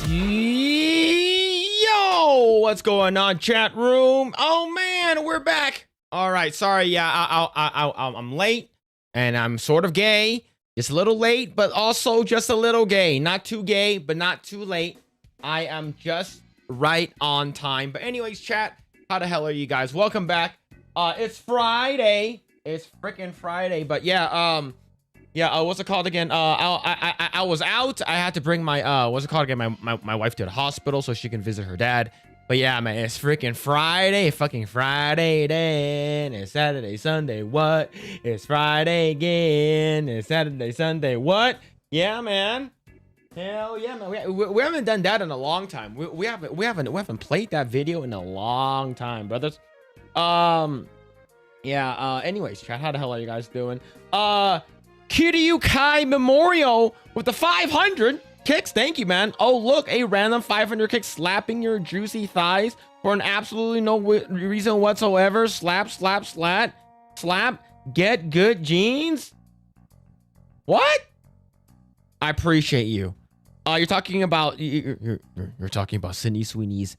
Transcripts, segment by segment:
Yo, what's going on, chat room? Oh man, we're back. All right, sorry, yeah, I'm late, and I'm sort of gay. Just a little late, but also just a little gay. Not too gay, but not too late. I am just right on time. But anyways, chat, how the hell are you guys? Welcome back. It's Friday. It's freaking Friday. But yeah, what's it called again? I was out. I had to bring my what's it called again? My wife to the hospital so she can visit her dad. But yeah, man, it's freaking Friday. Fucking Friday then. It's Saturday, Sunday, what? It's Friday again. It's Saturday, Sunday, what? Yeah, man. Hell yeah, man. We haven't done that in a long time. We haven't played that video in a long time, brothers. Anyways, chat, how the hell are you guys doing? Kiryu Kai Memorial with the 500 kicks. Thank you, man. Oh, look, a random 500 kick slapping your juicy thighs for an absolutely no reason whatsoever. Slap, slap, slap, slap. Get good jeans. What? I appreciate you. You're talking about you're talking about Sydney Sweeney's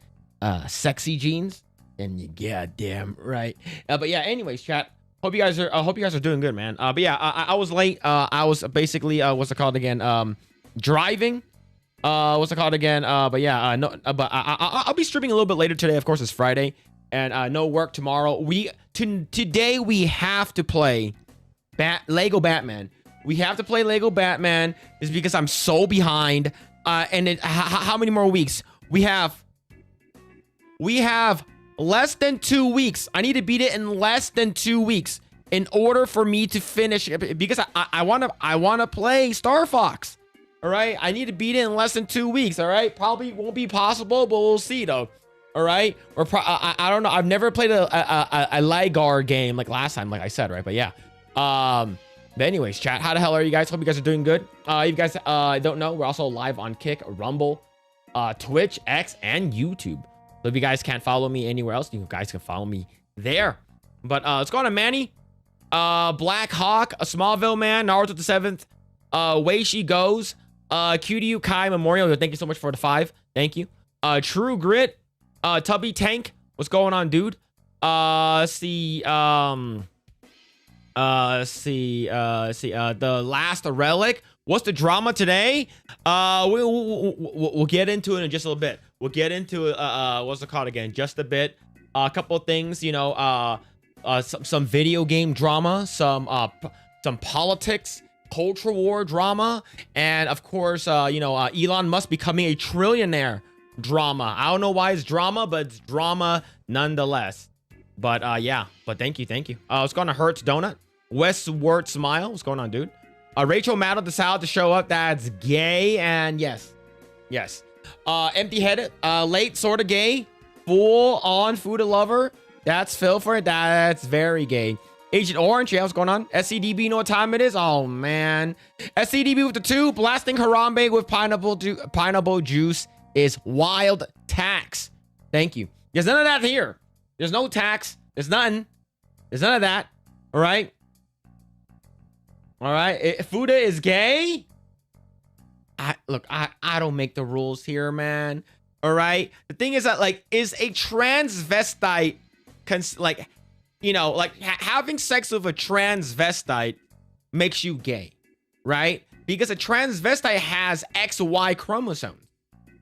sexy jeans, and you goddamn right. But yeah, anyways, chat. Hope you guys are doing good, man. But yeah, I was late. I was basically what's it called again? Driving. What's it called again? But yeah, no. But I'll be streaming a little bit later today. Of course, it's Friday, and no work tomorrow. Today we have to play Lego Batman. We have to play Lego Batman. Is because I'm so behind. And how many more weeks? We have less than 2 weeks. I need to beat it in less than 2 weeks in order for me to finish it, because I wanna play Star Fox. All right, I need to beat it in less than 2 weeks. All right, probably won't be possible, but we'll see though. All right, or I don't know. I've never played a Ligar game like last time, like I said, right? But yeah. But anyways, chat, how the hell are you guys? Hope you guys are doing good. If you guys don't know, we're also live on Kick, Rumble, Twitch, X, and YouTube. So if you guys can't follow me anywhere else, you guys can follow me there. But let's go on to Manny. Black Hawk, a Smallville Man, Naruto the 7th, Way She Goes, QDU Kai Memorial. Thank you so much for the 5. Thank you. True Grit, Tubby Tank. What's going on, dude? The Last Relic. What's the drama today? We'll get into it in just a little bit. We'll get into what's it called again? Just a bit. A couple of things, you know, some video game drama, some politics, culture war drama, and of course, Elon Musk becoming a trillionaire drama. I don't know why it's drama, but it's drama nonetheless. But yeah, but thank you. Let's go on to Hertz Donut. Westward Smile. What's going on, dude? Rachel Maddow decided to show up. That's gay, and yes. Empty-headed, late, sort of gay, full-on food lover. That's Phil for it. That's very gay. Agent Orange, yeah, what's going on? SCDB, you know what time it is? Oh, man. SCDB with the 2, blasting Harambe with pineapple juice is wild tax. Thank you. There's none of that here. There's no tax. There's none. There's none of that. All right. All right. Fuda is gay. Look, I don't make the rules here, man. All right. The thing is that, like, is a transvestite, having sex with a transvestite makes you gay, right? Because a transvestite has XY chromosomes.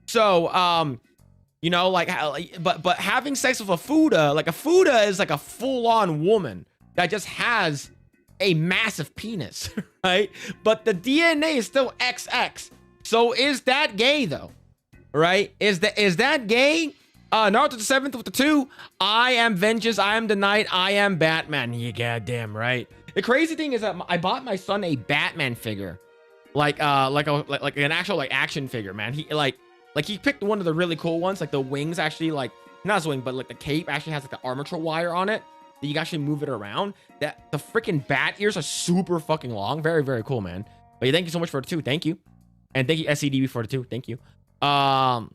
So, but having sex with a Fuda, like a Fuda is like a full-on woman that just has a massive penis, right? But the DNA is still XX. So is that gay though? Right? Is that gay? Naruto the 7th with the 2. I am vengeance. I am the night. I am Batman. You goddamn right. The crazy thing is that I bought my son a Batman figure, like an actual like action figure, man. He he picked one of the really cool ones. Like the wings actually, like not his wing, but like the cape actually has like the armature wire on it that you can actually move it around. That the freaking bat ears are super fucking long. Very, very cool, man. But yeah, thank you so much for the 2. Thank you. And thank you SCDB for the 2. Thank you. I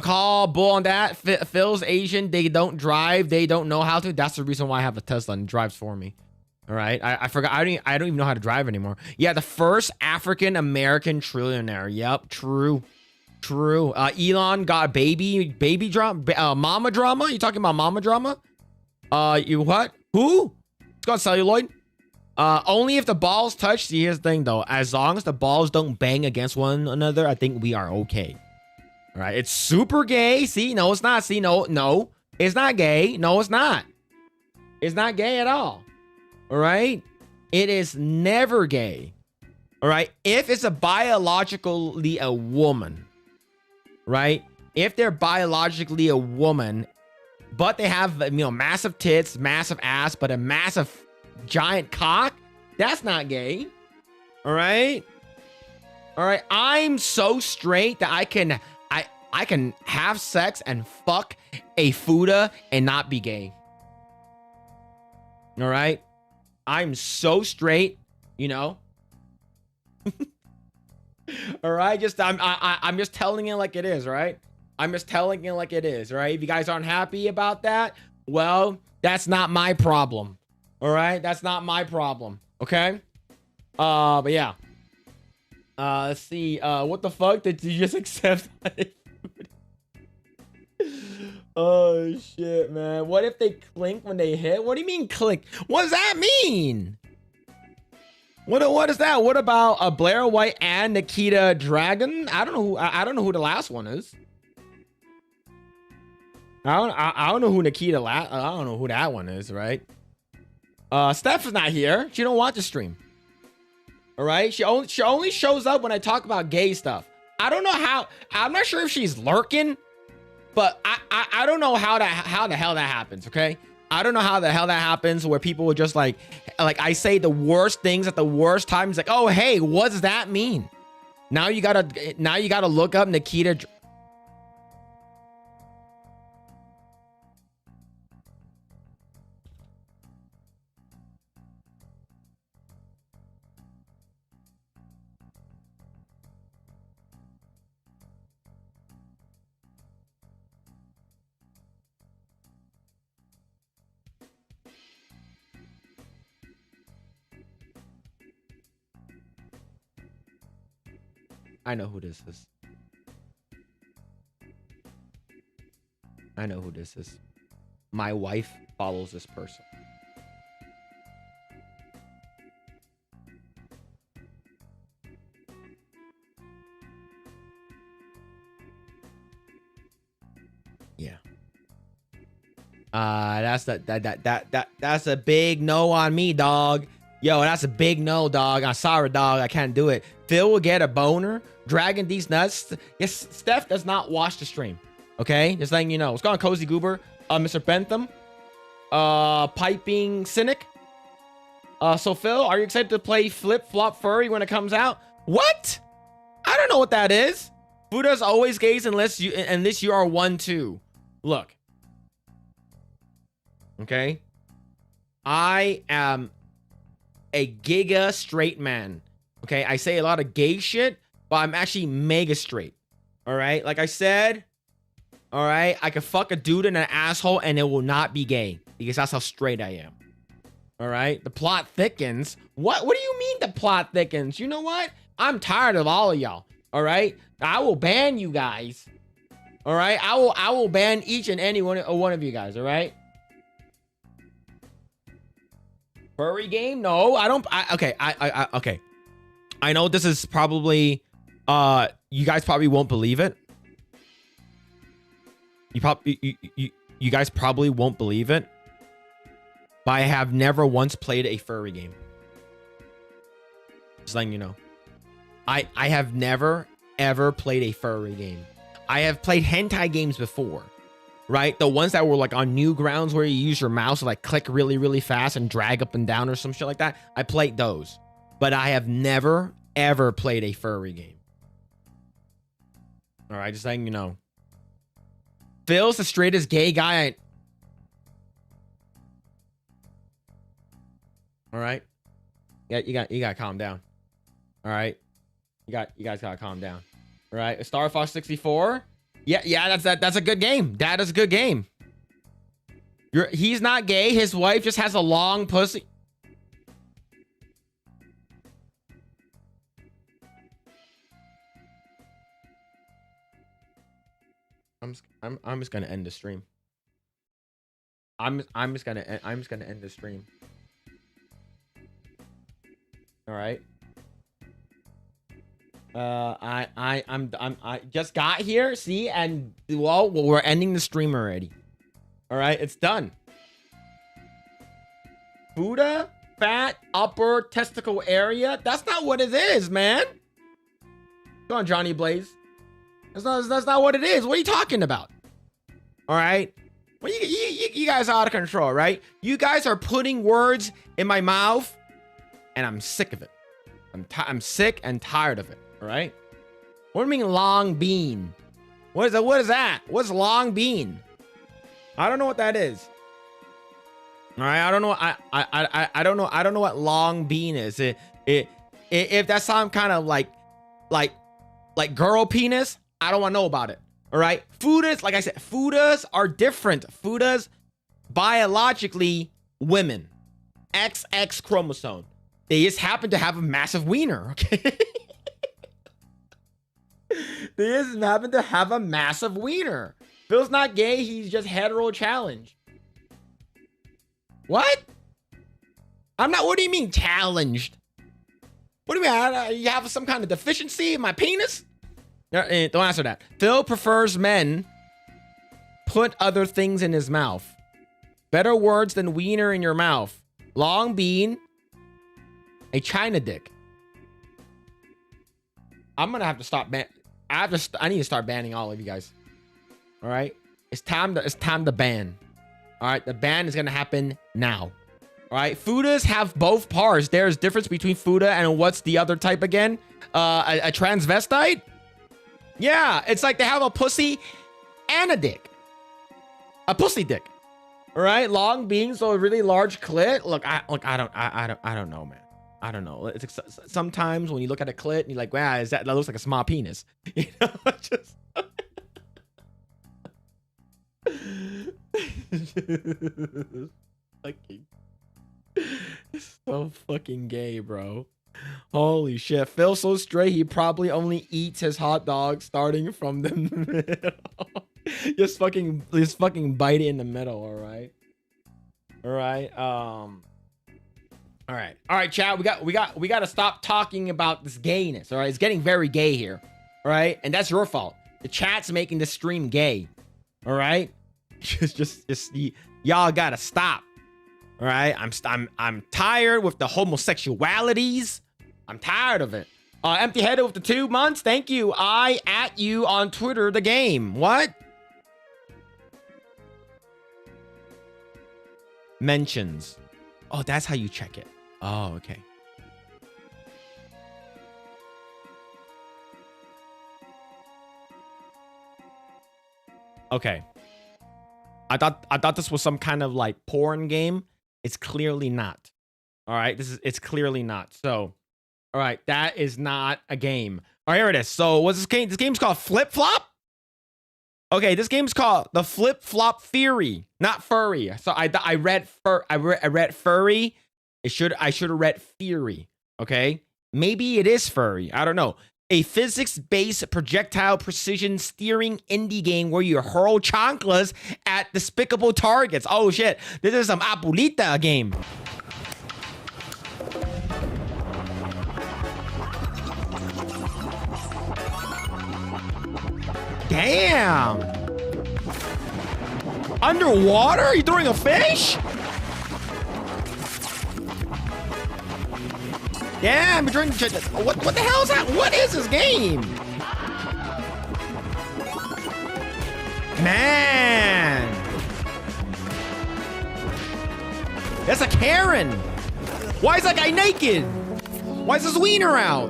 call bull on that. Phil's Asian. They don't drive. They don't know how to. That's the reason why I have a Tesla and it drives for me. All right. I forgot. I don't even know how to drive anymore. Yeah. The first African American trillionaire. Yep. True. True. Elon got baby drama, mama drama. You talking about mama drama? You what? Who? It's got celluloid. Only if the balls touch. See, here's the thing though. As long as the balls don't bang against one another, I think we are okay. All right. It's super gay. See, no, it's not. See, no, it's not gay. No, it's not. It's not gay at all. All right. It is never gay. All right. If it's biologically a woman, right? If they're biologically a woman, but they have, massive tits, massive ass, but a massive giant cock, that's not gay. All right. All right. I'm so straight that I can have sex and fuck a Fuda and not be gay. All right. I'm so straight, All right. I'm just telling it like it is, right? I'm just telling it like it is, right? If you guys aren't happy about that, well, that's not my problem. All right, that's not my problem. Okay. But yeah. Let's see. What the fuck did you just accept? Oh shit, man. What if they clink when they hit? What do you mean clink? What does that mean? What is that? What about Blair White and Nikita Dragon? I don't know who the last one is. I don't know who Nikita I don't know who that one is, right? Steph is not here. She don't watch the stream. All right? She only shows up when I talk about gay stuff. I don't know how. I'm not sure if she's lurking, but I don't know how the hell that happens, okay? I don't know how the hell that happens where people would just like I say the worst things at the worst times, like, "Oh, hey, what does that mean?" Now you got to look up Nikita. I know who this is. I know who this is. My wife follows this person. Yeah. That's a big no on me, dog. Yo, that's a big no, dog. I'm sorry, dog. I can't do it. Phil will get a boner. Dragging these nuts. Yes, Steph does not watch the stream. Okay? Just letting you know. What's going on, Cozy Goober? Mr. Bentham. Piping Cynic. So Phil, are you excited to play Flip Flop Furry when it comes out? What? I don't know what that is. Buddha's always gays unless you are one too. Look. Okay? I am a giga straight man. Okay? I say a lot of gay shit, but I'm actually mega straight. All right? Like I said, all right, I could fuck a dude in an asshole and it will not be gay because that's how straight I am. All right? The plot thickens. What do you mean the plot thickens? You know what? I'm tired of all of y'all. All right? I will ban you guys. All right? I will ban each and any one of you guys, all right? Furry game? No, I don't. Okay. Okay. I know this is probably, you guys probably won't believe it. You guys probably won't believe it. But I have never once played a furry game. Just letting you know. I have never, ever played a furry game. I have played hentai games before. Right? The ones that were like on Newgrounds where you use your mouse to like click really, really fast and drag up and down or some shit like that. I played those. But I have never, ever played a furry game. All right, just letting you know. Phil's the straightest gay guy. All right. Yeah, you got to calm down. All right. You guys got to calm down. All right. Star Fox 64. Yeah, that's a good game. That is a good game. He's not gay. His wife just has a long pussy. I'm just gonna end the stream. I'm just gonna end the stream. All right. I just got here, see, and well, we're ending the stream already. All right, it's done. Buddha, fat, upper testicle area. That's not what it is, man. Go on, Johnny Blaze. That's not what it is. What are you talking about? All right. Well, you guys are out of control, right? You guys are putting words in my mouth, and I'm sick of it. I'm sick and tired of it. All right. What do you mean long bean? What is that? What is that? What's long bean? I don't know what that is. All right. I don't know. I don't know. I don't know what long bean is. If that's some kind of like girl penis, I don't want to know about it. All right. Fudas, like I said, fudas are different. Fudas, biologically women, XX chromosome. They just happen to have a massive wiener. Okay. They just happen to have a massive wiener. Phil's not gay. He's just hetero challenged. What? I'm not. What do you mean challenged? What do you mean? You have some kind of deficiency in my penis? Don't answer that. Phil prefers men put other things in his mouth. Better words than wiener in your mouth. Long bean. A China dick. I'm gonna have to stop. I need to start banning all of you guys. All right. It's time to ban. All right. The ban is gonna happen now. All right. Fudas have both parts. There's difference between Fuda and what's the other type again? A transvestite. Yeah, it's like they have a pussy and a dick. A pussy dick. All right, long beans, so a really large clit. Look, I don't know, man. I don't know. It's sometimes when you look at a clit and you're like, wow, that looks like a small penis. You know, just fucking so fucking gay, bro. Holy shit. Phil's so straight, he probably only eats his hot dog starting from the middle. just fucking bite it in the middle, all right? All right. All right, chat. We got to stop talking about this gayness, all right? It's getting very gay here. All right? And that's your fault. The chat's making this stream gay. All right? Y'all got to stop. All right? I'm tired with the homosexualities. I'm tired of it. Empty-headed with the 2 months. Thank you. I at you on Twitter the game. What? Mentions. Oh, that's how you check it. Oh, okay. Okay. I thought this was some kind of like porn game. It's clearly not. All right, it's clearly not. So, all right, that is not a game. All right, here it is. So, what's this game? This game's called Flip Flop. Okay, this game's called the Flip Flop Theory, not furry. So I read furry. I should have read theory. Okay, maybe it is furry. I don't know. A physics-based projectile precision steering indie game where you hurl chanclas at despicable targets. Oh shit, this is some Abuelita game. Damn! Underwater? Are you throwing a fish? Damn, you're drinking. What the hell is that? What is this game? Man! That's a Karen! Why is that guy naked? Why is his wiener out?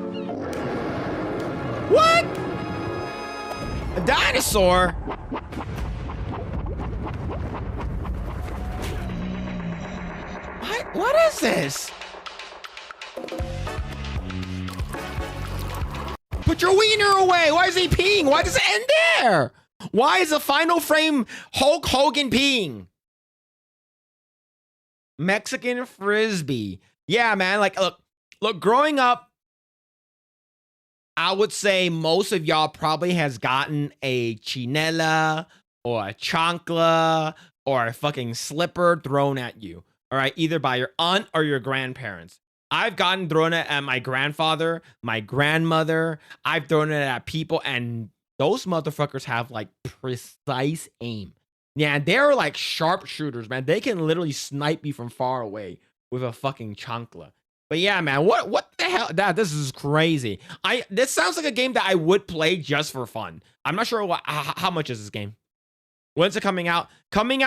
What? A dinosaur? What is this? Put your wiener away. Why is he peeing? Why does it end there? Why is the final frame Hulk Hogan peeing? Mexican frisbee. Yeah, man. Like, look, growing up, I would say most of y'all probably has gotten a chinela or a chancla or a fucking slipper thrown at you. All right, either by your aunt or your grandparents. I've gotten thrown it at my grandfather, my grandmother. I've thrown it at people, and those motherfuckers have like precise aim. Yeah, they're like sharpshooters, man. They can literally snipe you from far away with a fucking chancla. But yeah, man, what the hell? This is crazy. This sounds like a game that I would play just for fun. I'm not sure how much is this game. When's it coming out? Coming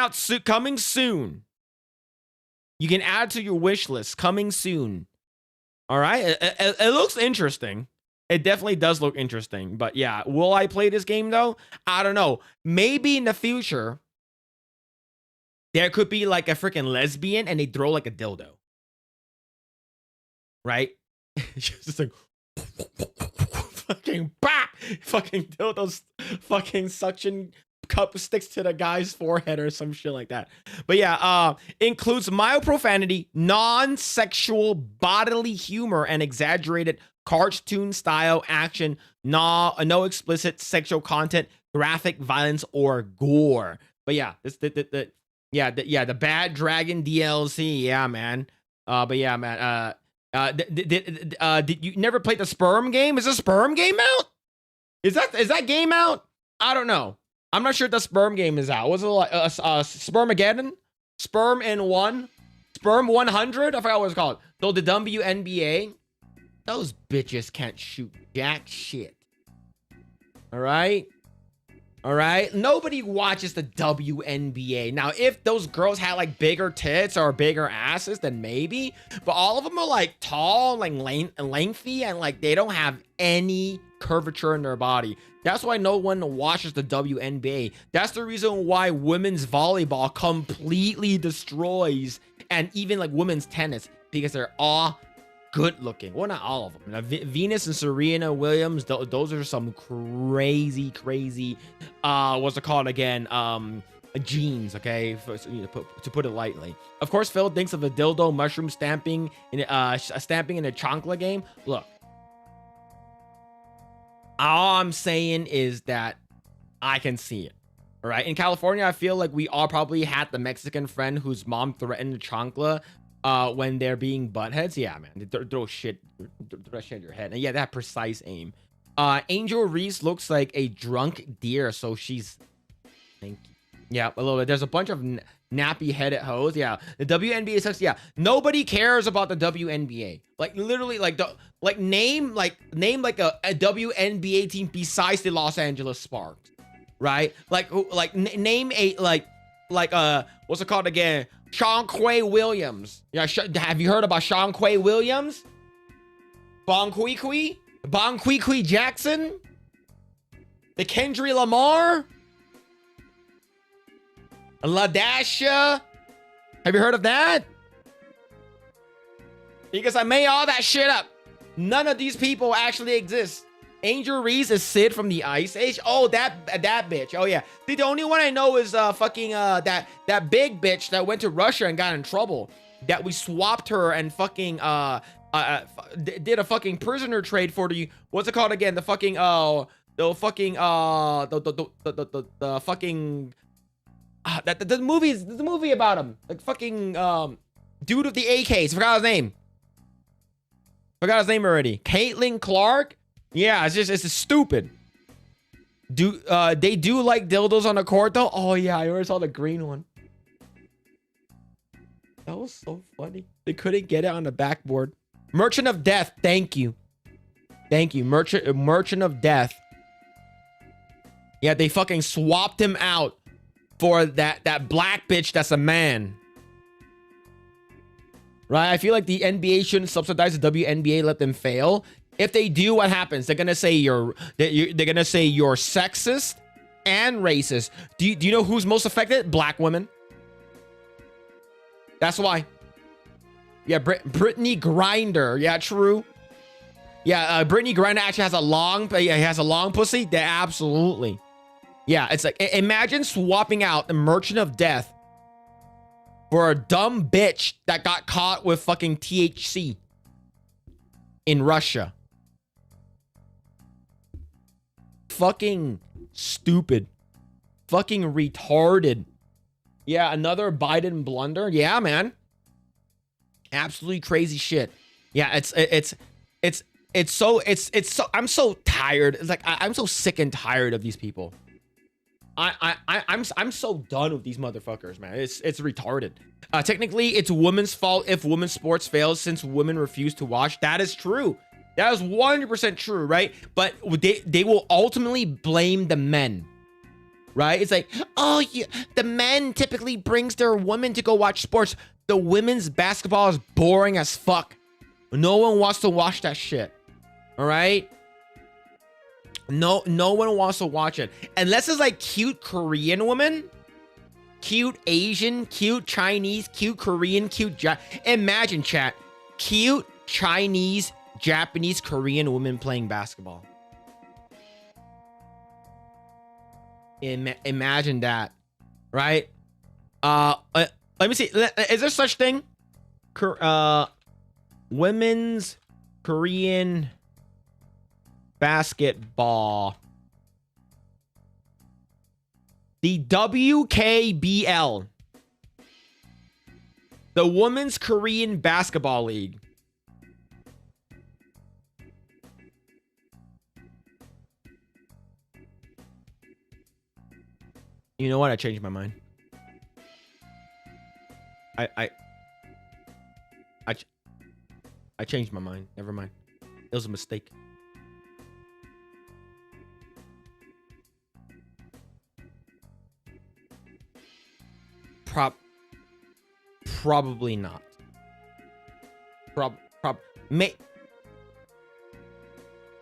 soon. You can add to your wish list. Coming soon. All right. It looks interesting. It definitely does look interesting. But yeah, will I play this game though? I don't know. Maybe in the future, there could be like a freaking lesbian and they throw like a dildo. Right? Just like fucking bap, fucking dildos, fucking suction cup sticks to the guy's forehead or some shit like that. But yeah, includes mild profanity, non-sexual bodily humor, and exaggerated cartoon style action, no explicit sexual content, graphic violence, or gore. But yeah, the Bad Dragon DLC. Yeah, man. But yeah, man. Did you never played the Sperm game? Is the Sperm game out? Is that game out? I don't know. I'm not sure if the Sperm game is out. Was it like Spermageddon? Sperm in one? Sperm 100? I forgot what it's called. So the WNBA, those bitches can't shoot jack shit. All right? All right? Nobody watches the WNBA. Now, if those girls had like bigger tits or bigger asses, then maybe. But all of them are like tall, like lengthy, and like they don't have any curvature in their body. That's why no one watches the WNBA. That's the reason why women's volleyball completely destroys, and even like women's tennis, because they're all good looking. Well, not all of them. Now, Venus and Serena Williams, those are some crazy what's it called again, genes, okay, to put it lightly. Of course, Phil thinks of a dildo mushroom stamping in a chancla game. Look, all I'm saying is that I can see it. All right, in California, I feel like we all probably had the Mexican friend whose mom threatened the chancla when they're being buttheads. Yeah, man, they throw shit at your head. And yeah, that precise aim. Angel Reese looks like a drunk deer, so she's, thank you. Yeah, a little bit. There's a bunch of nappy headed hoes. Yeah, the WNBA sucks. Yeah, nobody cares about the WNBA. Like literally, name a WNBA team besides the Los Angeles Sparks, right? Name a what's it called again? Shawnquay Williams. Yeah, have you heard about Shawnquay Williams? Bonqueequee Jackson? The Kendry Lamar? LaDasha? Have you heard of that? Because I made all that shit up. None of these people actually exist. Angel Reese is Sid from the Ice Age. Oh, that bitch. Oh yeah. The only one I know is that big bitch that went to Russia and got in trouble. That we swapped her and fucking did a fucking prisoner trade for the, what's it called again? The fucking the movie about him. Like fucking dude with the AKs. Forgot his name already. Caitlin Clark. Yeah, it's just stupid. They do like dildos on the court though? Oh yeah, I already saw the green one. That was so funny. They couldn't get it on the backboard. Merchant of Death, thank you. Merchant of Death. Yeah, they fucking swapped him out for that black bitch that's a man. Right? I feel like the NBA shouldn't subsidize the WNBA, let them fail. If they do, what happens? They're gonna say you're sexist and racist. Do you know who's most affected? Black women. That's why. Yeah, Brittany Griner. Yeah, true. Yeah, Brittany Griner actually has a long pussy. Yeah, absolutely. Yeah, it's like, imagine swapping out the Merchant of Death for a dumb bitch that got caught with fucking THC in Russia. fucking stupid. Fucking retarded. Yeah, another Biden blunder. Yeah, man. Absolutely crazy shit. Yeah, it's so I'm so tired. It's like I'm so sick and tired of these people. I'm so done with these motherfuckers, man. It's retarded. Technically, it's women's fault if women's sports fails since women refuse to watch. That is true. That is 100% true, right? But they will ultimately blame the men, right? It's like, oh, yeah, the men typically brings their women to go watch sports. The women's basketball is boring as fuck. No one wants to watch that shit. All right? No one wants to watch it. Unless it's like cute Korean women, cute Asian, cute Chinese, cute Korean, imagine, chat. Cute Chinese, Japanese, Korean women playing basketball. Imagine that, right? Let me see. Is there such thing? Women's Korean basketball. The WKBL. The Women's Korean Basketball League. You know what? I changed my mind. I changed my mind. Never mind. It was a mistake. Probably not.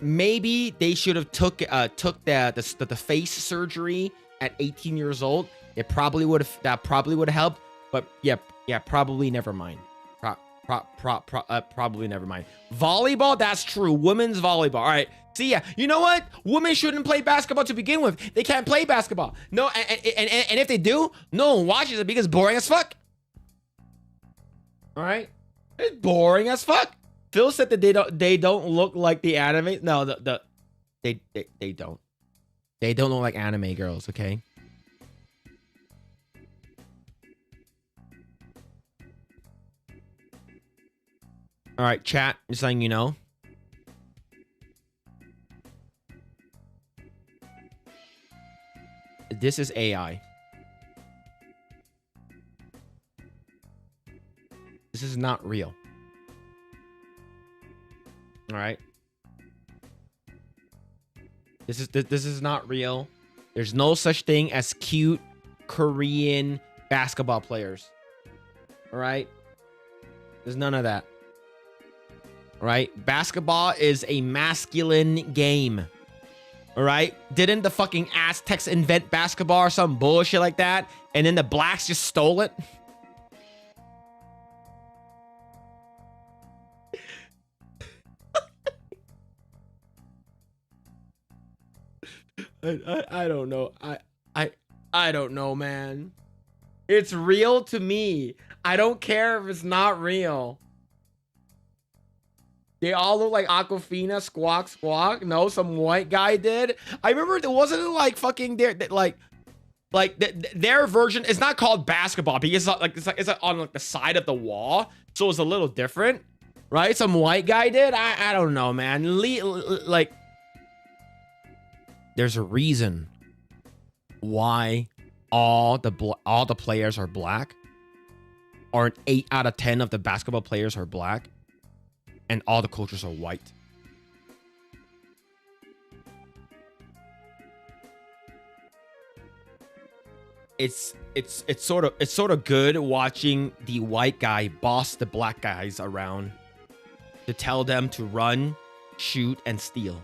Maybe they should have took the face surgery at 18 years old. That probably would have helped. But yeah, probably never mind. Probably never mind. Volleyball, that's true. Women's volleyball. All right. See, yeah, you know what? Women shouldn't play basketball to begin with. They can't play basketball. No, and if they do, no one watches it because it's boring as fuck. All right, it's boring as fuck. Phil said that they don't look like the anime. No, they don't. They don't look like anime girls. Okay. All right, chat. Just letting you know. This is AI. This is not real. All right. This is not real. There's no such thing as cute Korean basketball players. All right. There's none of that. All right. Basketball is a masculine game. All right. Didn't the fucking Aztecs invent basketball or some bullshit like that? And then the blacks just stole it? I don't know. I don't know, man. It's real to me. I don't care if it's not real. They all look like Aquafina, Squawk. No, some white guy did. I remember there wasn't like fucking their their version. It's not called basketball because it's like on like the side of the wall, so it's a little different, right? Some white guy did. I don't know, man. Like, there's a reason why all the players are black, or 8 out of 10 of the basketball players are black, and all the coaches are white. It's sort of good watching the white guy boss the black guys around to tell them to run, shoot, and steal.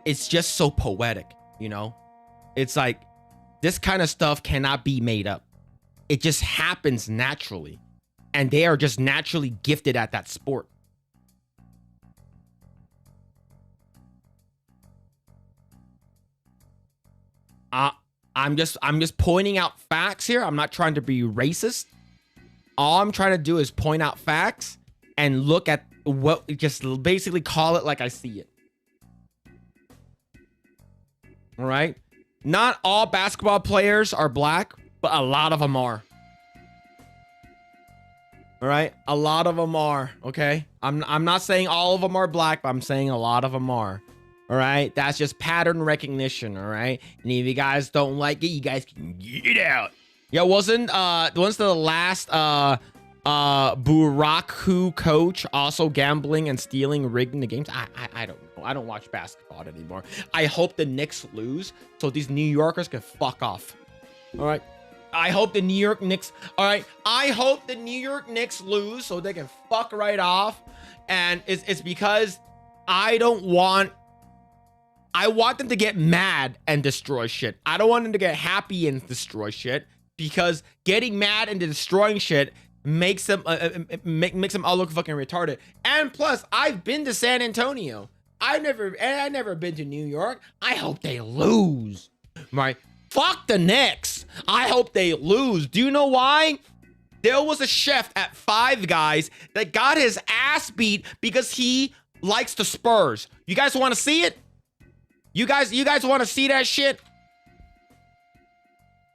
It's just so poetic, you know? It's like, this kind of stuff cannot be made up. It just happens naturally. And they are just naturally gifted at that sport. I'm just pointing out facts here. I'm not trying to be racist. All I'm trying to do is point out facts and look at Well, just basically call it like I see it. All right. Not all basketball players are black, but a lot of them are. All right. A lot of them are. Okay. I'm not saying all of them are black, but I'm saying a lot of them are. All right. That's just pattern recognition. All right. And if you guys don't like it, you guys can get it out. Yeah, wasn't the last Buraku coach also gambling and stealing, rigging the games? I don't know. I don't watch basketball anymore. I hope the Knicks lose so these New Yorkers can fuck off. All right. I hope the New York Knicks. All right. I hope the New York Knicks lose so they can fuck right off. And it's because I want them to get mad and destroy shit. I don't want them to get happy and destroy shit, because getting mad and destroying shit makes them makes them all look fucking retarded. And plus, I've been to San Antonio. I've never been to New York. I hope they lose. Right? Fuck the Knicks. I hope they lose. Do you know why? There was a chef at Five Guys that got his ass beat because he likes the Spurs. You guys want to see it? You guys want to see that shit?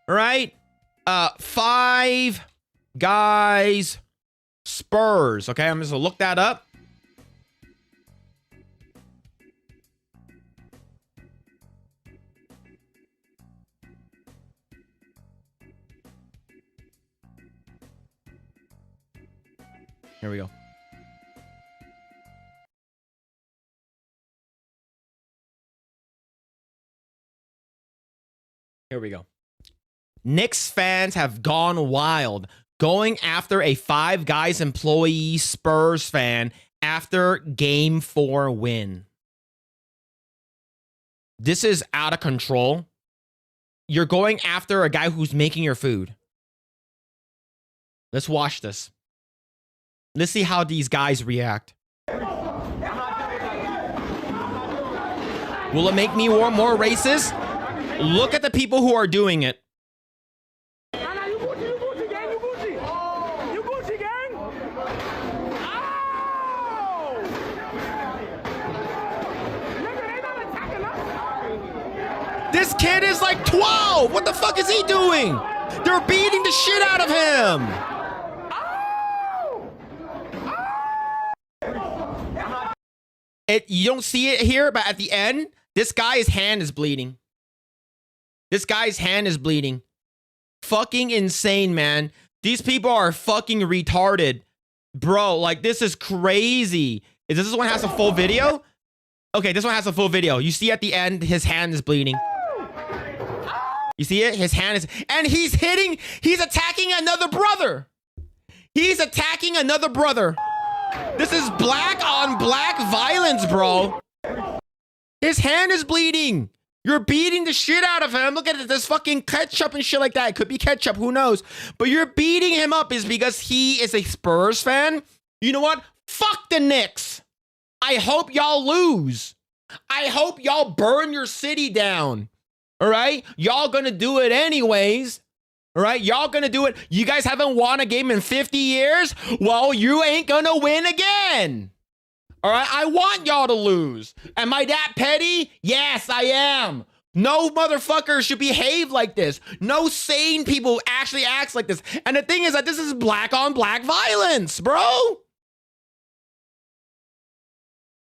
All right? Five Guys Spurs. Okay, I'm just gonna look that up. Here we go. Here we go. Knicks fans have gone wild, going after a Five Guys employee Spurs fan after Game 4 win. This is out of control. You're going after a guy who's making your food. Let's watch this. Let's see how these guys react. Will it make me more racist? Look at the people who are doing it. This kid is like 12. What the fuck is he doing? They're beating the shit out of him. You don't see it here, but at the end, this guy's hand is bleeding. This guy's hand is bleeding. Fucking insane, man. These people are fucking retarded. Bro, like, this is crazy. Is this one has a full video? Okay, this one has a full video. You see at the end, his hand is bleeding. You see it? His hand is... And he's attacking another brother. He's attacking another brother. This is black on black violence, bro. His hand is bleeding. You're beating the shit out of him. Look at it. There's fucking ketchup and shit like that. It could be ketchup. Who knows? But you're beating him up is because he is a Spurs fan. You know what? Fuck the Knicks. I hope y'all lose. I hope y'all burn your city down. All right? Y'all gonna do it anyways. All right? Y'all gonna do it. You guys haven't won a game in 50 years? Well, you ain't gonna win again. All right? I want y'all to lose. Am I that petty? Yes, I am. No motherfucker should behave like this. No sane people actually acts like this. And the thing is that this is black on black violence, bro.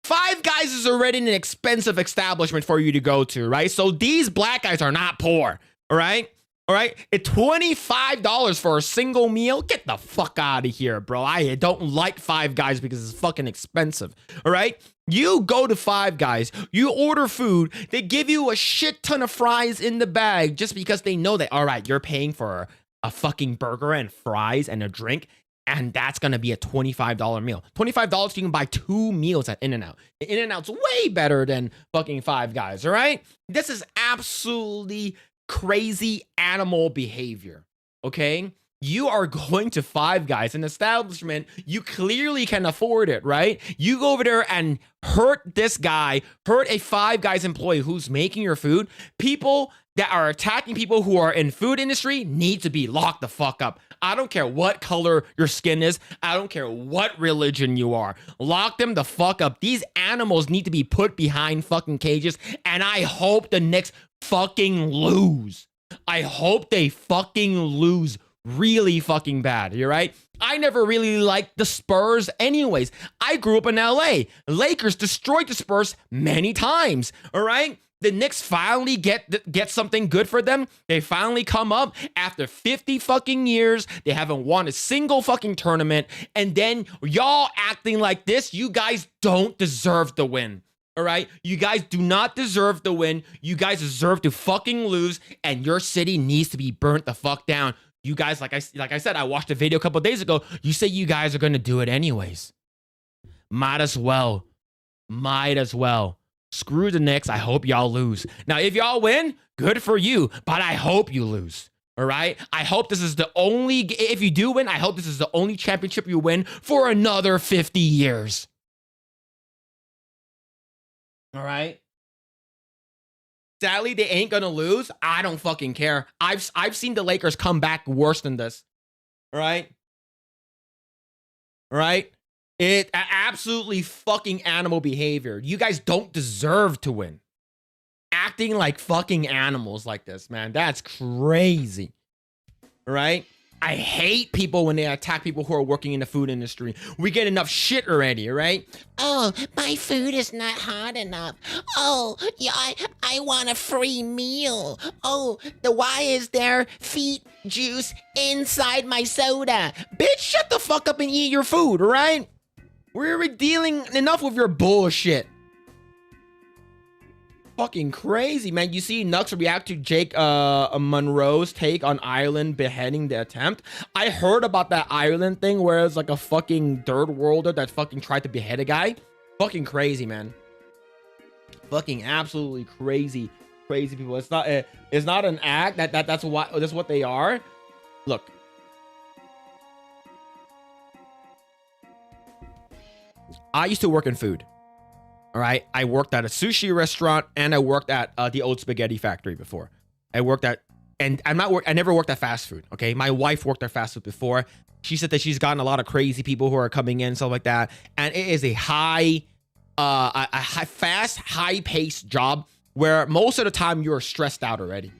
Five Guys is already an expensive establishment for you to go to, right? So these black guys are not poor, all right? All right? It's $25 for a single meal. Get the fuck out of here, bro. I don't like Five Guys because it's fucking expensive, all right? You go to Five Guys, you order food, they give you a shit ton of fries in the bag just because they know that, all right, you're paying for a fucking burger and fries and a drink. And that's going to be a $25 meal. $25, you can buy 2 meals at In-N-Out. In-N-Out's way better than fucking Five Guys, all right? This is absolutely crazy animal behavior, okay? You are going to Five Guys, an establishment, you clearly can afford it, right? You go over there and hurt this guy, hurt a Five Guys employee who's making your food. People that are attacking people who are in food industry need to be locked the fuck up. I don't care what color your skin is. I don't care what religion you are. Lock them the fuck up. These animals need to be put behind fucking cages, and I hope the Knicks fucking lose. I hope they fucking lose really fucking bad. You're right. I never really liked the Spurs anyways. I grew up in LA. Lakers destroyed the Spurs many times. All right. The Knicks finally get something good for them. They finally come up after 50 fucking years. They haven't won a single fucking tournament. And then y'all acting like this. You guys don't deserve the win. All right. You guys do not deserve the win. You guys deserve to fucking lose. And your city needs to be burnt the fuck down. You guys, like I said, I watched a video a couple days ago. You say you guys are going to do it anyways. Might as well. Might as well. Screw the Knicks. I hope y'all lose. Now, if y'all win, good for you. But I hope you lose. All right? I hope this is the only... If you do win, I hope this is the only championship you win for another 50 years. All right? Sadly, they ain't gonna lose. I don't fucking care. I've seen the Lakers come back worse than this. All right? All right? It absolutely fucking animal behavior. You guys don't deserve to win. Acting like fucking animals like this, man. That's crazy. All right? I hate people when they attack people who are working in the food industry. We get enough shit already, right? Oh, my food is not hot enough. Oh, yeah, I want a free meal. Oh, why is there feet juice inside my soda? Bitch, shut the fuck up and eat your food, all right? We're dealing enough with your bullshit. Fucking crazy, man. You see Nux react to Jake Monroe's take on Ireland beheading the attempt. I heard about that Ireland thing where it's like a fucking third worlder that fucking tried to behead a guy. Fucking crazy, man. Fucking absolutely crazy people. It's not an act. That's what they are. Look. I used to work in food. All right, I worked at a sushi restaurant and I worked at the old spaghetti factory before. I never worked at fast food. Okay, my wife worked at fast food before. She said that she's gotten a lot of crazy people who are coming in, stuff like that, and it is a fast, high-paced job where most of the time you're stressed out already.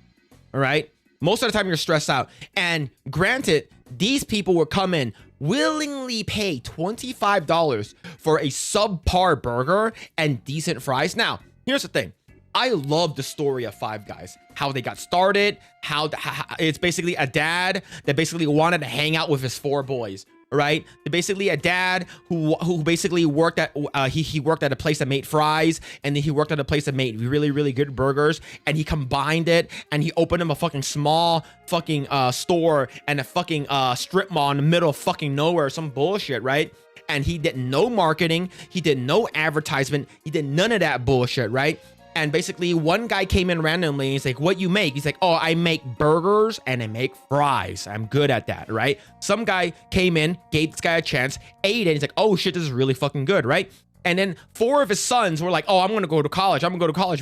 All right, most of the time you're stressed out. And granted, these people will come in, willingly pay $25 for a subpar burger and decent fries. Now, here's the thing. I love the story of Five Guys, how they got started, how it's basically a dad that basically wanted to hang out with his 4 boys. Right? Basically a dad who basically worked at he worked at a place that made fries, and then he worked at a place that made really, really good burgers, and he combined it, and he opened him a fucking small fucking store and a fucking strip mall in the middle of fucking nowhere, some bullshit, right? And he did no marketing, he did no advertisement, he did none of that bullshit, right? And basically one guy came in randomly and he's like, what you make? He's like, oh, I make burgers and I make fries. I'm good at that, right? Some guy came in, gave this guy a chance, ate it. He's like, oh shit, this is really fucking good, right? And then 4 of his sons were like, oh, I'm gonna go to college.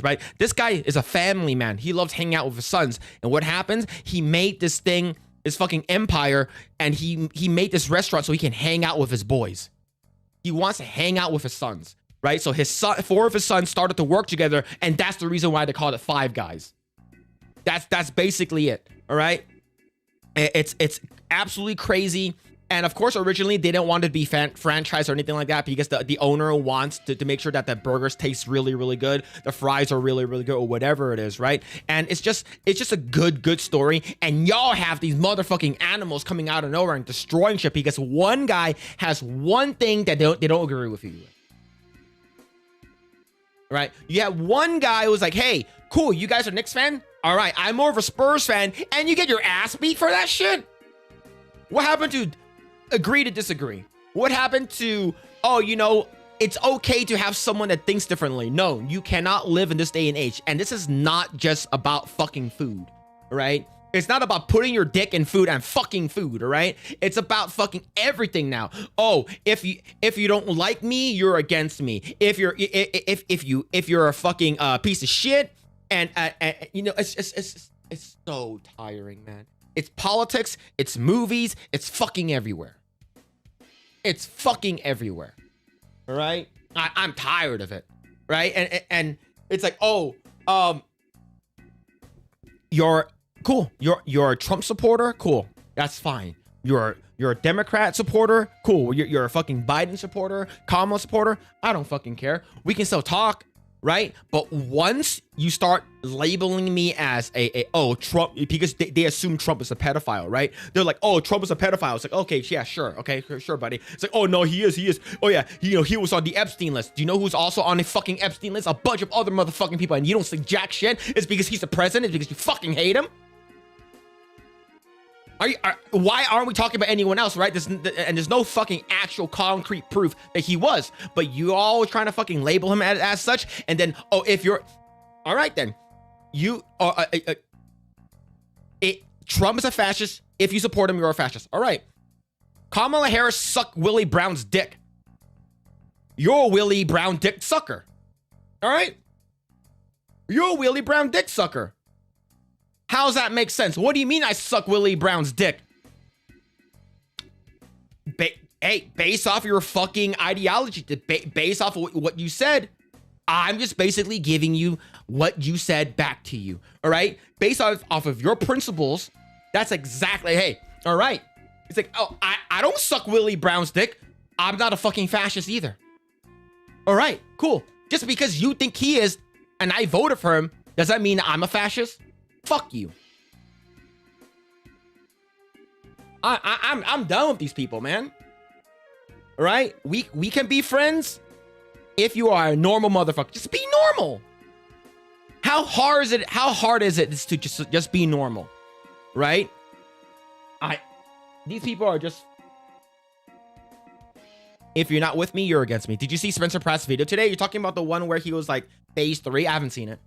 Right? This guy is a family man. He loves hanging out with his sons. And what happens? He made this thing, this fucking empire, and he made this restaurant so he can hang out with his boys. He wants to hang out with his sons. Right? So his son, 4 of his sons started to work together, and that's the reason why they called it Five Guys. That's basically it. All right? It's absolutely crazy. And of course, originally they didn't want it to be franchised or anything like that, because the owner wants to make sure that the burgers taste really, really good, the fries are really, really good, or whatever it is, right? And it's just a good story. And y'all have these motherfucking animals coming out of nowhere and destroying shit because one guy has one thing that they don't agree with you with. Right? You have one guy who's like, hey, cool, you guys are Knicks fan? All right, I'm more of a Spurs fan, and you get your ass beat for that shit? What happened to agree to disagree? What happened to, oh, you know, it's okay to have someone that thinks differently? No, you cannot live in this day and age. And this is not just about fucking food, right? It's not about putting your dick in food and fucking food, all right? It's about fucking everything now. Oh, if you don't like me, you're against me. If you're a fucking piece of shit, and you know, it's so tiring, man. it's politics, it's movies, it's fucking everywhere. It's fucking everywhere. All right? I'm tired of it. Right? And it's like, oh, you're cool. You're a Trump supporter? Cool. That's fine. You're a Democrat supporter? Cool. You're a fucking Biden supporter, Kamala supporter? I don't fucking care. We can still talk, right? But once you start labeling me as oh, Trump, because they assume Trump is a pedophile, right? They're like, oh, Trump is a pedophile. It's like, okay, yeah, sure. Okay, sure, buddy. It's like, oh, no, he is. Oh, yeah, he was on the Epstein list. Do you know who's also on the fucking Epstein list? A bunch of other motherfucking people, and you don't say jack shit. It's because he's the president. It's because you fucking hate him. Why aren't we talking about anyone else, right? There's no fucking actual concrete proof that he was, but you all trying to fucking label him as such, and then, oh, if you're, all right then, you are, Trump is a fascist. If you support him, you're a fascist. All right. Kamala Harris sucked Willie Brown's dick. You're a Willie Brown dick sucker. All right? You're a Willie Brown dick sucker. How does that make sense? What do you mean I suck Willie Brown's dick? Hey, based off your fucking ideology, based off of what you said, I'm just basically giving you what you said back to you. All right? Based off of your principles, that's exactly, hey, all right. It's like, oh, I don't suck Willie Brown's dick. I'm not a fucking fascist either. All right, cool. Just because you think he is and I voted for him, does that mean I'm a fascist? Fuck you. I'm done with these people, man. All right? We can be friends if you are a normal motherfucker. Just be normal. How hard is it to just be normal? Right? These people are just, if you're not with me, you're against me. Did you see Spencer Pratt's video today? You're talking about the one where he was like phase 3. I haven't seen it.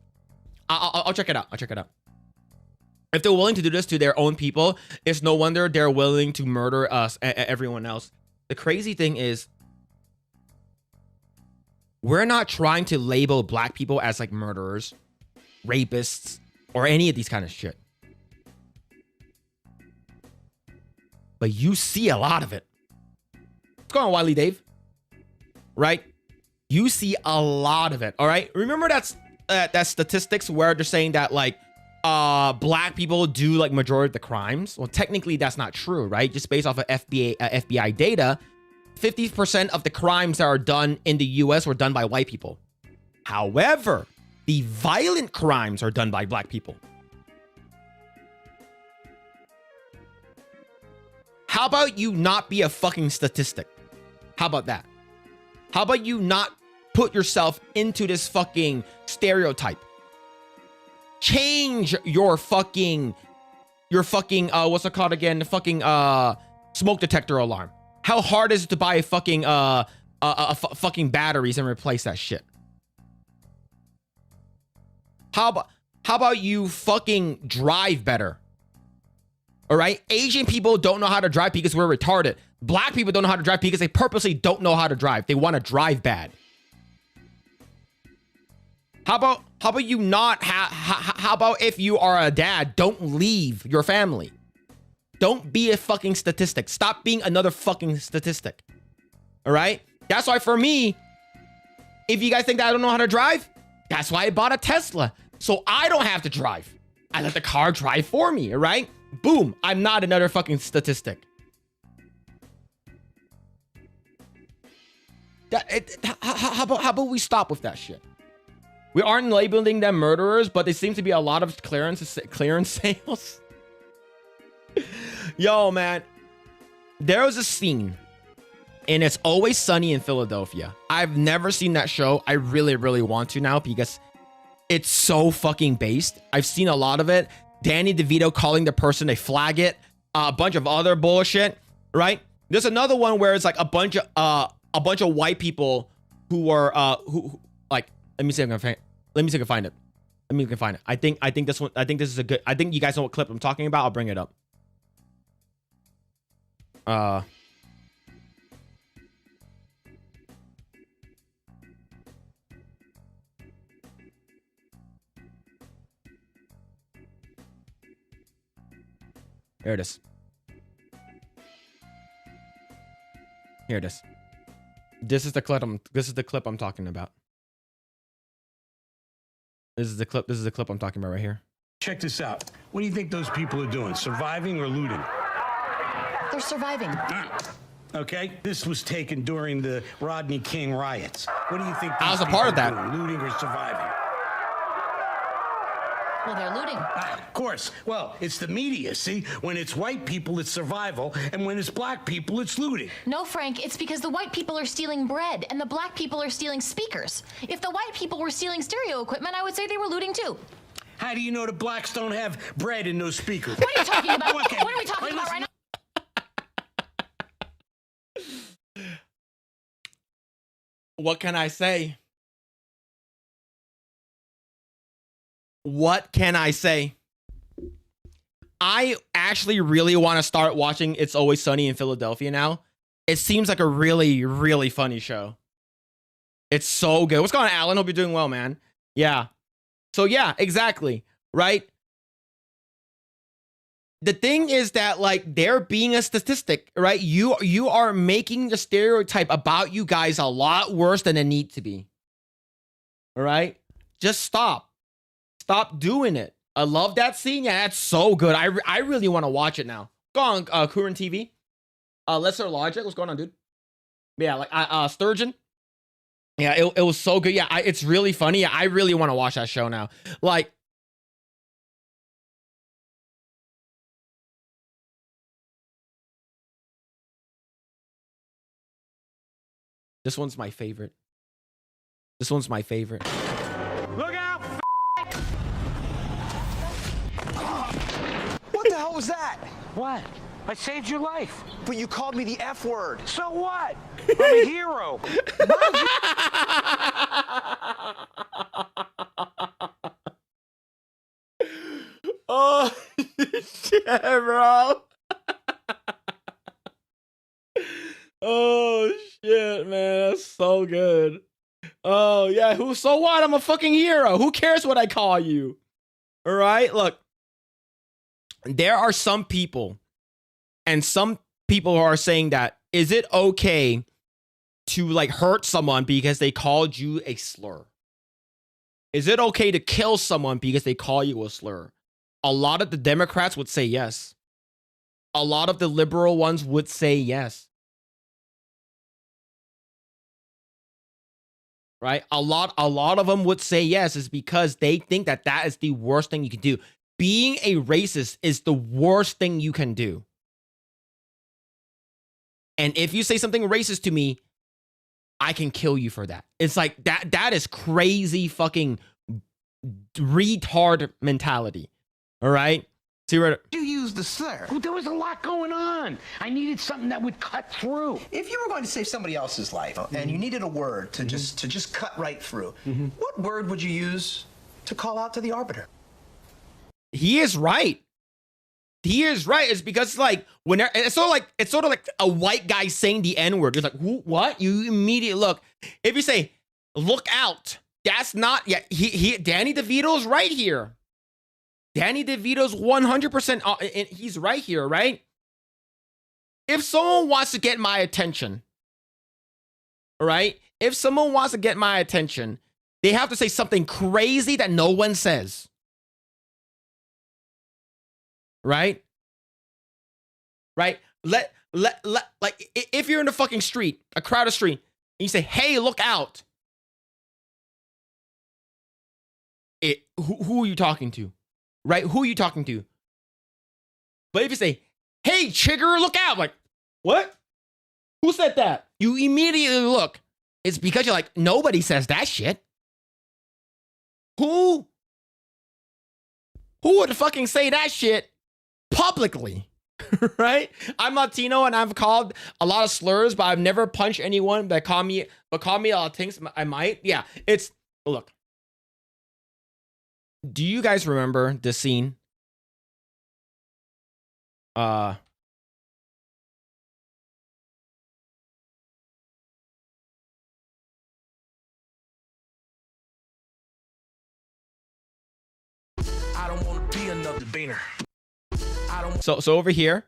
I'll check it out. If they're willing to do this to their own people, it's no wonder they're willing to murder us, everyone else. The crazy thing is, we're not trying to label black people as like murderers, rapists, or any of these kind of shit. But you see a lot of it. What's going on, Wiley Dave? Right? You see a lot of it, all right? Remember that statistics where they're saying that like, black people do like majority of the crimes? Well, technically that's not true, right? Just based off of FBI data, 50% of the crimes that are done in the US were done by white people. However, the violent crimes are done by black people. How about you not be a fucking statistic? How about that? How about you not put yourself into this fucking stereotype? Change your fucking what's it called again? The fucking smoke detector alarm. How hard is it to buy a fucking fucking batteries and replace that shit? How about you fucking drive better? All right? Asian people don't know how to drive because we're retarded. Black people don't know how to drive because they purposely don't know how to drive. They want to drive bad. How about you not? How about if you are a dad, don't leave your family. Don't be a fucking statistic. Stop being another fucking statistic. All right? That's why for me, if you guys think that I don't know how to drive, that's why I bought a Tesla. So I don't have to drive. I let the car drive for me, all right? Boom. I'm not another fucking statistic. How about we stop with that shit? We aren't labeling them murderers, but there seems to be a lot of clearance sales. Yo, man. There was a scene in It's Always Sunny in Philadelphia. I've never seen that show. I really, really want to now because it's so fucking based. I've seen a lot of it. Danny DeVito calling the person a faggot. A bunch of other bullshit, right? There's another one where it's like a bunch of white people who are who like, let me see if I can find it. I think this one, I think this is a good, I think you guys know what clip I'm talking about. I'll bring it up. Here it is. Here it is. This is the clip I'm talking about. This is the clip I'm talking about right here. Check this out. What do you think those people are doing? Surviving or looting? They're surviving. Okay, this was taken during the Rodney King riots. What do you think? I was a part of that. Doing, looting or surviving? Well, they're looting. Of course. Well, it's the media, see? When it's white people, it's survival, and when it's black people, it's looting. No, Frank, it's because the white people are stealing bread and the black people are stealing speakers. If the white people were stealing stereo equipment, I would say they were looting too. How do you know the blacks don't have bread in those speakers? What are you talking about? Okay. What are we talking about right now? What can I say? What can I say? I actually really want to start watching It's Always Sunny in Philadelphia now. It seems like a really, really funny show. It's so good. What's going on, Alan? Hope you're doing well, man. Yeah. So yeah, exactly. Right? The thing is that, like, there being a statistic, right? You are making the stereotype about you guys a lot worse than it need to be. All right? Just stop. Stop doing it. I love that scene. Yeah, that's so good. I really want to watch it now. Go on, Current TV. Lesser Logic. What's going on, dude? Yeah, like Sturgeon. Yeah, it was so good. Yeah, it's really funny. Yeah, I really want to watch that show now. Like, this one's my favorite. This one's my favorite. Look out! What the hell was that? What? I saved your life. But you called me the F word. So what? I'm a hero. Oh, shit, bro. Oh, shit, man. That's so good. Oh, yeah. So what? I'm a fucking hero. Who cares what I call you? All right? Look, there are some people, and some people are saying that, is it okay to, like, hurt someone because they called you a slur? Is it okay to kill someone because they call you a slur? A lot of the Democrats would say yes. A lot of the liberal ones would say yes. Right? A lot of them would say yes, is because they think that that is the worst thing you can do. Being a racist is the worst thing you can do. And if you say something racist to me, I can kill you for that. It's like that is crazy fucking retard mentality. All right? See where You used the slur. Well, there was a lot going on. I needed something that would cut through. If you were going to save somebody else's life and you needed a word to just cut right through, what word would you use to call out to the arbiter? he is right. He is right. It's because, like, when it's sort of like a white guy saying the N-word. It's like, who, what? You immediately look. If you say, look out, that's not, yeah, Danny DeVito's right here. Danny DeVito's 100%, he's right here, right? If someone wants to get my attention, right? If someone wants to get my attention, they have to say something crazy that no one says. Right? Right? Like, if you're in the fucking street, a crowded street, and you say, hey, look out. Who are you talking to? Right? Who are you talking to? But if you say, hey, Chigger, look out. Like, what? Who said that? You immediately look. It's because you're like, nobody says that shit. Who would fucking say that shit publicly? Right? I'm Latino and I've called a lot of slurs, but I've never punched anyone that call me a lot of things. I might. Yeah, it's, look. Do you guys remember this scene? I don't want to be another beaner. So over here,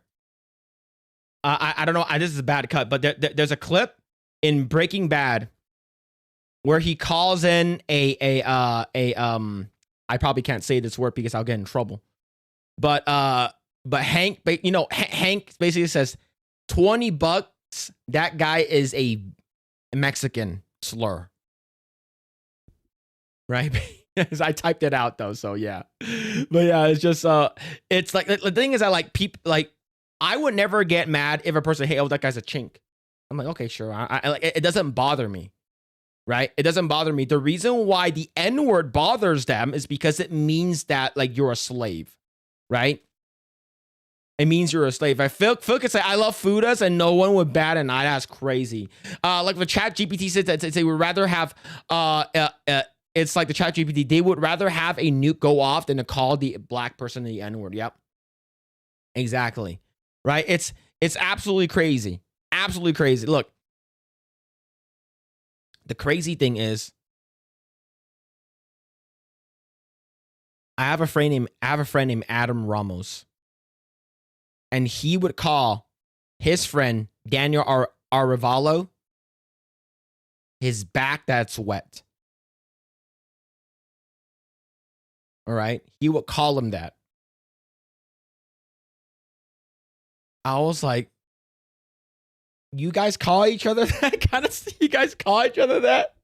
I don't know. This is a bad cut, but there's a clip in Breaking Bad where he calls in I probably can't say this word because I'll get in trouble. But Hank, Hank basically says $20. That guy is a Mexican slur, right? I typed it out though, so yeah. But yeah, it's just it's like the thing is, I like people like I would never get mad if a person, hey, oh, that guy's a chink. I'm like, okay, sure. I like it doesn't bother me, right? It doesn't bother me. The reason why the N-word bothers them is because it means that like you're a slave, right? It means you're a slave. If Phil could say, I love Fudas and no one would bat an eye, that's crazy. Like the chat GPT said that they would rather have, it's like the chat GPT, they would rather have a nuke go off than to call the black person the N-word. Yep. Exactly. Right? It's absolutely crazy. Absolutely crazy. Look, the crazy thing is, I have a friend named Adam Ramos. And he would call his friend Daniel Arevalo his back that's wet. All right? He would call him that. I was like, you guys call each other that? You guys call each other that?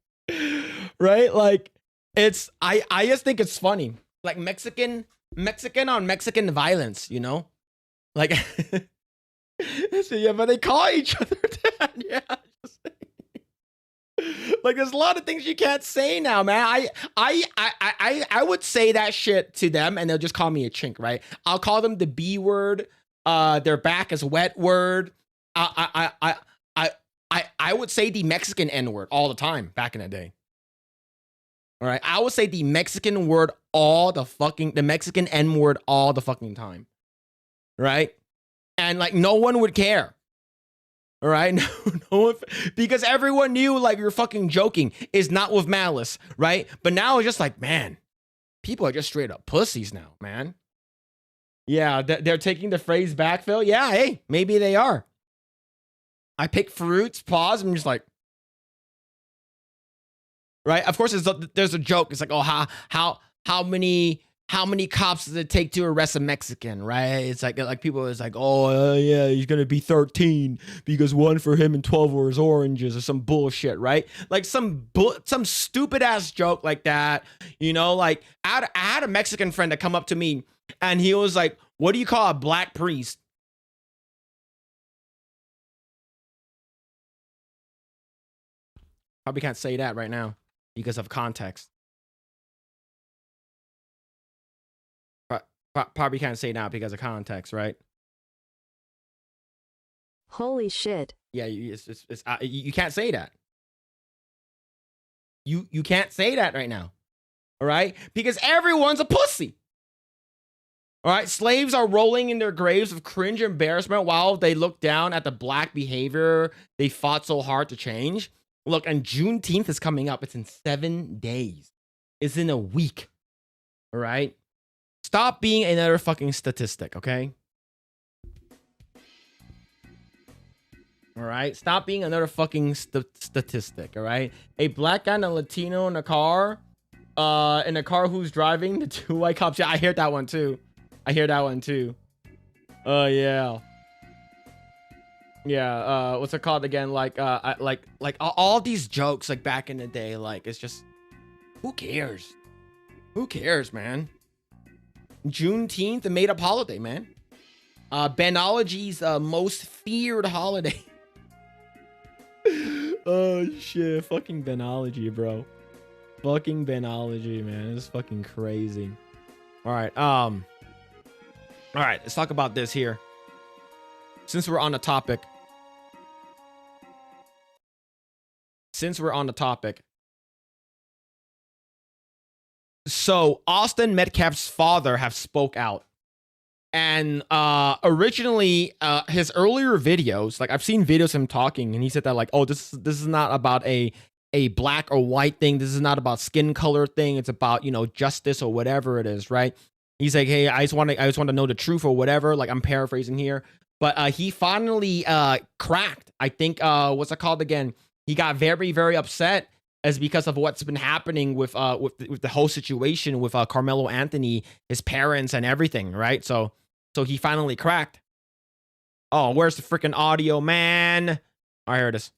Right? Like, it's, I just think it's funny. Like Mexican on Mexican violence, you know? Like, so yeah, but they call each other that. Yeah. Like, there's a lot of things you can't say now, man. I would say that shit to them, and they'll just call me a chink, right? I'll call them the B word. Their back is wet word. I would say the Mexican N word all the time back in the day. All right, I would say the Mexican word the Mexican N word all the fucking time. Right? And like no one would care. All right? No one, because everyone knew like you're fucking joking is not with malice, right? But now it's just like, man, people are just straight up pussies now, man. Yeah, they're taking the phrase back, Phil. Yeah, hey, maybe they are. I pick fruits, pause, I'm just like, right? Of course, there's a joke. It's like, oh, how many cops does it take to arrest a Mexican, right? It's like people is like, oh, yeah, he's going to be 13 because one for him and 12 were his oranges or some bullshit, right? Like some stupid ass joke like that, you know? Like I had a Mexican friend that come up to me and he was like, what do you call a black priest? Probably can't say that right now because of context. Probably can't say now because of context, right? Holy shit. Yeah, you can't say that. You can't say that right now. All right? Because everyone's a pussy. All right? Slaves are rolling in their graves of cringe embarrassment while they look down at the black behavior they fought so hard to change. Look, and Juneteenth is coming up. It's in 7 days. It's in a week. All right? Stop being another fucking statistic, okay? All right? Stop being another fucking statistic, all right? A black guy and a Latino in a car who's driving the two white cops. Yeah, I hear that one too. Oh, yeah. Yeah, what's it called again? Like all these jokes like back in the day, like it's just, who cares? Who cares, man? Juneteenth, a made-up holiday, man. Banology's most feared holiday. Oh shit, fucking Banology, bro. Fucking Banology, man. It's fucking crazy. All right, let's talk about this here. Since we're on the topic. So Austin Metcalf's father have spoke out, and originally his earlier videos, like I've seen videos of him talking, and he said that like, oh, this is not about a black or white thing. This is not about skin color thing. It's about, you know, justice or whatever it is, right? He's like, hey, I just want to know the truth or whatever. Like, I'm paraphrasing here, but he finally cracked. I think what's it called again? He got very, very upset as because of what's been happening with the whole situation with Carmelo Anthony, his parents, and everything, right? So he finally cracked. Oh, where's the freaking audio, man? All right, here it is.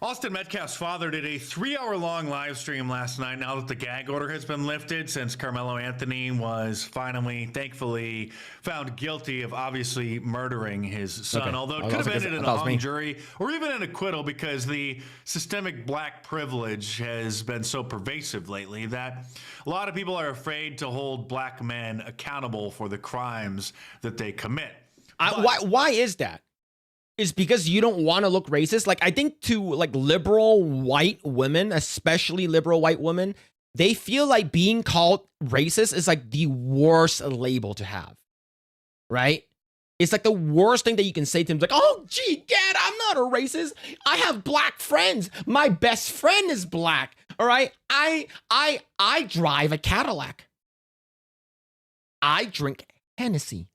Austin Metcalf's father did a 3-hour-long live stream last night now that the gag order has been lifted since Carmelo Anthony was finally, thankfully, found guilty of obviously murdering his son. Okay. Although it could have ended in a hung jury or even an acquittal because the systemic black privilege has been so pervasive lately that a lot of people are afraid to hold black men accountable for the crimes that they commit. Why is that? Is because you don't want to look racist. Like, I think to like liberal white women, especially liberal white women, they feel like being called racist is like the worst label to have, right? It's like the worst thing that you can say to them. It's like, oh, gee, Dad, I'm not a racist. I have black friends. My best friend is black. All right. I drive a Cadillac. I drink Hennessy.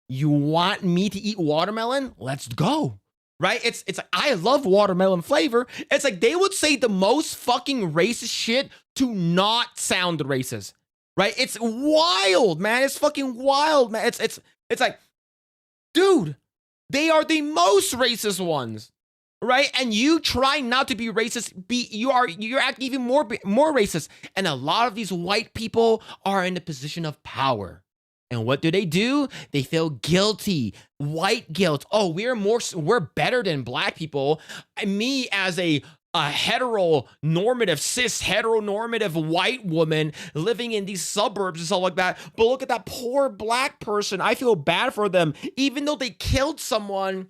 You want me to eat watermelon? Let's go. Right? It's like, I love watermelon flavor. It's like they would say the most fucking racist shit to not sound racist. Right? It's wild, man. It's fucking wild, man. It's like, dude, they are the most racist ones. Right? And you try not to be racist. You're acting even more racist. And a lot of these white people are in a position of power. And what do? They feel guilty, white guilt. Oh, we're better than black people. Me as a heteronormative, cis heteronormative white woman living in these suburbs and stuff like that. But look at that poor black person. I feel bad for them, even though they killed someone.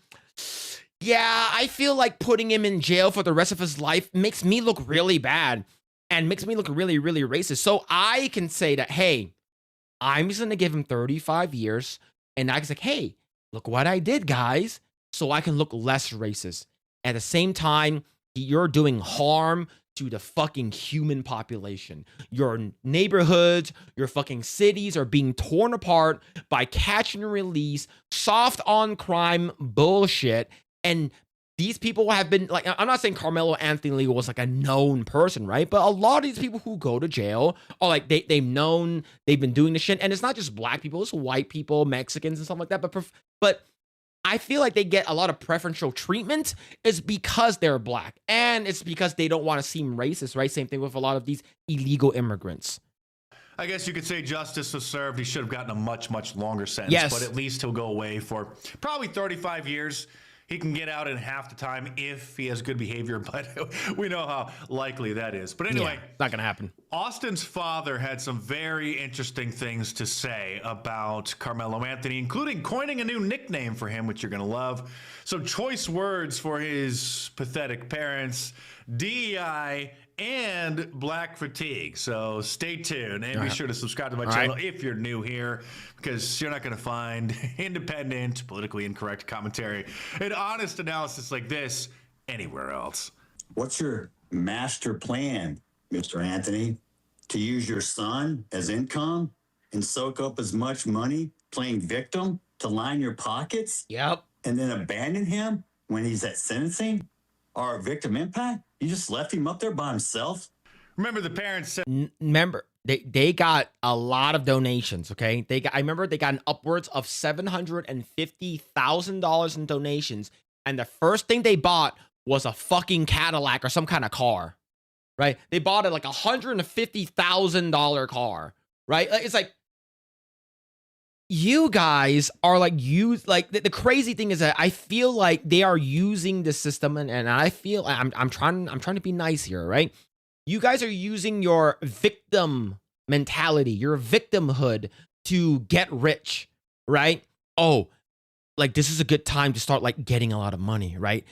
Yeah, I feel like putting him in jail for the rest of his life makes me look really bad and makes me look really, really racist. So I can say that, hey, I'm just going to give him 35 years. And I can say, hey, look what I did, guys. So I can look less racist. At the same time, you're doing harm to the fucking human population. Your neighborhoods, your fucking cities are being torn apart by catch and release, soft on crime bullshit. And these people have been, like, I'm not saying Carmelo Anthony was like a known person, right? But a lot of these people who go to jail are like, they've been doing this shit. And it's not just black people, it's white people, Mexicans and stuff like that. But I feel like they get a lot of preferential treatment is because they're black. And it's because they don't want to seem racist, right? Same thing with a lot of these illegal immigrants. I guess you could say justice was served. He should have gotten a much, much longer sentence. Yes. But at least he'll go away for probably 35 years. He can get out in half the time if he has good behavior, but we know how likely that is. But anyway, not going to happen. Austin's father had some very interesting things to say about Carmelo Anthony, including coining a new nickname for him, which you're going to love. So choice words for his pathetic parents, DEI, and black fatigue. So stay tuned and be sure to subscribe to my channel if you're new here, because you're not going to find independent, politically incorrect commentary and honest analysis like this anywhere else. What's your master plan, Mr. Anthony? To use your son as income and soak up as much money playing victim to line your pockets? Yep. And then abandon him when he's at sentencing? Or victim impact? You just left him up there by himself? Remember the parents said... Remember, they got a lot of donations, okay? I remember they got an upwards of $750,000 in donations. And the first thing they bought was a fucking Cadillac or some kind of car, right? They bought it like $150,000 car, right? It's like, you guys are like, the crazy thing is that I feel like they are using the system, and I feel I'm trying to be nice here, right? You guys are using your victim mentality, your victimhood to get rich, right? Oh, like this is a good time to start like getting a lot of money, right?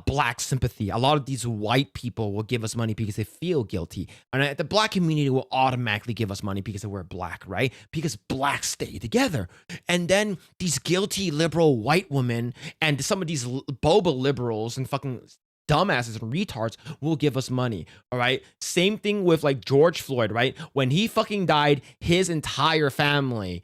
Black sympathy. A lot of these white people will give us money because they feel guilty. And the black community will automatically give us money because we're black, right? Because blacks stay together. And then these guilty liberal white women and some of these boba liberals and fucking dumbasses and retards will give us money. All right. Same thing with like George Floyd, right? When he fucking died, his entire family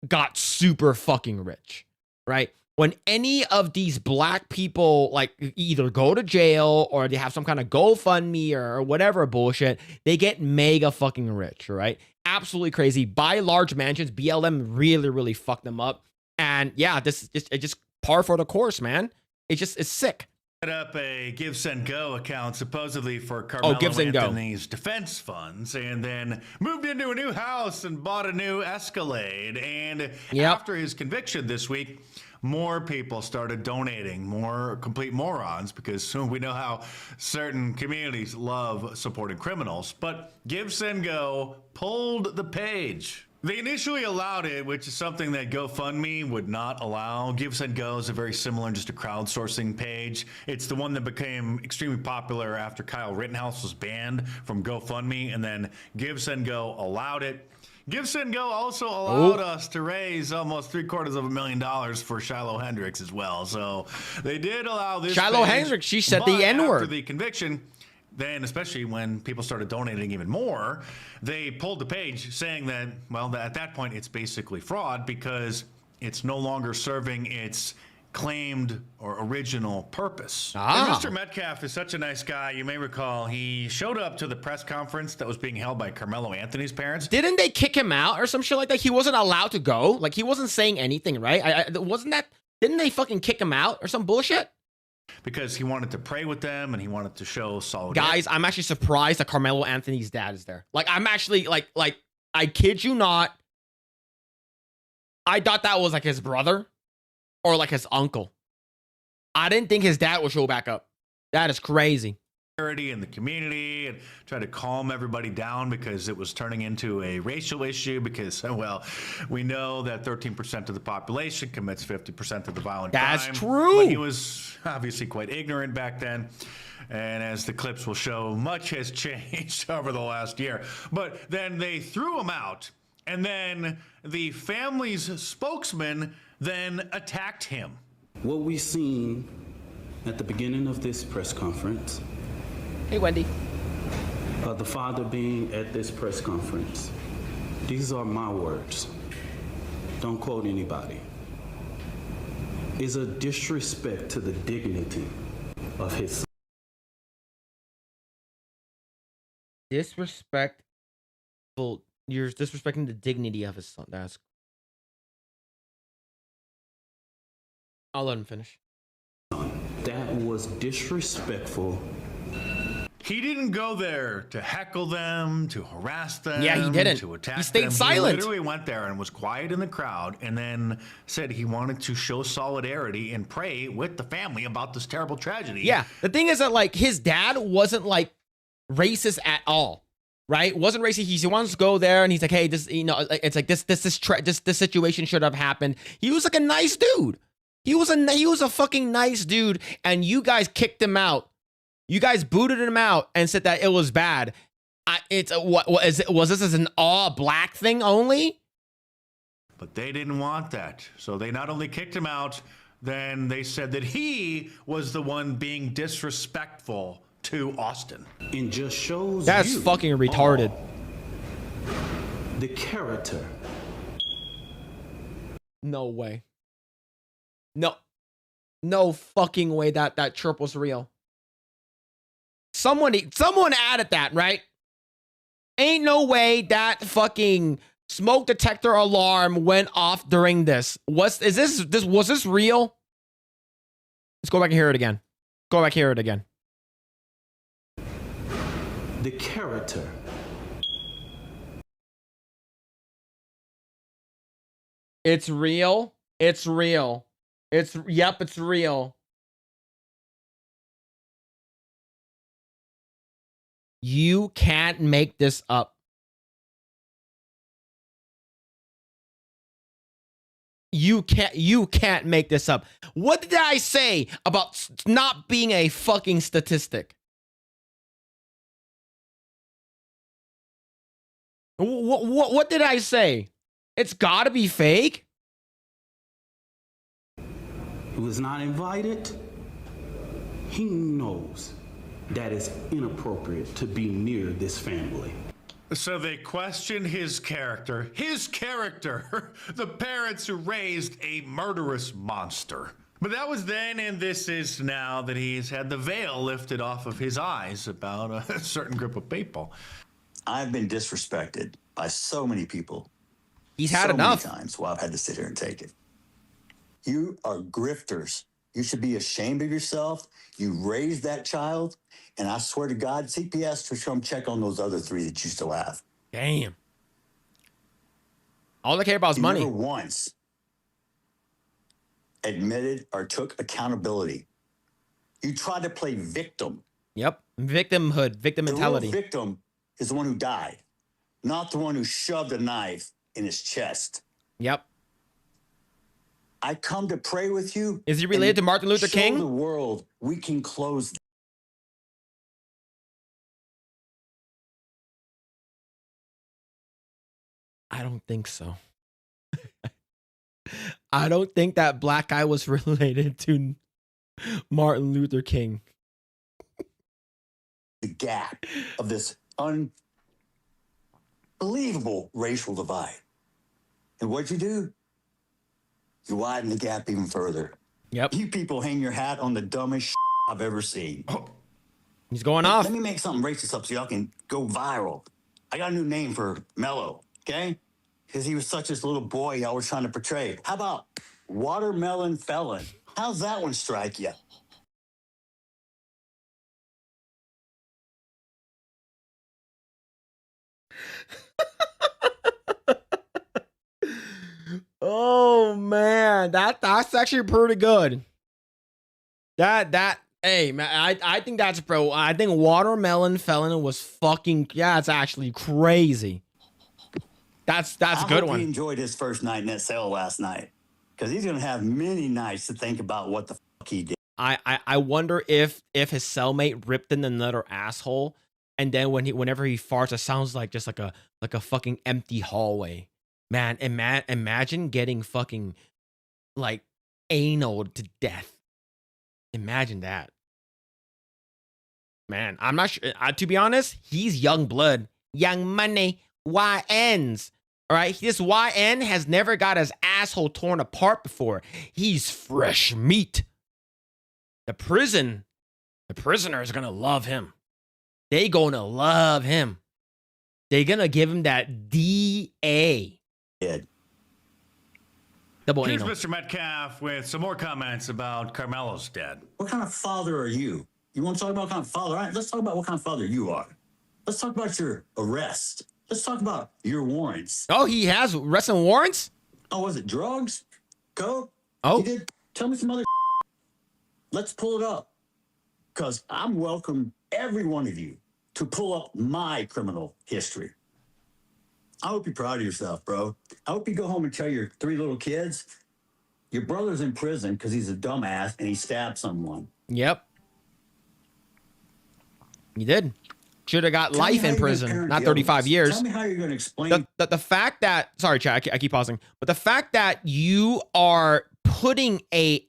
got super fucking rich, right? When any of these black people like either go to jail or they have some kind of GoFundMe or whatever bullshit, they get mega fucking rich, right? Absolutely crazy. Buy large mansions. BLM really fucked them up. And yeah, it's just par for the course, man. It's sick. Set up a Give Send Go account supposedly for Carmelo Anthony's defense funds, and then moved into a new house and bought a new Escalade. And after his conviction this week, more people started donating, more complete morons, because we know how certain communities love supporting criminals. But Give Send Go pulled the page. They initially allowed it, which is something that GoFundMe would not allow. Give Send Go is a very similar, just a crowdsourcing page. It's the one that became extremely popular after Kyle Rittenhouse was banned from GoFundMe, and then Give Send Go allowed it. Give Send Go also allowed us to raise almost $750,000 for Shiloh Hendricks as well. So they did allow this. Shiloh Hendricks, she said the N-word. After the conviction, then especially when people started donating even more, they pulled the page saying that, well, at that point, it's basically fraud because it's no longer serving its claimed or original purpose. And Mr. Metcalf is such a nice guy. You may recall he showed up to the press conference that was being held by Carmelo Anthony's parents. Didn't they kick him out or some shit like that? He wasn't allowed to go. Like he wasn't saying anything, right? Didn't they fucking kick him out or some bullshit? Because he wanted to pray with them and he wanted to show solidarity. Guys, I'm actually surprised that Carmelo Anthony's dad is there. Like, I'm actually like, I kid you not. I thought that was like his brother or like his uncle. I didn't think his dad would show back up. That is crazy. In the community and try to calm everybody down because it was turning into a racial issue because, well, we know that 13% of the population commits 50% of the violent crime. That's true. But he was obviously quite ignorant back then. And as the clips will show, much has changed over the last year. But then they threw him out, and then the family's spokesman then attacked him. What we seen at the beginning of this press conference, hey, Wendy. The father being at this press conference, these are my words. Don't quote anybody. Is a disrespect to the dignity of his son. Disrespectful. You're disrespecting the dignity of his son. That's. I'll let him finish. That was disrespectful. He didn't go there to heckle them, to harass them. Yeah, he didn't. To attack He stayed them. silent. He literally went there and was quiet in the crowd and then said he wanted to show solidarity and pray with the family about this terrible tragedy. Yeah. The thing is that like his dad wasn't like racist at all. Right? Wasn't racist. He wants to go there and he's like, hey, this, you know, it's like this situation should have happened. He was like a nice dude. He was a fucking nice dude, and you guys kicked him out. You guys booted him out and said that it was bad. Was this as an all black thing only? But they didn't want that. So they not only kicked him out, then they said that he was the one being disrespectful to Austin. And just shows that's fucking retarded. The character. No way. No fucking way that chirp was real. Someone added that, right? Ain't no way that fucking smoke detector alarm went off during this. Was this real? Let's go back and hear it again. Go back and hear it again. The character. It's real. It's real. It's real. You can't make this up. You can't make this up. What did I say about not being a fucking statistic? What did I say? It's gotta be fake. He was not invited. he knows that it's inappropriate to be near this family. So they questioned his character. His character! The parents who raised a murderous monster. But that was then, and this is now that he's had the veil lifted off of his eyes about a certain group of people. I've been disrespected by so many people. He's had so enough. Many times where I've had to sit here and take it. You are grifters. You should be ashamed of yourself. You raised that child, and I swear to God, CPS should come check on those other 3 that you still have. Damn. All they care about is You money. never once admitted or took accountability. You tried to play victim. Yep. Victimhood, victim mentality. The real victim is the one who died, not the one who shoved a knife in his chest. Yep. I come to pray with you. Is he related to Martin Luther show King? the world we can close. I don't think so. I don't think that black guy was related to Martin Luther King. The gap of this unbelievable racial divide. And what'd you do? You widen the gap even further. Yep. You people hang your hat on the dumbest I've ever seen. He's going off. Let me make something racist up so y'all can go viral. I got a new name for Mello, okay? Because he was such this little boy y'all were trying to portray. How about watermelon felon? How's that one strike you? Oh man, that's actually pretty good. Hey man, I think that's bro. I think watermelon felon was fucking it's actually crazy. That's a good I hope one. he enjoyed his first night in that cell last night, because he's gonna have many nights to think about what the fuck he did. I wonder if his cellmate ripped in another asshole, and then whenever he farts, it sounds like just like a fucking empty hallway. Man, imagine getting fucking like anal to death. Imagine that. Man, I'm not sure. To be honest, he's young blood, young money, YNs. All right, this YN has never got his asshole torn apart before. He's fresh meat. The prisoners are gonna love him. They gonna love him. They're gonna give him that DA. Double Here's anal. Mr. Metcalf with some more comments about Carmelo's dad. What kind of father are you? You want to talk about what kind of father? All right, let's talk about what kind of father you are. Let's talk about your arrest. Let's talk about your warrants. Oh, he has arresting warrants? Oh, was it drugs? Coke? Oh. You did? Tell me some other. Let's pull it up. Because I'm welcome every one of you to pull up my criminal history. I hope you're proud of yourself, bro. I hope you go home and tell your 3 little kids your brother's in prison because he's a dumbass and he stabbed someone. Yep. He did. Should have got Tell me life how in you're gonna prison, parent not the 35 others. years. Tell me how you're going to explain. The fact that, sorry, Chad, I keep pausing, but the fact that you are putting an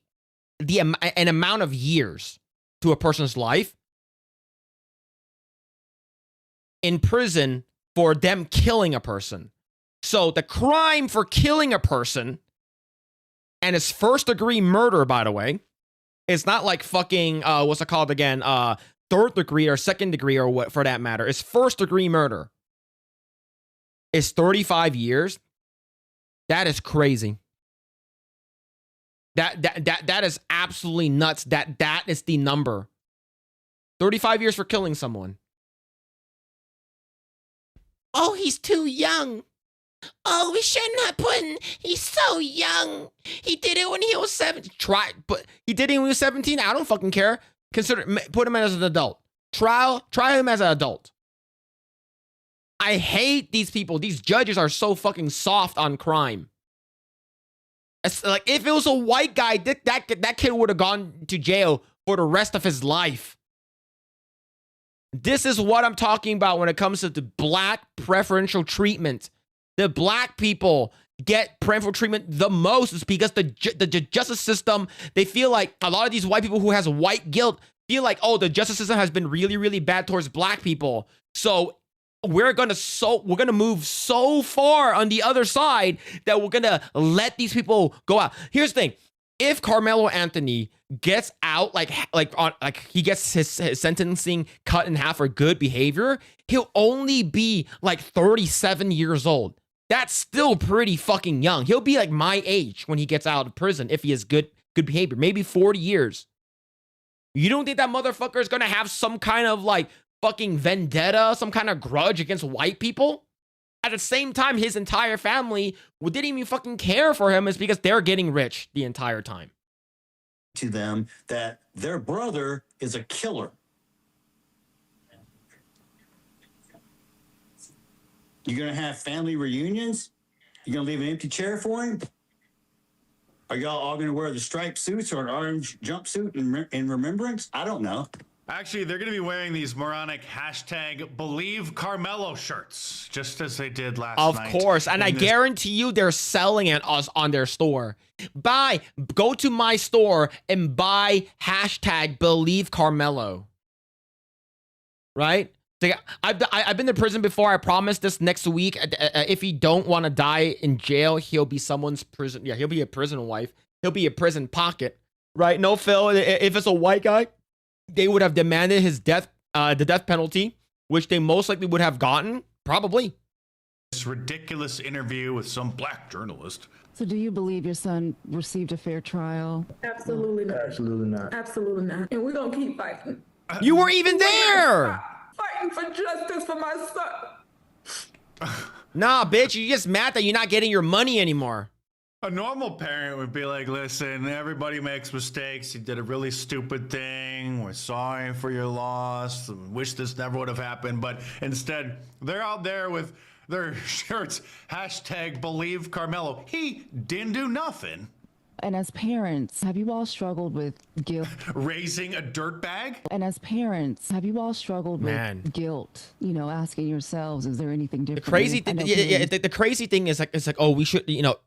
amount of years to a person's life in prison for them killing a person. So the crime for killing a person, and it's first degree murder, by the way, it's not like fucking, what's it called again? Third degree or second degree or what for that matter. It's first degree murder. It's 35 years. That is crazy. That is absolutely nuts. That is the number. 35 years for killing someone. Oh, he's too young. Oh, we shouldn't have put him. He's so young. He did it when he was 17. But he did it when he was 17. I don't fucking care. Put him as an adult. Try him as an adult. I hate these people. These judges are so fucking soft on crime. It's like if it was a white guy, that kid would have gone to jail for the rest of his life. This is what I'm talking about when it comes to the black preferential treatment. The black people get preferential treatment the most is because the justice system, they feel like a lot of these white people who has white guilt feel like, oh, the justice system has been really, really bad towards black people. So we're gonna move so far on the other side that we're gonna let these people go out. Here's the thing. If Carmelo Anthony gets out, like he gets his sentencing cut in half for good behavior, he'll only be like 37 years old. That's still pretty fucking young. He'll be like my age when he gets out of prison if he has good behavior, maybe 40 years. You don't think that motherfucker is gonna have some kind of like fucking vendetta, some kind of grudge against white people? At the same time, his entire family didn't even fucking care for him, is because they're getting rich the entire time. To them that their brother is a killer. You're going to have family reunions? You're going to leave an empty chair for him? Are y'all all going to wear the striped suits or an orange jumpsuit in remembrance? I don't know. Actually, they're going to be wearing these moronic #Believe Carmelo shirts, just as they did last night. Of course. And I guarantee you they're selling it on their store. Go to my store and buy #Believe Carmelo. Right? I've been to prison before. I promise this next week. If he don't want to die in jail, he'll be someone's prison. Yeah, he'll be a prison wife. He'll be a prison pocket. Right? No, Phil. If it's a white guy, they would have demanded his death, the death penalty, which they most likely would have gotten. Probably. This ridiculous interview with some black journalist. So do you believe your son received a fair trial? Absolutely not. Absolutely not. Absolutely not. And we're going to keep fighting. You were even there. Fighting for justice for my son. Nah, bitch, you're just mad that you're not getting your money anymore. A normal parent would be like, listen, everybody makes mistakes. You did a really stupid thing. We're sorry for your loss. Wish this never would have happened. But instead, they're out there with their shirts, #Believe Carmelo. He didn't do nothing. And as parents, have you all struggled with guilt? Raising a dirtbag? And as parents, have you all struggled with guilt? You know, asking yourselves, is there anything different? The crazy thing, the crazy thing is like, it's like, oh, we should, you know,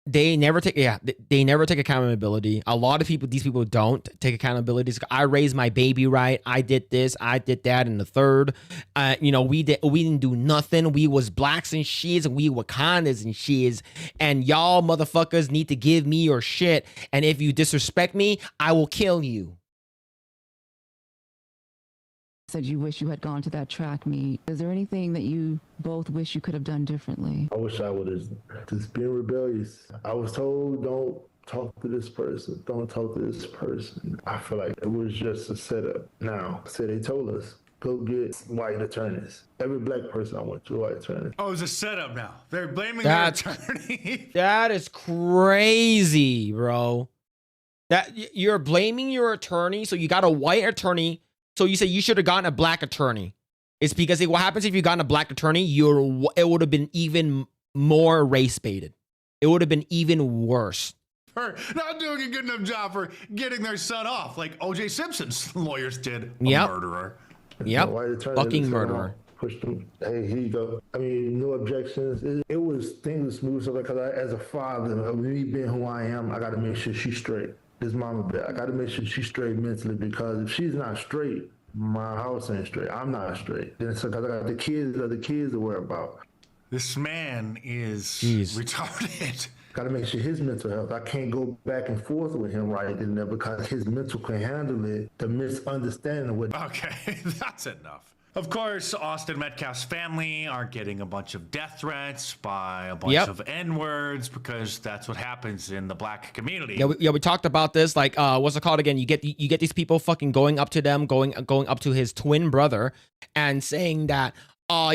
they never take accountability. A lot of people, these people don't take accountability. It's like, I raised my baby right. I did this, I did that, and the third. You know, we didn't do nothing. We was blacks and she's, and we Wakandas and she's, and y'all motherfuckers need to give me your shit. And if you disrespect me, I will kill you. Said you wish you had gone to that track meet. Is there anything that you both wish you could have done differently? I wish I would have just been rebellious. I was told, don't talk to this person. Don't talk to this person. I feel like it was just a setup. Now, so they told us, go get white attorneys. Every black person I went to white attorneys. Oh, it's a setup now. They're blaming their attorney. That is crazy, bro. That you're blaming your attorney. So you got a white attorney. So you say you should have gotten a black attorney. It's because what happens if you got a black attorney, it would have been even more race baited. It would have been even worse. For not doing a good enough job for getting their son off, like O.J. Simpson's lawyers did. A murderer. Yep. Fucking murderer. Pushed him. Hey, here you go. I mean, no objections. It was things smooth. So because as a father, me being who I am, I got to make sure she's straight. This mama bet. I got to make sure she's straight mentally, because if she's not straight, my house ain't straight. I'm not straight. Then so because I got the kids to worry about. This man is retarded. Got to make sure his mental health. I can't go back and forth with him right in there because his mental can handle it. The misunderstanding of what. Okay, that's enough. Of course, Austin Metcalf's family are getting a bunch of death threats by a bunch of N-words, because that's what happens in the black community. Yeah, we talked about this. Like, what's it called again? You get these people fucking going up to them, going up to his twin brother, and saying that,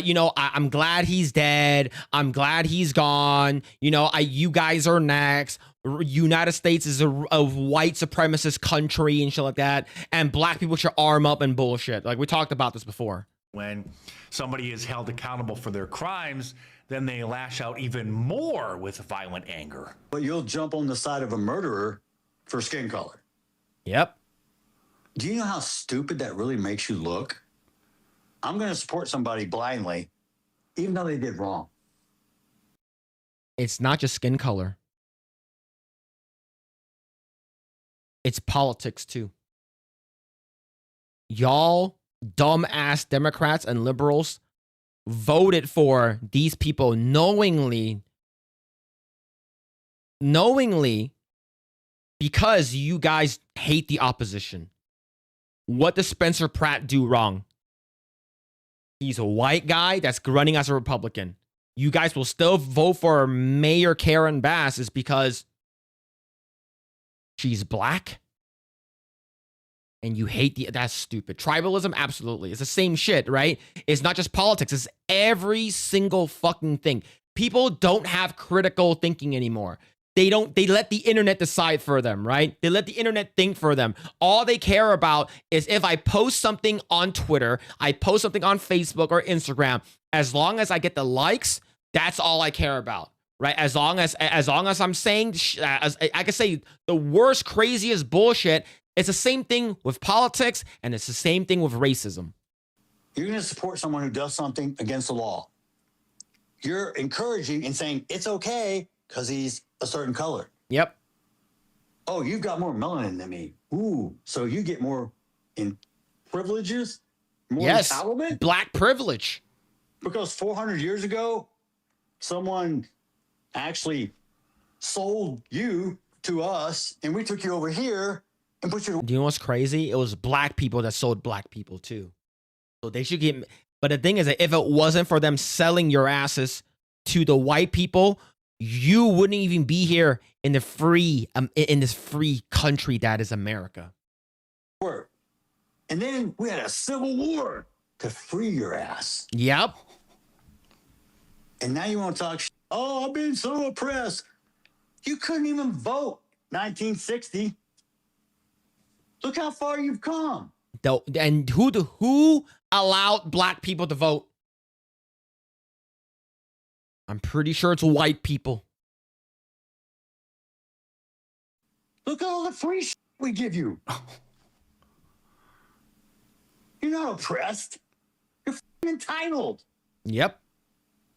you know, I'm glad he's dead. I'm glad he's gone. You know, you guys are next. United States is a white supremacist country and shit like that, and black people should arm up and bullshit. Like, we talked about this before. When somebody is held accountable for their crimes, then they lash out even more with violent anger. But you'll jump on the side of a murderer for skin color. Yep. Do you know how stupid that really makes you look? I'm going to support somebody blindly, even though they did wrong. It's not just skin color. It's politics too. y'all dumbass Democrats and liberals voted for these people knowingly because you guys hate the opposition. What does Spencer Pratt do wrong? He's a white guy that's running as a Republican. You guys will still vote for Mayor Karen Bass is because she's black? And you hate that's stupid. Tribalism, absolutely. It's the same shit, right? It's not just politics. It's every single fucking thing. People don't have critical thinking anymore. They let the internet decide for them, right? They let the internet think for them. All they care about is if I post something on Twitter, I post something on Facebook or Instagram, as long as I get the likes, that's all I care about, right? As long as I'm saying, as I can say the worst, craziest bullshit. It's the same thing with politics, and it's the same thing with racism. You're going to support someone who does something against the law. You're encouraging and saying it's okay because he's a certain color. Yep. Oh, you've got more melanin than me. Ooh, so you get more in privileges? More entitlement? Black privilege. Because 400 years ago, someone actually sold you to us, and we took you over here and put you. Do you know what's crazy? It was black people that sold black people too. So they should get. But the thing is that if it wasn't for them selling your asses to the white people, you wouldn't even be here in the free in this free country that is America. And then we had a civil war to free your ass. Yep. And now you want to talk. Oh, I've been so oppressed. You couldn't even vote 1960. Look how far you've come. And who allowed black people to vote? I'm pretty sure it's white people. Look at all the free shit we give you. You're not oppressed. You're entitled. Yep.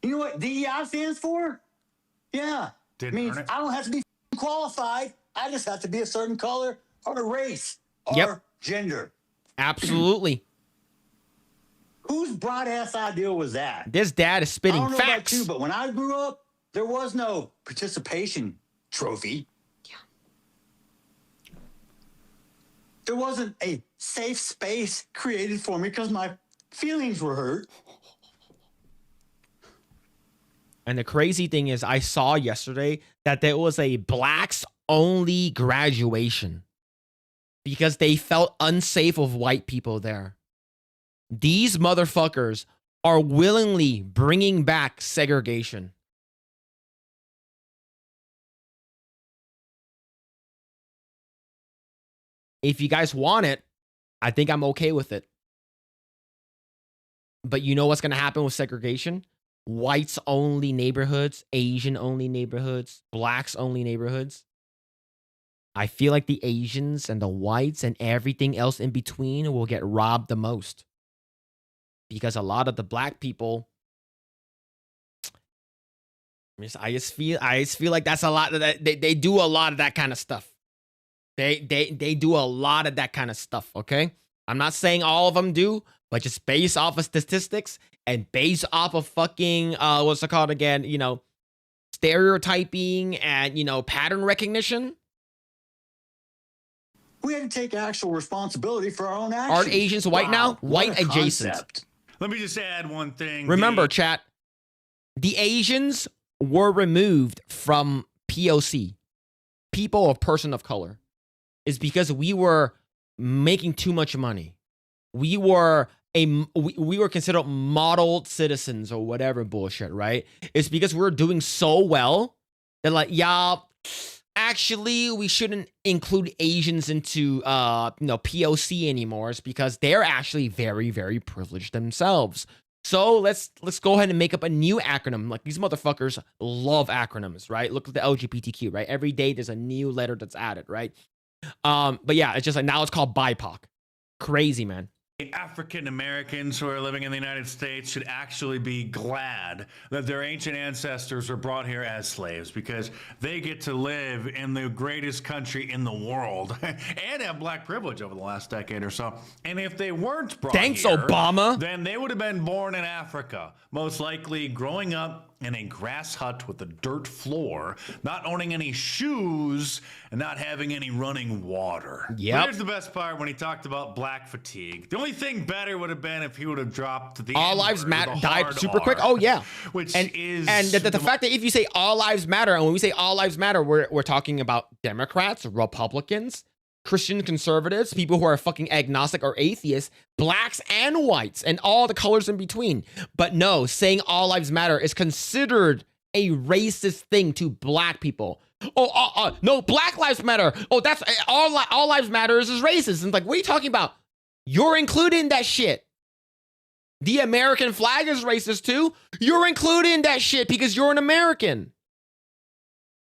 You know what DEI stands for? Yeah. It means I don't have to be qualified. I just have to be a certain color or a race or gender. Absolutely. Whose broad ass idea was that? This dad is spitting I don't know facts. about you, but when I grew up, there was no participation trophy. Yeah. There wasn't a safe space created for me because my feelings were hurt. And the crazy thing is, I saw yesterday that there was a blacks only graduation because they felt unsafe of white people there. These motherfuckers are willingly bringing back segregation. If you guys want it, I think I'm okay with it. But you know what's going to happen with segregation? Whites only neighborhoods, Asian only neighborhoods, blacks only neighborhoods. I feel like the Asians and the whites and everything else in between will get robbed the most. Because a lot of the black people, I just feel like that's a lot of that. They do a lot of that kind of stuff. They do a lot of that kind of stuff, okay? I'm not saying all of them do, but just based off of statistics and based off of fucking, what's it called again? You know, stereotyping and, you know, pattern recognition. We had to take actual responsibility for our own actions. Aren't Asians white now? White adjacent. Concept. Let me just add one thing. Remember, chat, the Asians were removed from POC, people of person of color, is because we were making too much money. We were considered modeled citizens or whatever bullshit, right? It's because we were doing so well that like, yeah, actually we shouldn't include Asians into POC anymore. It's because they're actually very, very privileged themselves. So let's go ahead and make up a new acronym. Like, these motherfuckers love acronyms, right? Look at the LGBTQ, right? Every day there's a new letter that's added, right? But yeah, it's just like now it's called BIPOC. Crazy, man. African Americans who are living in the United States should actually be glad that their ancient ancestors were brought here as slaves, because they get to live in the greatest country in the world and have black privilege over the last decade or so. And if they weren't brought Thanks, here, Obama. then they would have been born in Africa, most likely growing up in a grass hut with a dirt floor, not owning any shoes, and not having any running water. Yep. But here's the best part when he talked about black fatigue. The only thing better would have been if he would have dropped the All lives matter died super quick. Oh yeah, which and is the fact that if you say all lives matter, and when we say all lives matter, we're talking about Democrats, Republicans, Christian conservatives, people who are fucking agnostic or atheists, blacks and whites, and all the colors in between. But no, saying all lives matter is considered a racist thing to black people. Oh, no, Black Lives Matter. Oh, that's all lives matter is racist. And like, what are you talking about? You're including that shit. The American flag is racist too. You're including that shit because you're an American.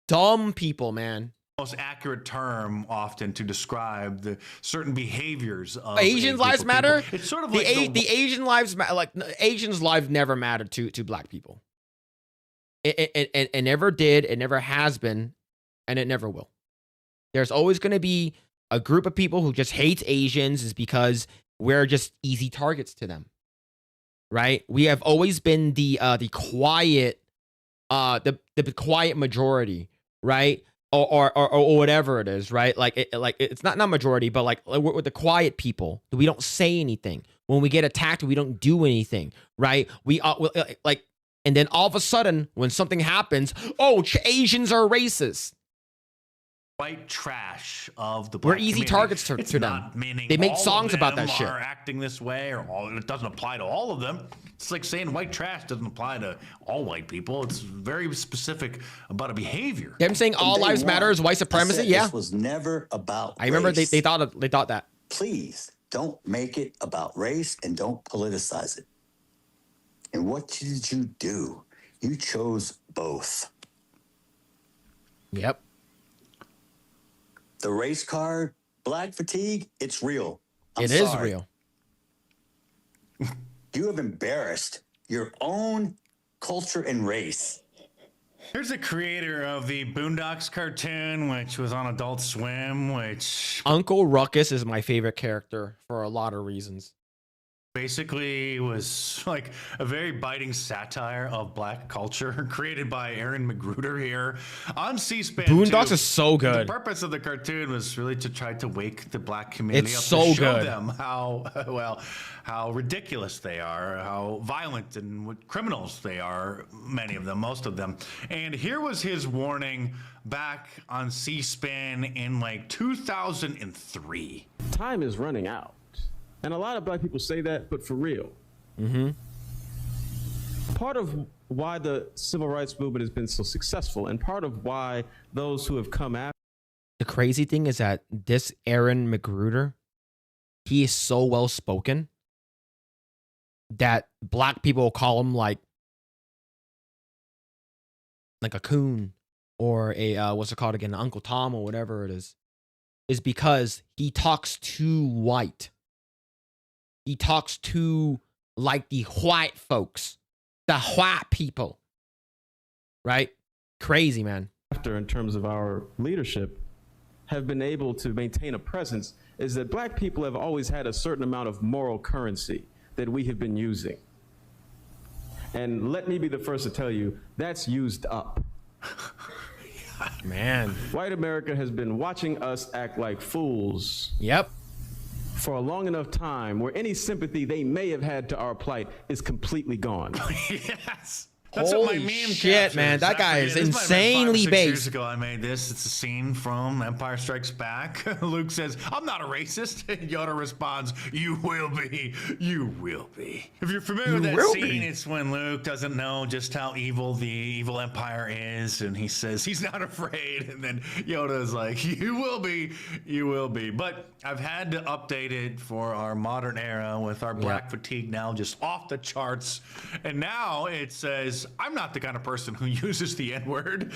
Dumb people, man. Most accurate term often to describe the certain behaviors of Asians' lives matter. People. It's sort of the like the Asian lives like Asians' lives never mattered to black people. It never did. It never has been, and it never will. There's always going to be a group of people who just hate Asians is because we're just easy targets to them, right? We have always been the quiet, the quiet majority, right? Or whatever it is, right? Like it's not majority, but like we're the quiet people. We don't say anything. When we get attacked, we don't do anything, right? We like, and then all of a sudden, when something happens, Asians are racist. White trash of the We're black easy community. targets to It's them. not meaning They make all songs of about them that shit. Are acting this way, or it doesn't apply to all of them. It's like saying white trash doesn't apply to all white people. It's very specific about a behavior. Them saying all lives matter is white supremacy. Yeah, This was never about I remember race. they thought that. Please don't make it about race and don't politicize it. And what did you do? You chose both. Yep. The race card, black fatigue, it's real. It is real. You have embarrassed your own culture and race. Here's the creator of the Boondocks cartoon, which was on Adult Swim, which Uncle Ruckus is my favorite character for a lot of reasons. basically was like a very biting satire of black culture created by Aaron Magruder here on C-SPAN. Boondocks 2. is so good. The purpose of the cartoon was really to try to wake the black community It's up, so to show good. them how ridiculous they are, how violent and what criminals they are, many of them, most of them. And here was his warning back on C-SPAN in like 2003. Time is running out. And a lot of black people say that, but for real. Mm-hmm. Part of why the civil rights movement has been so successful, and part of why those who have come after. The crazy thing is that this Aaron Magruder, he is so well spoken that black people call him like a coon or a what's it called again, Uncle Tom or whatever it is because he talks too white. He talks too like the white folks, the white people, right? Crazy, man. After, in terms of our leadership, have been able to maintain a presence is that black people have always had a certain amount of moral currency that we have been using. And let me be the first to tell you, that's used up. Man. White America has been watching us act like fools. Yep. For a long enough time where any sympathy they may have had to our plight is completely gone. Yes. That's what my Holy meme shit, captures. man. That guy is This might have been 5 or insanely 6 years based. ago I made this. It's a scene from Empire Strikes Back. Luke says, "I'm not a racist." And Yoda responds, "You will be. You will be." If you're familiar with that scene, it's when Luke doesn't know just how evil the evil Empire is, and he says he's not afraid, and then Yoda is like, "You will be. You will be." But I've had to update it for our modern era with our black fatigue now just off the charts, and now it says, "I'm not the kind of person who uses the N-word."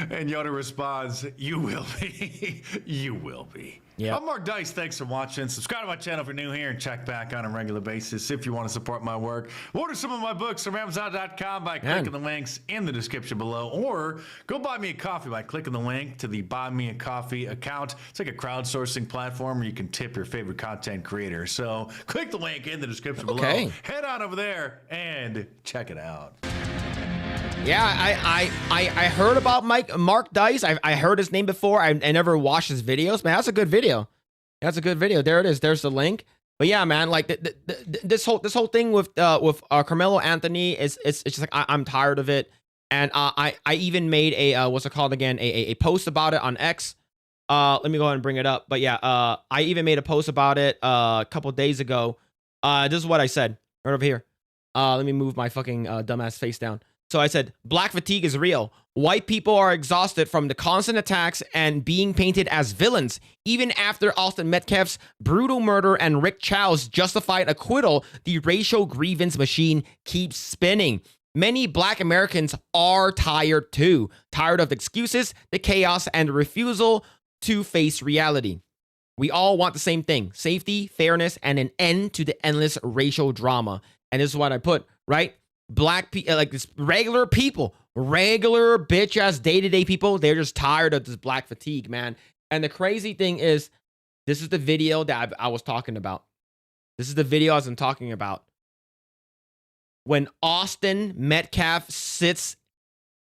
And Yoda responds, "You will be." You will be. Yeah. I'm Mark Dice. Thanks for watching. Subscribe to my channel if you're new here and check back on a regular basis if you want to support my work. Order some of my books from Amazon.com by clicking the links in the description below, or go buy me a coffee by clicking the link to the Buy Me a Coffee account. It's like a crowdsourcing platform where you can tip your favorite content creator. So click the link in the description below. Head on over there and check it out. Yeah, I heard about Mark Dice. I heard his name before. I never watched his videos, man. That's a good video. That's a good video. There it is. There's the link. But yeah, man, like this whole thing with Carmelo Anthony is it's just like I'm tired of it. And I even made a what's it called again? A post about it on X. Let me go ahead and bring it up. But yeah, I even made a post about it a couple days ago. This is what I said right over here. Let me move my fucking dumbass face down. So I said, black fatigue is real. White people are exhausted from the constant attacks and being painted as villains. Even after Austin Metcalf's brutal murder and Rick Chow's justified acquittal, the racial grievance machine keeps spinning. Many black Americans are tired too. Tired of the excuses, the chaos, and the refusal to face reality. We all want the same thing: safety, fairness, and an end to the endless racial drama. And this is what I put, right? Black people, like this regular people, regular bitch ass day-to-day people, they're just tired of this black fatigue, man. And the crazy thing is, this is the video that I was talking about. This is the video I was talking about. When Austin Metcalf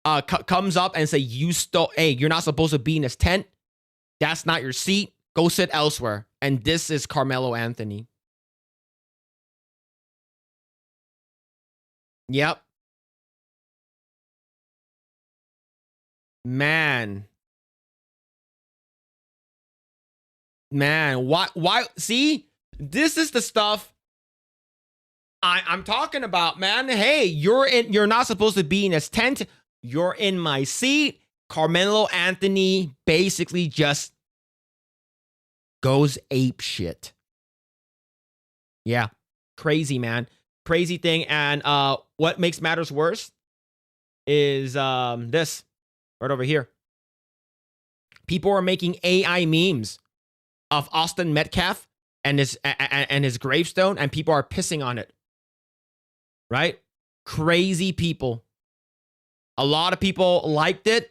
comes up and say, hey, you're not supposed to be in this tent. That's not your seat. Go sit elsewhere. And this is Carmelo Anthony. Yep. Man, why, see, this is the stuff I'm talking about, man. Hey, you're not supposed to be in this tent. You're in my seat. Carmelo Anthony basically just goes ape shit. Yeah. Crazy, man. Crazy thing. And what makes matters worse is this right over here. People are making AI memes of Austin Metcalf and his gravestone, and people are pissing on it. Right? Crazy people. A lot of people liked it.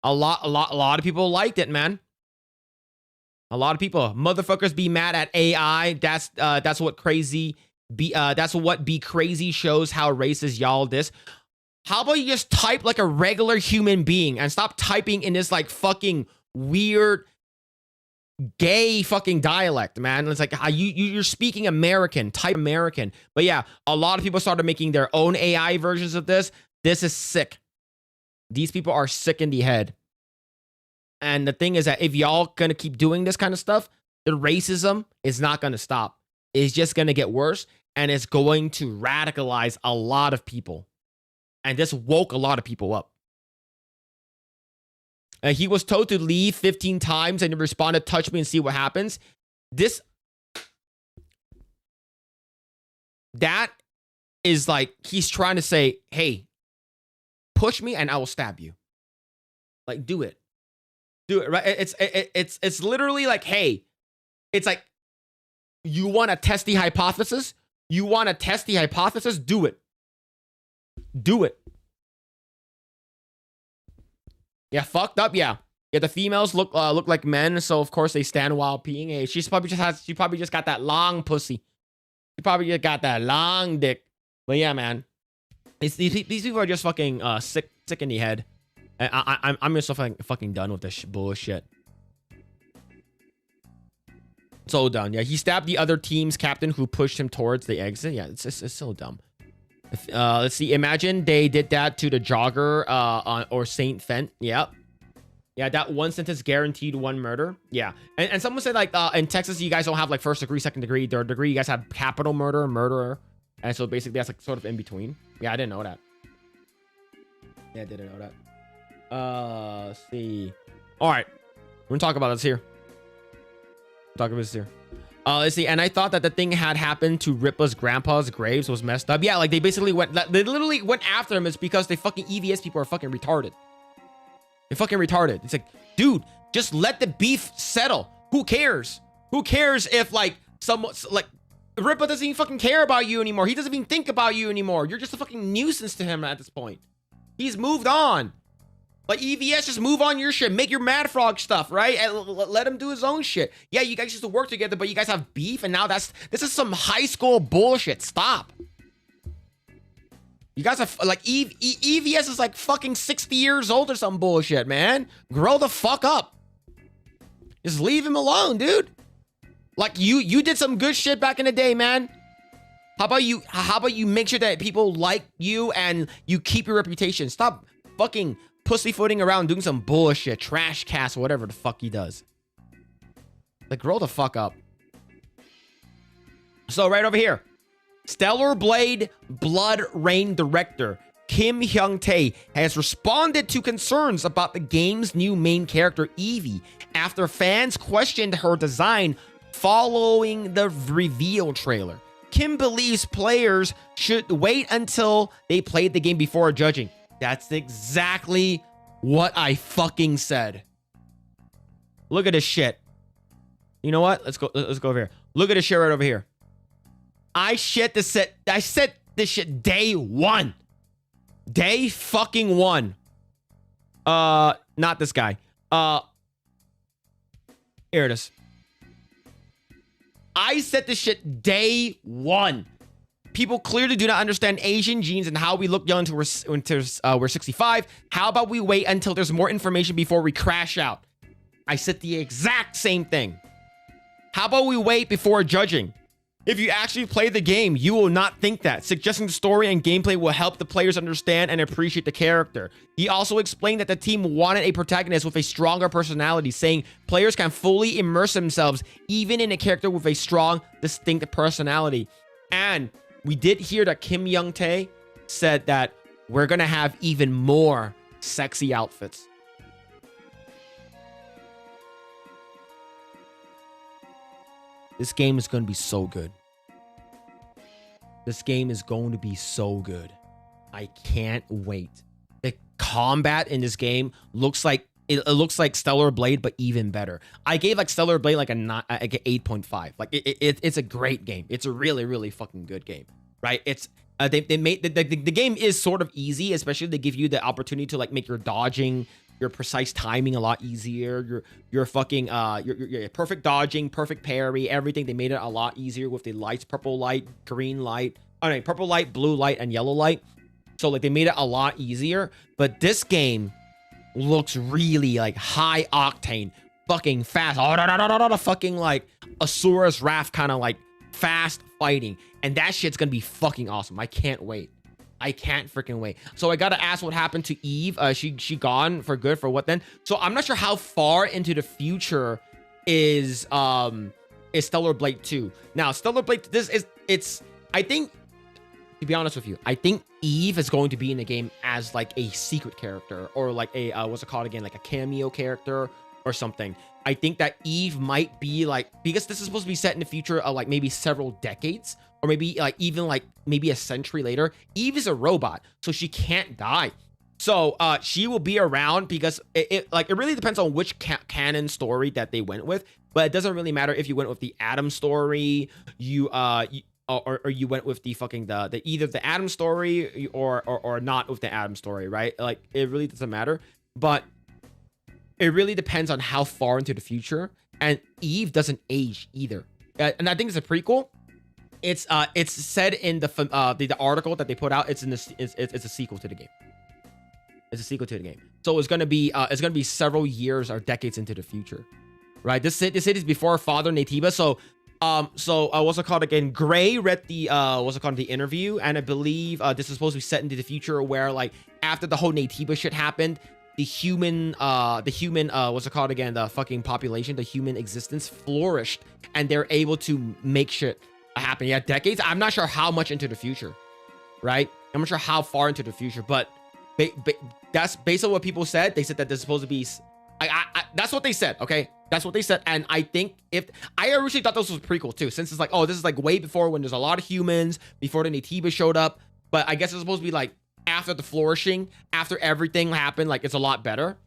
A lot of people liked it, man. A lot of people. Motherfuckers be mad at AI. That's what crazy. That's what Be Crazy shows how racist y'all this. How about you just type like a regular human being and stop typing in this like fucking weird gay fucking dialect, man. It's like you're speaking American, type American. But yeah, a lot of people started making their own AI versions of this. This is sick. These people are sick in the head. And the thing is that if y'all gonna keep doing this kind of stuff, the racism is not gonna stop. It's just gonna get worse. And it's going to radicalize a lot of people. And this woke a lot of people up. He was told to leave 15 times and he responded, touch me and see what happens. That is like, he's trying to say, hey, push me and I will stab you. Like, do it. Do it, right? It's literally like, hey, it's like, you want to test the hypothesis? You want to test the hypothesis? Do it. Do it. Yeah, fucked up. Yeah, the females look like men, so of course they stand while peeing. Hey, she probably just got that long pussy. She probably just got that long dick. But yeah, man, these people are just fucking sick in the head. I'm just so fucking done with this bullshit. So done. Yeah, he stabbed the other team's captain who pushed him towards the exit. Yeah, it's so dumb. Let's see. Imagine they did that to the jogger or Saint Fent. Yep. Yeah, that one sentence guaranteed one murder. Yeah. And someone said like in Texas you guys don't have like first degree, second degree, third degree. You guys have capital murder, murderer. And so basically that's like sort of in between. Yeah, I didn't know that. Yeah, I didn't know that. Let's see. All right. We're gonna talk about this here. Let's see. And I thought that the thing had happened to Ripa's grandpa's graves was messed up. Yeah, like they literally went after him. It's because they fucking EVS people are fucking retarded. They're fucking retarded. It's like, dude, just let the beef settle. Who cares? Who cares if like someone like Rippa doesn't even fucking care about you anymore. He doesn't even think about you anymore. You're just a fucking nuisance to him at this point. He's moved on. Like EVS, just move on your shit. Make your Mad Frog stuff, right? And let him do his own shit. Yeah, you guys used to work together, but you guys have beef, and now this is some high school bullshit. Stop. You guys are like EVS is like fucking 60 years old or some bullshit, man. Grow the fuck up. Just leave him alone, dude. Like you did some good shit back in the day, man. How about you make sure that people like you and you keep your reputation. Stop fucking pussyfooting around doing some bullshit, trash cast, whatever the fuck he does. Like, grow the fuck up. So right over here, Stellar Blade Blood Rain director Kim Hyung-tae has responded to concerns about the game's new main character Evie after fans questioned her design following the reveal trailer. Kim believes players should wait until they played the game before judging. That's exactly what I fucking said. Look at this shit. You know what? Let's go over here. Look at this shit right over here. I said this shit day one. Day fucking one. Not this guy. Here it is. I said this shit day one. People clearly do not understand Asian genes and how we look young until we're 65. How about we wait until there's more information before we crash out? I said the exact same thing. How about we wait before judging? If you actually play the game, you will not think that. Suggesting the story and gameplay will help the players understand and appreciate the character. He also explained that the team wanted a protagonist with a stronger personality, saying players can fully immerse themselves even in a character with a strong, distinct personality. And we did hear that Kim Hyung-tae said that we're going to have even more sexy outfits. This game is going to be so good. This game is going to be so good. I can't wait. The combat in this game looks like it looks like Stellar Blade, but even better. I gave like Stellar Blade like an 8.5. Like it's a great game. It's a really, really fucking good game, right? It's they made the game is sort of easy, especially they give you the opportunity to like make your dodging, your precise timing a lot easier. Your fucking your perfect dodging, perfect parry, everything. They made it a lot easier with the lights, purple light, green light, purple light, blue light, and yellow light. So like they made it a lot easier. But this game looks really like high octane, fucking fast, fucking like Asura's Wrath kind of like fast fighting, and that shit's gonna be fucking awesome. I can't wait. I can't freaking wait. So I gotta ask what happened to Eve. She gone for good. For what then? So I'm not sure how far into the future is Stellar Blade 2. Now Stellar Blade, I think, to be honest with you, I think Eve is going to be in the game as like a secret character, or like a what's it called again, like a cameo character or something. I think that Eve might be like, because this is supposed to be set in the future of like maybe several decades, or maybe like even like maybe a century later. Eve is a robot, so she can't die. So she will be around because it really depends on which canon story that they went with. But it doesn't really matter if you went with the Adam story, or you went with the fucking the either the Adam story or not with the Adam story, right? Like it really doesn't matter. But it really depends on how far into the future. And Eve doesn't age either. And I think it's a prequel. It's said in the article that they put out. It's a sequel to the game. It's a sequel to the game. So it's gonna be several years or decades into the future, right? This is before Father Natiba. So what's it called again? Gray read the the interview, and I believe this is supposed to be set into the future where like after the whole Natiba shit happened, the human what's it called again? The fucking population, the human existence flourished, and they're able to make shit happen. Yeah, decades. I'm not sure how much into the future, right? I'm not sure how far into the future, but that's based on what people said. They said that this is supposed to be. That's what they said. Okay, that's what they said. And I think if I originally thought this was a prequel too, since it's like, oh, this is like way before when there's a lot of humans, before the Natiba showed up. But I guess it's supposed to be like after the flourishing, after everything happened, like it's a lot better.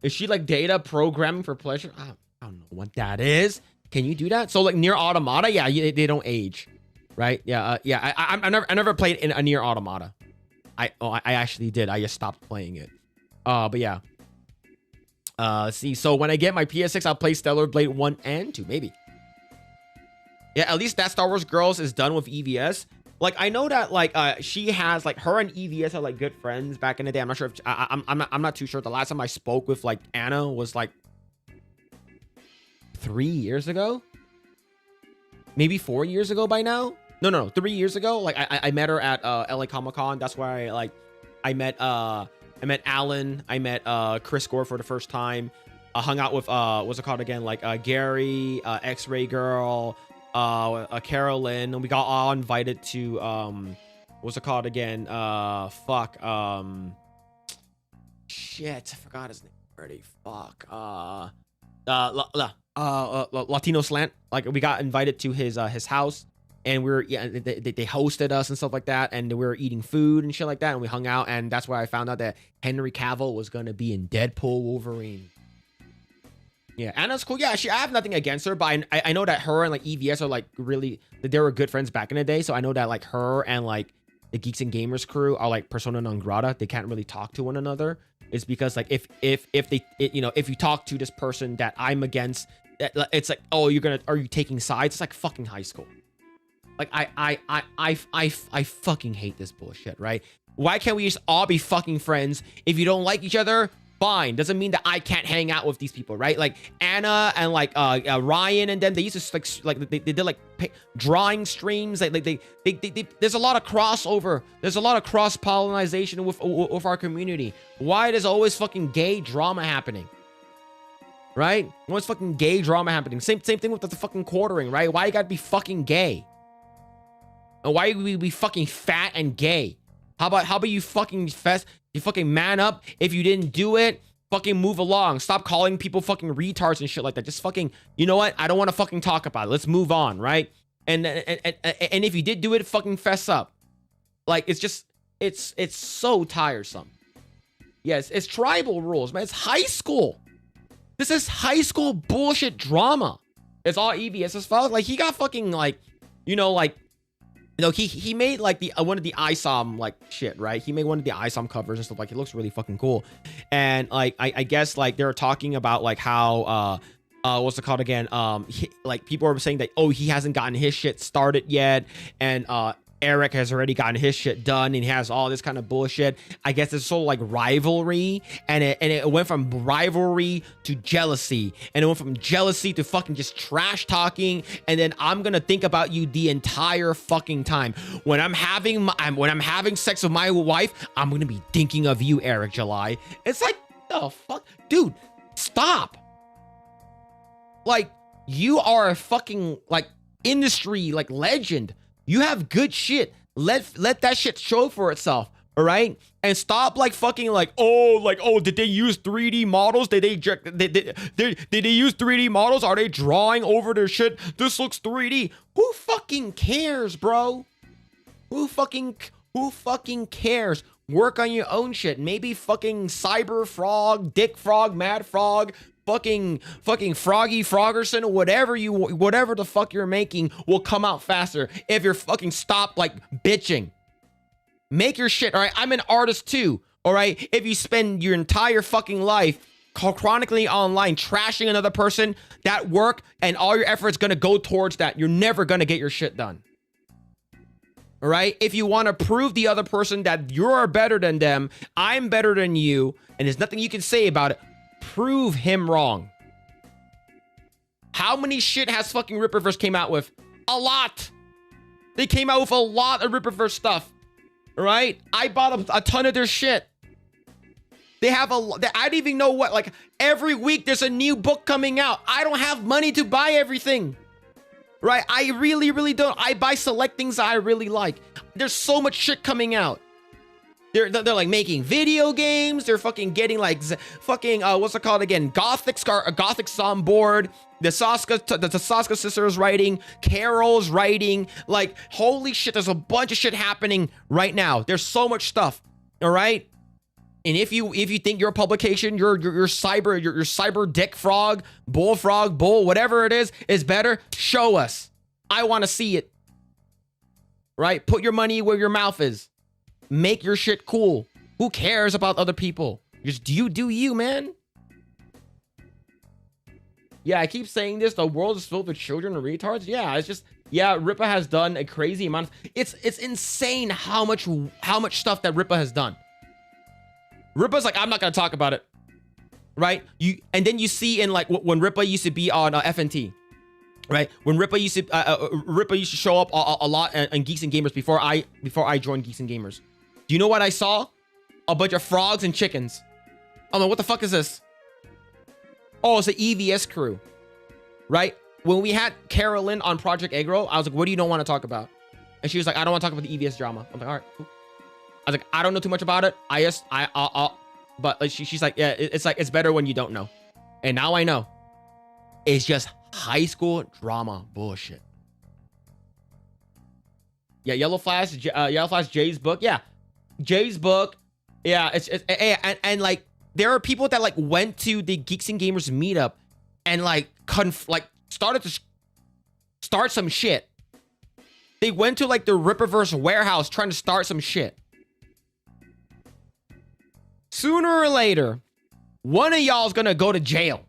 Is she like data programming for pleasure? I don't know what that is. Can you do that? So like Near Automata, yeah, they don't age, right? Yeah, yeah. I never played in a Near Automata. I actually did. I just stopped playing it. But yeah. See, so when I get my PS6, I'll play Stellar Blade 1 and 2, maybe. Yeah, at least that Star Wars Girls is done with EVS. Like, I know that, like, she has, like, her and EVS are, like, good friends back in the day. I'm not sure if, I'm not too sure. The last time I spoke with, like, Anna was, like, 3 years ago? Maybe 4 years ago by now? No, 3 years ago. Like, I met her at, LA Comic-Con. That's where I met Alan. I met, Chris Gore for the first time. I hung out with, what's it called again? Like, Gary, X-Ray Girl, Carolyn, and we got all invited to what's it called again? Shit, I forgot his name already. Fuck. Latino Slant. Like, we got invited to his house, and they hosted us and stuff like that, and we were eating food and shit like that, and we hung out, and that's where I found out that Henry Cavill was gonna be in Deadpool Wolverine. Yeah, Anna's cool. Yeah, I have nothing against her, but I know that her and like EVS are like really, they were good friends back in the day. So I know that like her and like the Geeks and Gamers crew are like persona non grata. They can't really talk to one another. It's because like if you talk to this person that I'm against, it's like, oh, are you taking sides? It's like fucking high school. Like I fucking hate this bullshit, right? Why can't we just all be fucking friends? If you don't like each other, fine. Doesn't mean that I can't hang out with these people, right? Like Anna and like Ryan and them, they used to like they did like drawing streams. Like they there's a lot of crossover. There's a lot of cross pollination with our community. Why there's always fucking gay drama happening? Right? Always fucking gay drama happening. Same thing with the fucking quartering, right? Why you gotta be fucking gay? And why we be fucking fat and gay? How about you fucking you fucking man up. If you didn't do it, fucking move along. Stop calling people fucking retards and shit like that. Just fucking, you know what? I don't want to fucking talk about it. Let's move on, right? And if you did do it, fucking fess up. Like, it's just, it's so tiresome. Yes, it's tribal rules, man. It's high school. This is high school bullshit drama. It's all EVS's fault. Like, he got fucking like, he made like the one of the ISOM like shit, right? He made one of the ISOM covers and stuff. Like, it looks really fucking cool. And like I guess like they were talking about like how what's it called again? Like people are saying that, oh, he hasn't gotten his shit started yet, and Eric has already gotten his shit done, and he has all this kind of bullshit. I guess it's sort of like rivalry, and it went from rivalry to jealousy, and it went from jealousy to fucking just trash talking. And then I'm gonna think about you the entire fucking time when I'm having sex with my wife. I'm gonna be thinking of you, Eric July. It's like, the fuck, dude, stop. Like, you are a fucking like industry like legend. You have good shit. Let that shit show for itself, all right? And stop like fucking like, oh, did they use 3D models? Did they use 3D models? Are they drawing over their shit? This looks 3D. Who fucking cares, bro? Who fucking cares? Work on your own shit. Maybe fucking Cyber Frog, Dick Frog, Mad Frog, fucking Froggy Froggerson, whatever the fuck you're making will come out faster if you're fucking stop like bitching. Make your shit, all right? I'm an artist too, all right? If you spend your entire fucking life chronically online trashing another person, that work and all your effort's gonna go towards that. You're never gonna get your shit done. All right? If you want to prove the other person that you're better than them, I'm better than you, and there's nothing you can say about it, prove him wrong. How many shit has fucking Rippaverse came out with? A lot. They came out with a lot of Rippaverse stuff. All right? I bought a ton of their shit. They have I don't even know what, like every week there's a new book coming out. I don't have money to buy everything. Right? I really, really don't. I buy select things that I really like. There's so much shit coming out. They're like video games. They're fucking getting like fucking what's it called again? Gothic's on board. The Saska sisters writing. Carol's writing. Like, holy shit! There's a bunch of shit happening right now. There's so much stuff. All right. And if you think your publication, your cyber dick frog, bullfrog, bull, whatever it is better, show us. I want to see it. Right? Put your money where your mouth is. Make your shit cool. Who cares about other people? Just do you, man. Yeah, I keep saying this. The world is filled with children and retards. Yeah, it's just, yeah, Rippa has done a crazy amount. It's insane how much stuff that Rippa has done. Rippa's like, I'm not gonna talk about it, right? And then you see in like when Rippa used to be on FNT, right? When Rippa used to show up a lot in Geeks and Gamers before I joined Geeks and Gamers. Do you know what I saw? A bunch of frogs and chickens. I'm like, what the fuck is this? Oh, it's the EVS crew, right? When we had Carolyn on Project Eggroll, I was like, what do you don't want to talk about? And she was like, I don't want to talk about the EVS drama. I'm like, all right, cool. I was like, I don't know too much about it. But like, she's like, yeah, it's like, it's better when you don't know. And now I know. It's just high school drama bullshit. Yeah, Yellow Flash, Jay's book. Yeah, Jay's book. Yeah, and like, there are people that like went to the Geeks and Gamers meetup and like started to start some shit. They went to like the Rippaverse warehouse trying to start some shit. Sooner or later, one of y'all is gonna go to jail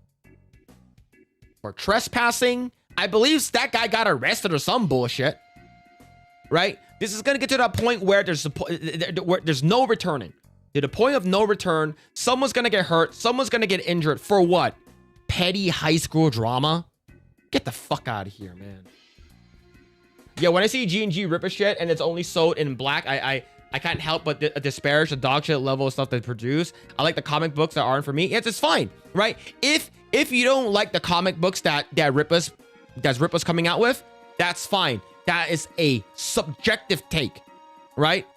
for trespassing. I believe that guy got arrested or some bullshit. Right? This is gonna get to that point where there's no returning. To the point of no return, someone's gonna get hurt, someone's gonna get injured for what? Petty high school drama? Get the fuck out of here, man. Yeah, when I see G&G Ripper shit and it's only sold in black, I can't help but disparage the dog shit level of stuff they produce. I like the comic books that aren't for me. It's fine, right? If you don't like the comic books that Rippa's coming out with, that's fine. That is a subjective take, right?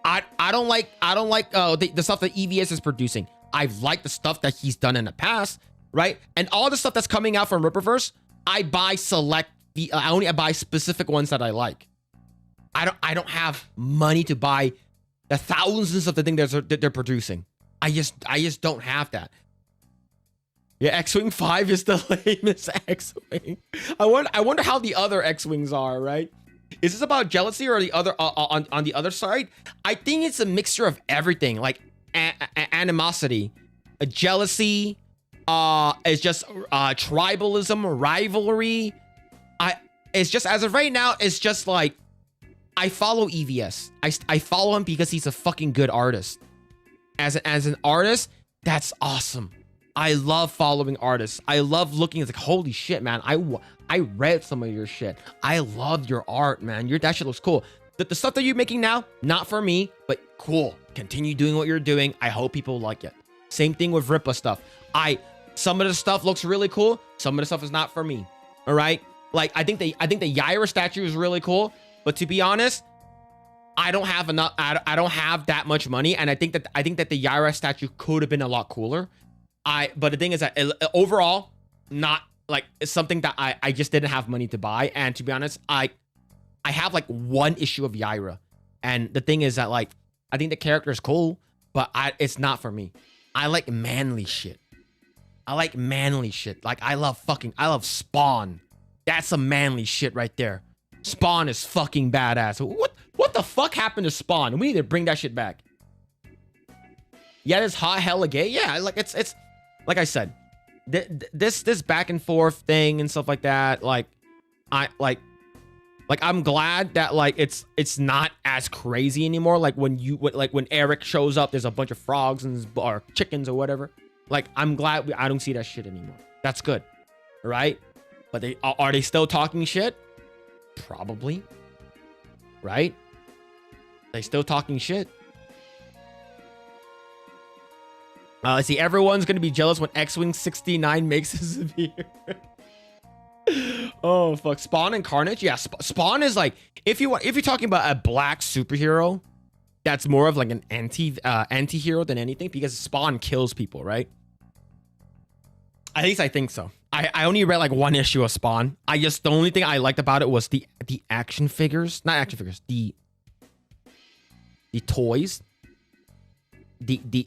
I don't like the stuff that EVS is producing. I like the stuff that he's done in the past, right? And all the stuff that's coming out from Rippaverse, I buy I buy specific ones that I like. I don't have money to buy the thousands of the things that they're producing. I just don't have that. Yeah, X-Wing 5 is the lamest X-Wing. I wonder how the other X-Wings are, right? Is this about jealousy or the other on the other side? I think it's a mixture of everything, like animosity, jealousy, it's just tribalism, rivalry. It's just, as of right now, it's just like, I follow EVS. I follow him because he's a fucking good artist. As an artist, that's awesome. I love following artists. I love looking at like, holy shit, man. I read some of your shit. I love your art, man. That shit looks cool. The stuff that you're making now, not for me, but cool. Continue doing what you're doing. I hope people like it. Same thing with Rippa stuff. Some of the stuff looks really cool. Some of the stuff is not for me. All right. Like I think the Yaira statue is really cool, but to be honest, I don't have enough. I don't have that much money, and I think that the Yaira statue could have been a lot cooler. But the thing is that overall, not like, it's something that I just didn't have money to buy. And to be honest, I have like one issue of Yaira, and the thing is that like, I think the character is cool, but it's not for me. I like manly shit. Like I love Spawn. That's some manly shit right there. Spawn is fucking badass. What the fuck happened to Spawn? We need to bring that shit back. Yeah, this hot hella gay. Yeah, like it's like I said, this back and forth thing and stuff like that. Like I'm glad that like it's not as crazy anymore. Like when Eric shows up, there's a bunch of frogs or chickens or whatever. Like I'm glad I don't see that shit anymore. That's good, right? But are they still talking shit? Probably, right? They still talking shit. Let's see. Everyone's gonna be jealous when X-Wing 69 makes his appearance. Oh fuck, Spawn and Carnage. Yeah, Spawn is like, if you're talking about a black superhero, that's more of like an anti-hero than anything, because Spawn kills people, right? At least I think so. I only read like one issue of Spawn. The only thing I liked about it was the action figures, not action figures, the toys.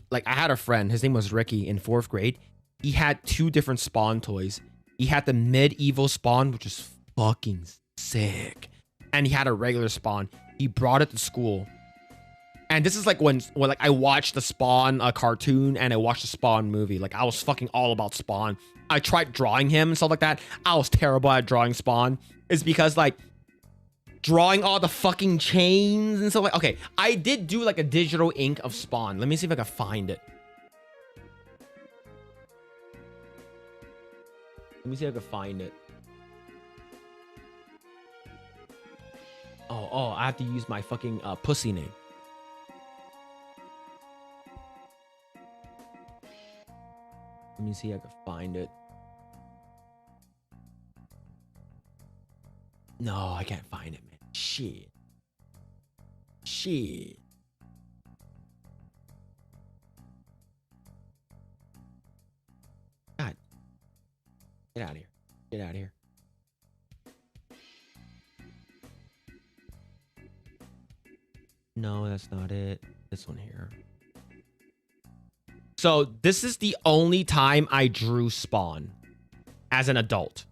like I had a friend, his name was Ricky in 4th grade. He had 2 different Spawn toys. He had the medieval Spawn, which is fucking sick. And he had a regular Spawn. He brought it to school. And this is like when like I watched the Spawn cartoon and I watched the Spawn movie. Like I was fucking all about Spawn. I tried drawing him and stuff like that. I was terrible at drawing Spawn. It's because like drawing all the fucking chains and stuff like, okay, I did do like a digital ink of Spawn. Let me see if I can find it. Let me see if I can find it. Oh, I have to use my fucking pussy name. Let me see if I can find it. No, I can't find it, man. Shit. God. Get out of here. Get out of here. No, that's not it. This one here. So this is the only time I drew Spawn as an adult.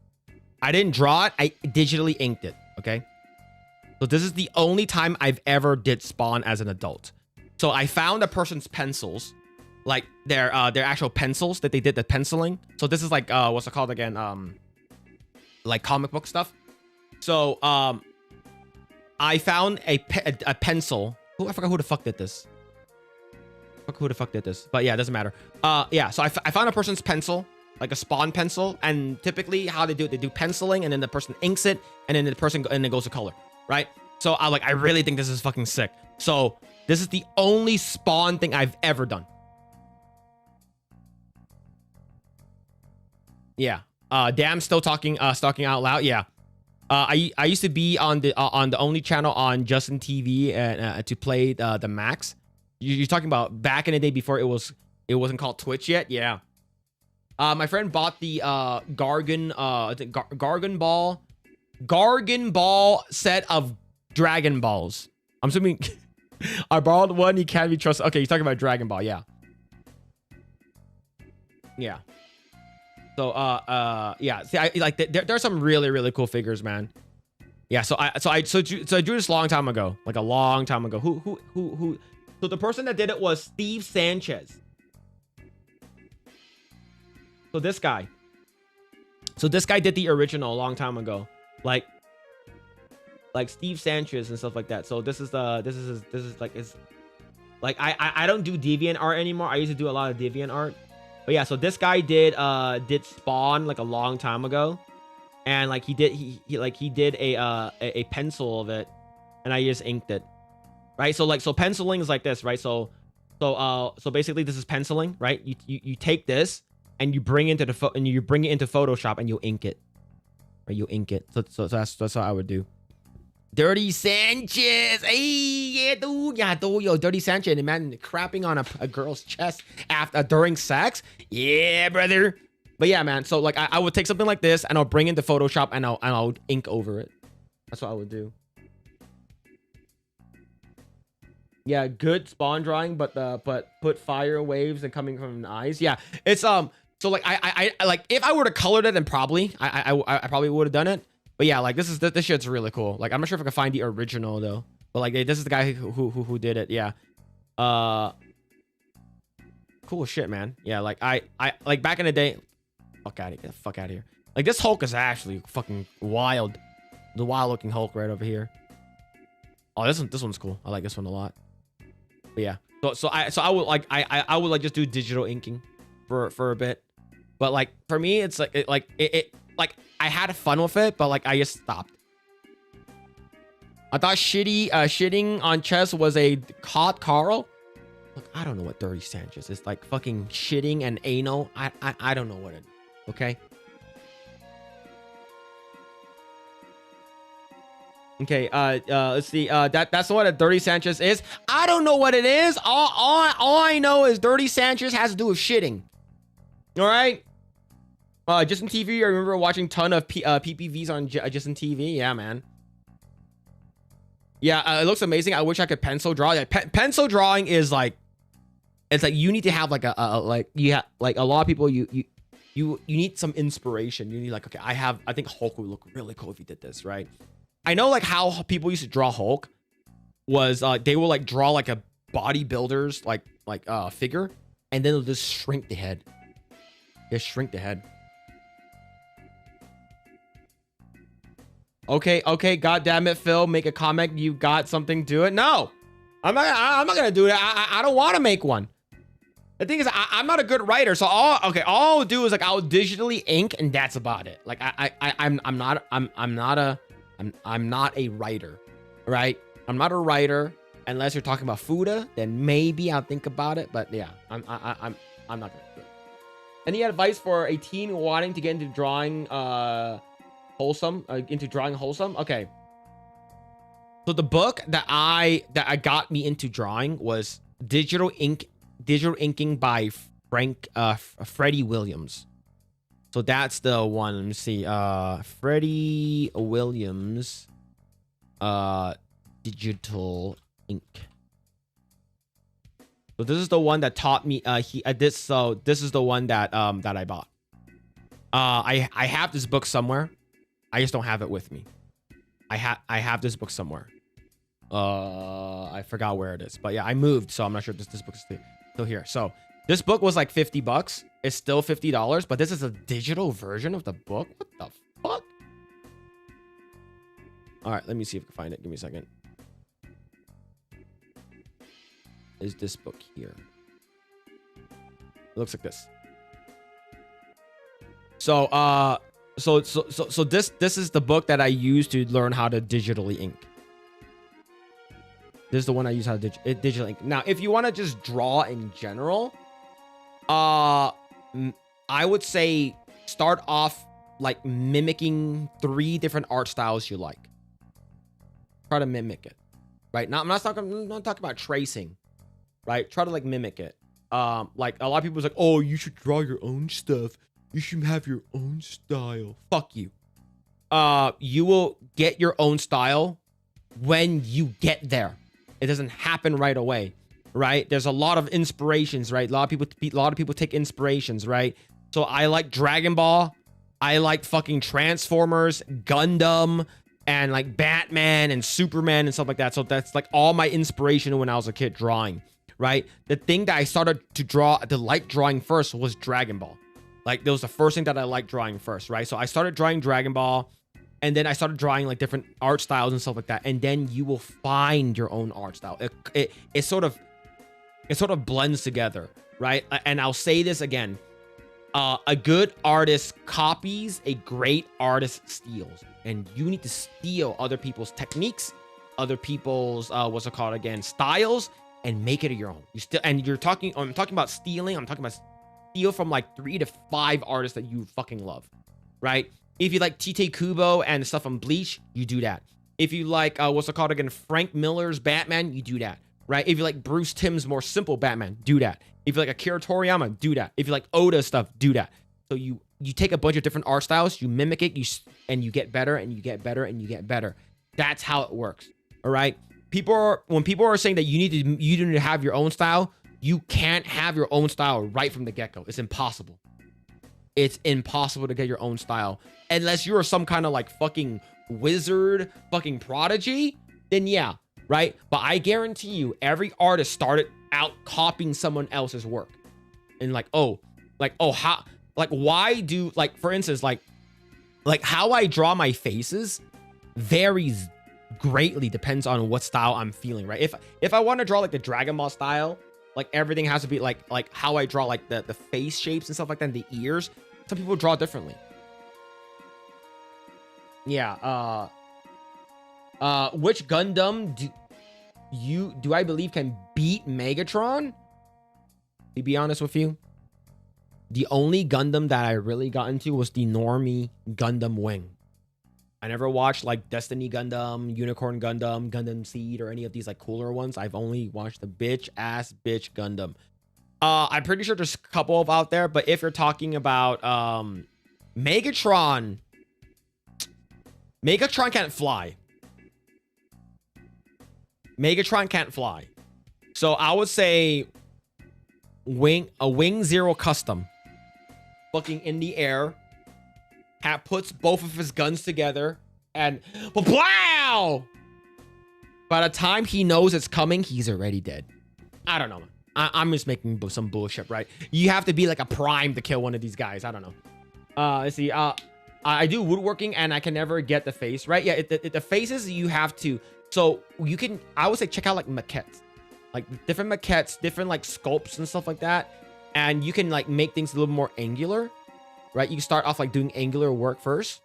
I didn't draw it. I digitally inked it. Okay. So this is the only time I've ever did Spawn as an adult. So I found a person's pencils, like their actual pencils that they did the penciling. So this is like what's it called again? Like comic book stuff. So I found a pencil. I forgot who the fuck did this. Who the fuck did this? But yeah, it doesn't matter. Yeah, so I found a person's pencil, like a Spawn pencil, and typically how they do it, they do penciling, and then the person inks it, and then the person and it goes to color, right? So I really think this is fucking sick. So this is the only Spawn thing I've ever done. Yeah. Damn, still talking out loud. Yeah. I used to be on the only channel on Justin TV to play the Max. You're talking about back in the day before it wasn't called Twitch yet. Yeah. My friend bought the Gargan Ball set of Dragon Balls. I'm assuming I borrowed one. He can't be trusted. Okay, you're talking about Dragon Ball. Yeah. Yeah. So yeah. See, I like there are some really cool figures, man. Yeah. So I drew this a long time ago, like a long time ago. Who? So the person that did it was Steve Sanchez. So this guy did the original a long time ago, like Steve Sanchez and stuff like that. So this is like it's like I don't do Deviant art anymore. I used to do a lot of Deviant art, but yeah. So this guy did Spawn like a long time ago, and like he did a pencil of it, and I just inked it. Right, so penciling is like this, right? So basically this is penciling, right? You take this and you bring it into Photoshop and you ink it, right? You ink it. So that's how I would do. Dirty Sanchez, hey, yeah, dude, yo, Dirty Sanchez, and man, crapping on a girl's chest during sex, yeah, brother. But yeah, man. So like I would take something like this and I'll bring it into Photoshop and I'll ink over it. That's what I would do. Yeah, good Spawn drawing, but put fire waves and coming from the eyes. Yeah, it's so like I like if I were to color it, then probably I probably would have done it. But yeah, like this shit's really cool. Like I'm not sure if I can find the original though. But like this is the guy who did it. Yeah. Cool shit, man. Yeah, like I like back in the day. Fuck out of here. Fuck out of here. Like this Hulk is actually fucking wild. The wild looking Hulk right over here. Oh, this one's cool. I like this one a lot. But yeah, so I would like I would like just do digital inking for a bit, but like for me it's like it like I had fun with it, but like I just stopped. I thought shitting on chess was a hot Carl. Look, I don't know what Dirty Sanchez is, like fucking shitting and anal. I don't know what it is. Okay. Okay, let's see. That's what a Dirty Sanchez is. I don't know what it is. All I know is Dirty Sanchez has to do with shitting. All right. Justin TV. I remember watching a ton of PPVs on Justin TV. Yeah, man. Yeah, it looks amazing. I wish I could pencil draw. Yeah, pencil drawing is like It's like you need to have like like you have like a lot of people you need some inspiration. You need like, okay, I think Hulk would look really cool if he did this, right? I know like how people used to draw Hulk was they will like draw like a bodybuilder's like figure, and then they'll just shrink the head. Just shrink the head. Okay, god damn it, Phil, make a comment. You got something to it? No, I'm not gonna do that. I don't want to make one. The thing is, I'm not a good writer, so all I'll do is like I'll digitally ink, and that's about it. Like I'm not a writer, right? I'm not a writer unless you're talking about Fuda, then maybe I'll think about it. But yeah, I'm not gonna do it. Any advice for a teen wanting to get into drawing wholesome? Okay. So the book that got me into drawing was digital inking by Freddie Williams. So that's the one. Let me see. Freddie Williams digital ink. So this is the one that taught me this is the one that I bought. I have this book somewhere. I just don't have it with me. I have this book somewhere. I forgot where it is. But yeah, I moved, so I'm not sure if this book is still here. So this book was like $50. It's still $50, but this is a digital version of the book. What the fuck? All right, let me see if I can find it. Give me a second. Is this book here? It looks like this. So this is the book that I use to learn how to digitally ink. This is the one I use how to digitally ink. Now, if you want to just draw in general, I would say start off like mimicking 3 different art styles you like. Try to mimic it, right? Now, I'm not talking about tracing, right? Try to like mimic it. Like a lot of people's like, oh, you should draw your own stuff. You should have your own style. Fuck you. You will get your own style when you get there. It doesn't happen right away, right? There's a lot of inspirations, right? A lot of people take inspirations, right? So I like Dragon Ball. I like fucking Transformers, Gundam, and like Batman and Superman and stuff like that. So that's like all my inspiration when I was a kid drawing, right? The thing that I started to like drawing first was Dragon Ball. Like, that was the first thing that I liked drawing first, right? So I started drawing Dragon Ball, and then I started drawing like different art styles and stuff like that. And then you will find your own art style. It sort of blends together, right? And I'll say this again. A good artist copies, a great artist steals. And you need to steal other people's techniques, other people's what's it called again, styles, and make it your own. I'm talking about stealing. I'm talking about steal from like 3 to 5 artists that you fucking love, right? If you like Tite Kubo and stuff on Bleach, you do that. If you like what's it called again, Frank Miller's Batman, you do that, right? If you like Bruce Timm's more simple Batman, do that. If you like Akira Toriyama, do that. If you like Oda stuff, do that. So you take a bunch of different art styles, you mimic it, and you get better and you get better and you get better. That's how it works. All right. When people are saying that you need to have your own style, you can't have your own style right from the get-go. It's impossible. It's impossible to get your own style unless you're some kind of like fucking wizard, fucking prodigy. Then yeah, right. But I guarantee you, every artist started out copying someone else's work, and why do, like, for instance, like how I draw my faces varies greatly, depends on what style I'm feeling, right? If I want to draw like the Dragon Ball style, like everything has to be like how I draw like the face shapes and stuff like that, and the ears. Some people draw differently. Yeah. Which Gundam do I believe can beat Megatron? To be honest with you, the only Gundam that I really got into was the normie Gundam Wing. I never watched like Destiny Gundam, Unicorn Gundam, Gundam Seed, or any of these like cooler ones. I've only watched the bitch Gundam. I'm pretty sure there's a couple of out there, but if you're talking about Megatron can't fly. Megatron can't fly. So I would say wing zero custom. Fucking in the air. Puts both of his guns together and wow! By the time he knows it's coming, he's already dead. I don't know. I'm just making some bullshit, right? You have to be like a prime to kill one of these guys. I don't know. Let's see. I do woodworking and I can never get the face, right? Yeah, the faces you have to. So you can, I would say check out like maquettes. Like different maquettes, different like sculpts and stuff like that. And you can like make things a little more angular, right? You can start off like doing angular work first.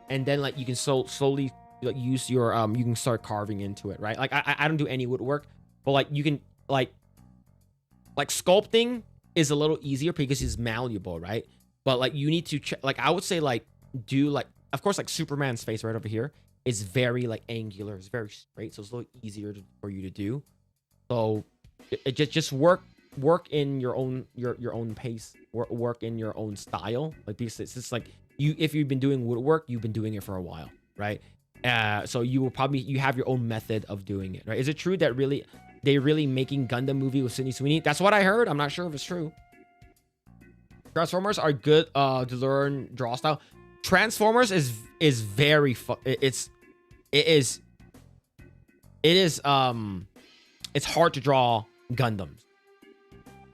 And then like you can slowly like use your, you can start carving into it, right? Like I don't do any woodwork, but like you can like sculpting is a little easier because it's malleable, right? But like you need to like I would say like do like of course like Superman's face right over here is very like angular, it's very straight, so it's a little easier for you to do. So it just work in your own pace, work in your own style. Like because it's just like if you've been doing woodwork, you've been doing it for a while, right? So you have your own method of doing it, right? Is it true that they're really making Gundam movie with Sydney Sweeney? That's what I heard. I'm not sure if it's true. Transformers are good to learn draw style. Transformers is very it's hard to draw Gundams.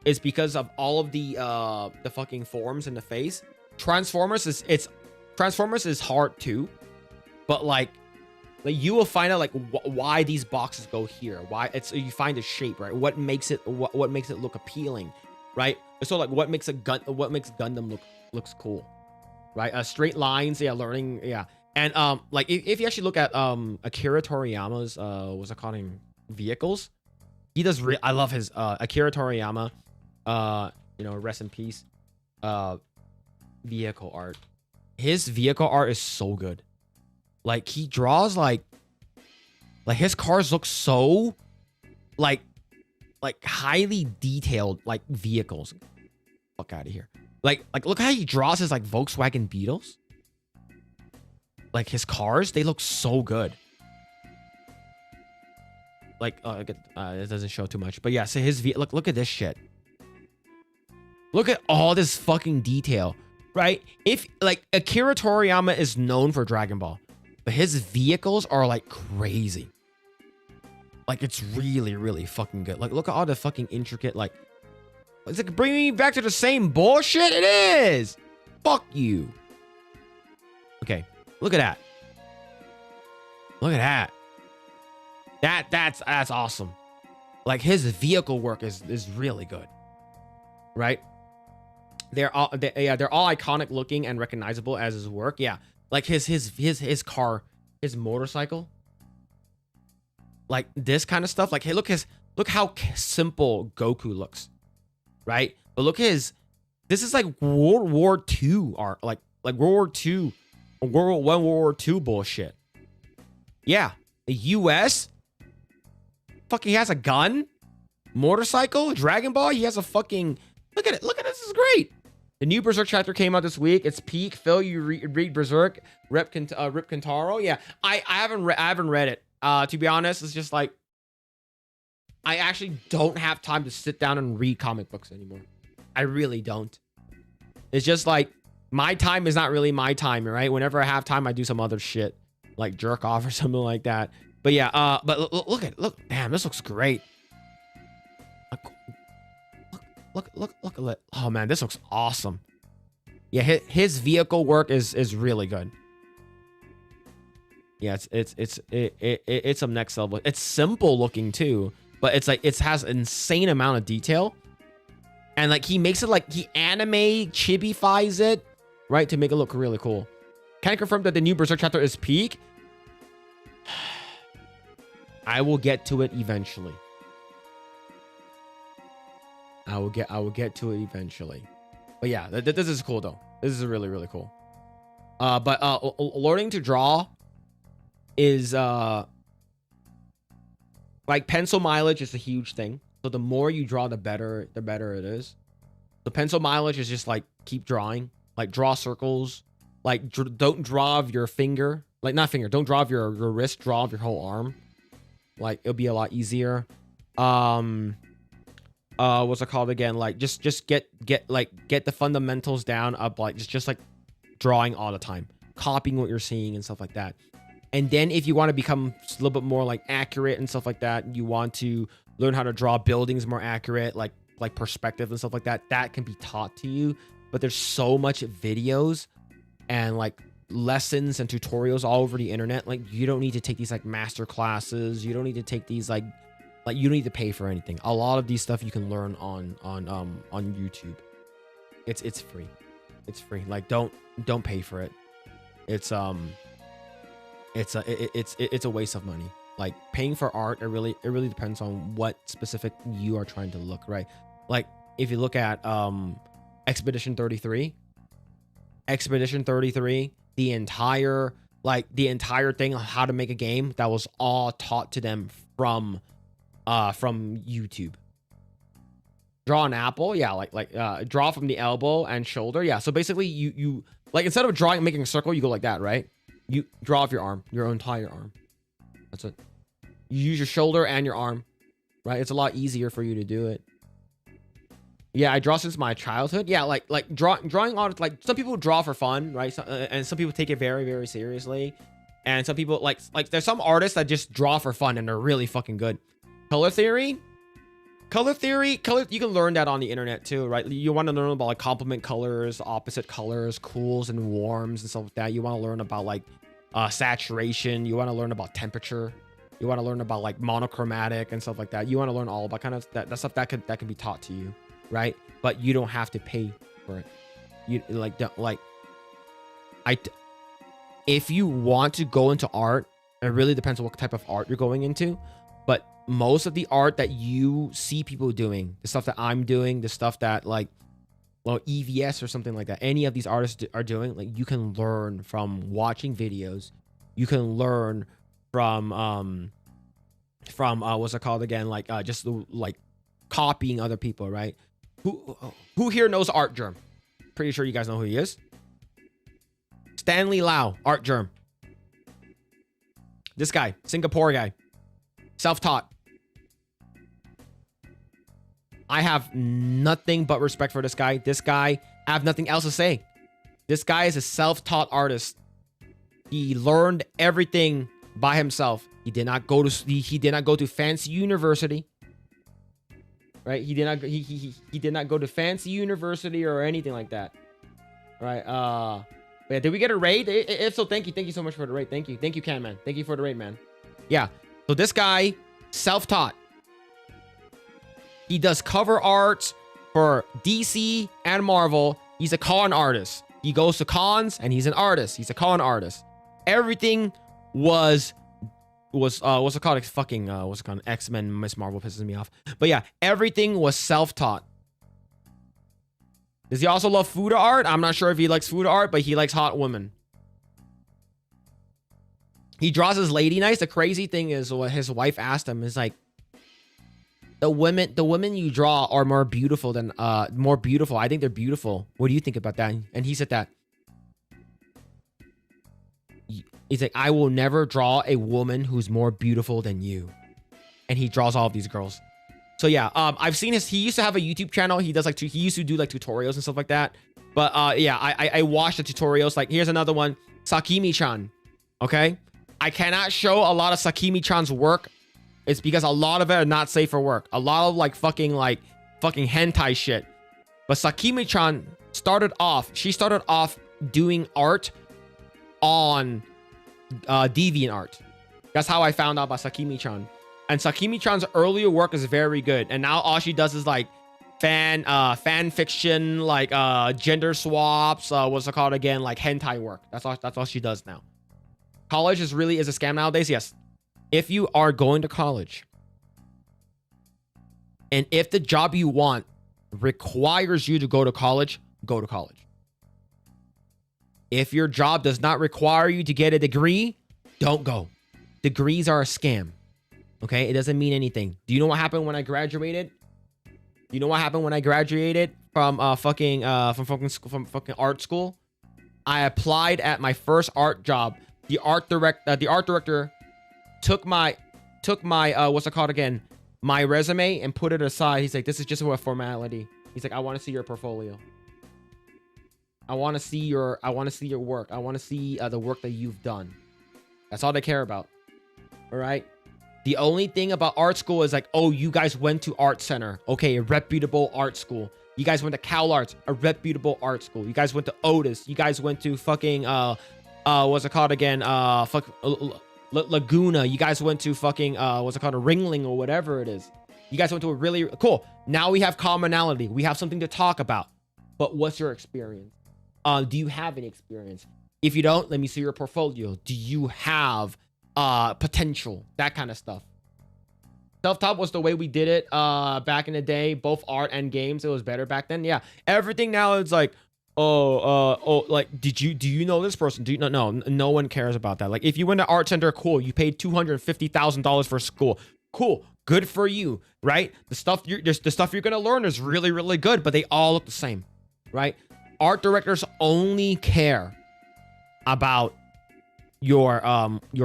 It's because of all of the fucking forms in the face. Transformers is hard too, but like you will find out like why these boxes go here, why you find a shape, right? What makes it look appealing, right? So like what makes Gundam looks cool, right? Straight lines, yeah, learning, yeah. And like if you actually look at Akira Toriyama's what's it called, vehicles, he does I love his Akira Toriyama, rest in peace, vehicle art. His vehicle art is so good. Like he draws like his cars look so like highly detailed like vehicles. Fuck out of here. Like look how he draws his like Volkswagen Beetles. Like his cars, they look so good. Like it doesn't show too much, but yeah. So his look at this shit. Look at all this fucking detail, right? If like Akira Toriyama is known for Dragon Ball, but his vehicles are like crazy. Like it's really, really fucking good. Like look at all the fucking intricate, like it's like bringing me back to the same bullshit. It is. Fuck you. Okay, look at that. Look at that. That's awesome. Like his vehicle work is really good, right? They're all iconic looking and recognizable as his work. Yeah, like his car, his motorcycle, like this kind of stuff. Like hey, look how simple Goku looks, right? But look this is like World War II art, like World War II, World War II bullshit. Yeah, the U.S. fucking has a gun, motorcycle, Dragon Ball. He has a fucking look at it. Look at this. This is great. The new Berserk chapter came out this week. It's peak. Phil, you read Berserk. Rip Kentaro. Yeah, I haven't read it. To be honest, it's just like I actually don't have time to sit down and read comic books anymore. I really don't. It's just like my time is not really my time, right? Whenever I have time, I do some other shit like jerk off or something like that. But yeah, but look, damn, this looks great. Look at it. Oh man, this looks awesome. Yeah, his vehicle work is really good. Yeah, it's some next level. It's simple looking too, but it's like it has an insane amount of detail. And like he makes it like he anime chibifies it, right, to make it look really cool. Can I confirm that the new Berserk chapter is peak? I will get to it eventually. I will get to it eventually. But yeah, this is cool though. This is really, really cool. But learning to draw is like pencil mileage is a huge thing. So the more you draw, the better it is. The pencil mileage is just like keep drawing, like draw circles, like don't draw of your finger, like not finger, don't draw of your wrist, draw of your whole arm. Like it'll be a lot easier. what's it called again? Like just get the fundamentals down of like just like drawing all the time, copying what you're seeing and stuff like that. And then if you want to become a little bit more like accurate and stuff like that, you want to learn how to draw buildings more accurate, like perspective and stuff like that, that can be taught to you. But there's so much videos and like lessons and tutorials all over the internet. Like you don't need to take these like master classes. You don't need to take these like you don't need to pay for anything. A lot of these stuff you can learn on YouTube. It's free. It's free. Like don't pay for it. It's a waste of money. Like paying for art, it really depends on what specific you are trying to look, right? Like if you look at Expedition 33, the entire thing on how to make a game, that was all taught to them from YouTube. Draw an apple, yeah, draw from the elbow and shoulder, yeah. So basically you like instead of making a circle, you go like that, right? You draw off your arm, your entire arm. That's it. You use your shoulder and your arm, right? It's a lot easier for you to do it. Yeah, I draw since my childhood. Yeah, like drawing art. Like some people draw for fun, right? So, and some people take it very, very seriously. And some people like there's some artists that just draw for fun and they're really fucking good. Color theory. You can learn that on the internet too, right? You want to learn about like complement colors, opposite colors, cools and warms and stuff like that. You want to learn about like saturation. You want to learn about temperature. You want to learn about like monochromatic and stuff like that. You want to learn all about kind of that stuff that can be taught to you, right? But you don't have to pay for it. You if you want to go into art, it really depends on what type of art you're going into. But most of the art that you see people doing, the stuff that I'm doing, the stuff that like, well, EVS or something like that, any of these artists are doing, like you can learn from watching videos. You can learn from what's it called again? Like just like copying other people, right? Who here knows Art Germ? Pretty sure you guys know who he is. Stanley Lau, Art Germ. This guy, Singapore guy. Self-taught. I have nothing but respect for this guy. I have nothing else to say. This guy is a self-taught artist. He learned everything by himself. He did not go to fancy university. Right? He did not go to fancy university or anything like that. Right? Yeah, did we get a raid? If so, thank you so much for the raid. Thank you, Can Man. Thank you for the raid, man. Yeah. So this guy, self-taught. He does cover art for DC and Marvel. He's a con artist. He goes to cons and he's an artist. He's a con artist. Everything was what's it called? Fucking what's it called? X-Men Miss Marvel pisses me off. But yeah, everything was self-taught. Does he also love food art? I'm not sure if he likes food art, but he likes hot women. He draws his lady nice. The crazy thing is what his wife asked him is like, the women you draw are more beautiful than more beautiful. I think they're beautiful. What do you think about that? And he said that. He's like, I will never draw a woman who's more beautiful than you. And he draws all of these girls. So yeah, I've seen he used to have a YouTube channel. He does like, he used to do like tutorials and stuff like that. But yeah, I watched the tutorials. Like here's another one, Sakimi-chan. Okay. I cannot show a lot of Sakimi-chan's work. It's because a lot of it are not safe for work. A lot of like fucking hentai shit. But Sakimi-chan started off doing art on DeviantArt. That's how I found out about Sakimi-chan. And Sakimi-chan's earlier work is very good. And now all she does is like fan fiction, like gender swaps, what's it called again? Like hentai work. That's all she does now. College is a scam nowadays. Yes. If you are going to college and if the job you want requires you to go to college, go to college. If your job does not require you to get a degree, don't go. Degrees are a scam. Okay? It doesn't mean anything. Do you know what happened when I graduated? From fucking art school? I applied at my first art job. The art director took my what's it called again? my resume and put it aside. He's like, this is just a formality. He's like, I want to see your portfolio. I want to see your work. I want to see the work that you've done. That's all they care about. All right. The only thing about art school is like, oh, you guys went to art center. Okay, a reputable art school. You guys went to Cal Arts, a reputable art school. You guys went to Otis. You guys went to fucking what's it called again? Laguna. You guys went to fucking what's it called? A Ringling or whatever it is. You guys went to a really cool. Now we have commonality. We have something to talk about. But what's your experience? Do you have any experience? If you don't, let me see your portfolio. Do you have potential? That kind of stuff. Self-taught was the way we did it back in the day, both art and games. It was better back then. Yeah. Everything now is like, like, do you know this person? No one cares about that. Like, if you went to art center, cool. You paid $250,000 for school. Cool. Good for you, right? The stuff you're gonna learn is really, really good, but they all look the same, right? Art directors only care about your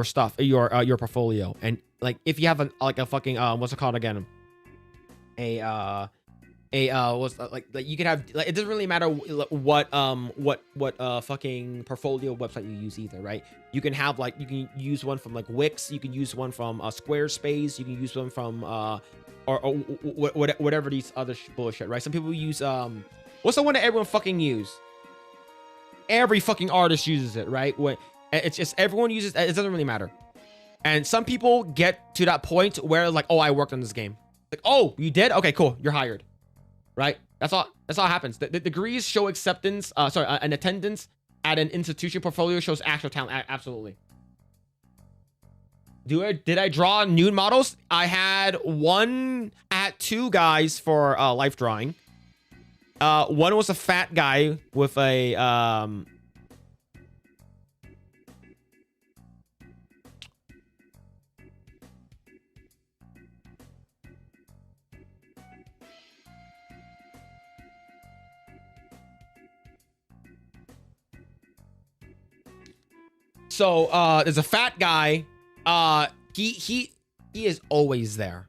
stuff, your portfolio. And like, if you have a fucking what's it called again? What's like you can have, like, it doesn't really matter what fucking portfolio website you use either, right? You can have, like, you can use one from like Wix, you can use one from Squarespace, you can use one from or whatever these other bullshit, right? Some people use what's the one that everyone fucking use? Every fucking artist uses it, right? When it's just everyone uses it, doesn't really matter. And some people get to that point where, like, oh, I worked on this game. Like, oh, you did? Okay, cool. You're hired. Right? That's all happens. The degrees show acceptance, an attendance at an institution. Portfolio shows actual talent. Absolutely. Did I draw nude models? I had two guys for life drawing. One was a fat guy with a So there's a fat guy. He is always there.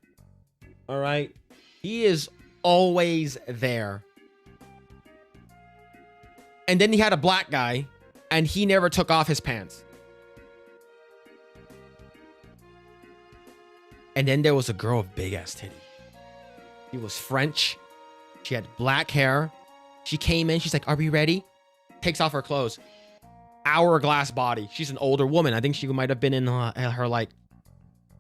All right. He is always there. And then he had a black guy, and he never took off his pants. And then there was a girl with big ass titty. She was French. She had black hair. She came in. She's like, "Are we ready?" Takes off her clothes. Hourglass body. She's an older woman. I think she might have been in her like,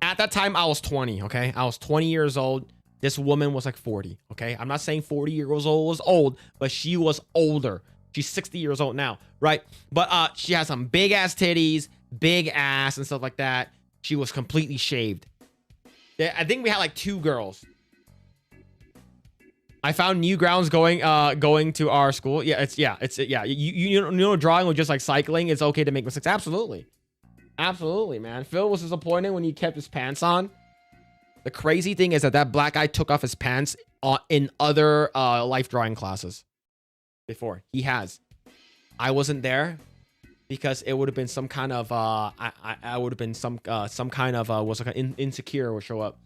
at that time I was 20. Okay, I was 20 years old. This woman was like 40. Okay, I'm not saying 40 years old was old, but she was older. She's 60 years old now, right? But she has some big ass titties, big ass and stuff like that. She was completely shaved. I think we had like two girls. I found new grounds going to our school. Yeah. You know, drawing or just like cycling, it's okay to make mistakes. Absolutely, man. Phil was disappointed when he kept his pants on. The crazy thing is that black guy took off his pants in other life drawing classes before. He has. I wasn't there because it would have been some kind of I would have been some kind of was like an insecure would show up.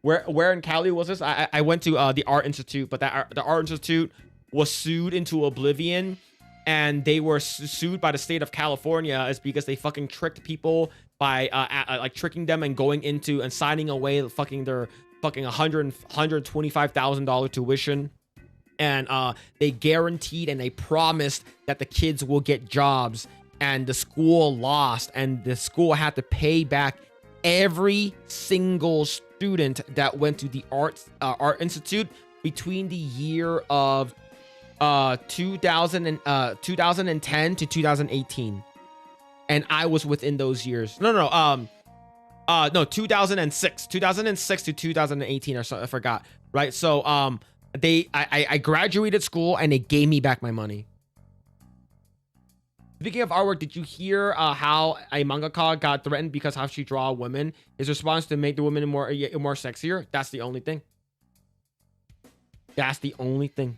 Where in Cali was this? I went to the Art Institute, but the Art Institute was sued into oblivion, and they were sued by the state of California is because they fucking tricked people by like tricking them and going into and signing away their fucking $125,000 tuition, and they guaranteed and they promised that the kids will get jobs, and the school lost, and the school had to pay back every single student that went to the Art Institute between the year of 2010 to 2018, and I was within those years. No, 2006 to 2018 or so, I forgot, right? So I graduated school and they gave me back my money. Speaking of artwork, did you hear how a mangaka got threatened because how she draw women? His response to make the women more sexier. That's the only thing. That's the only thing.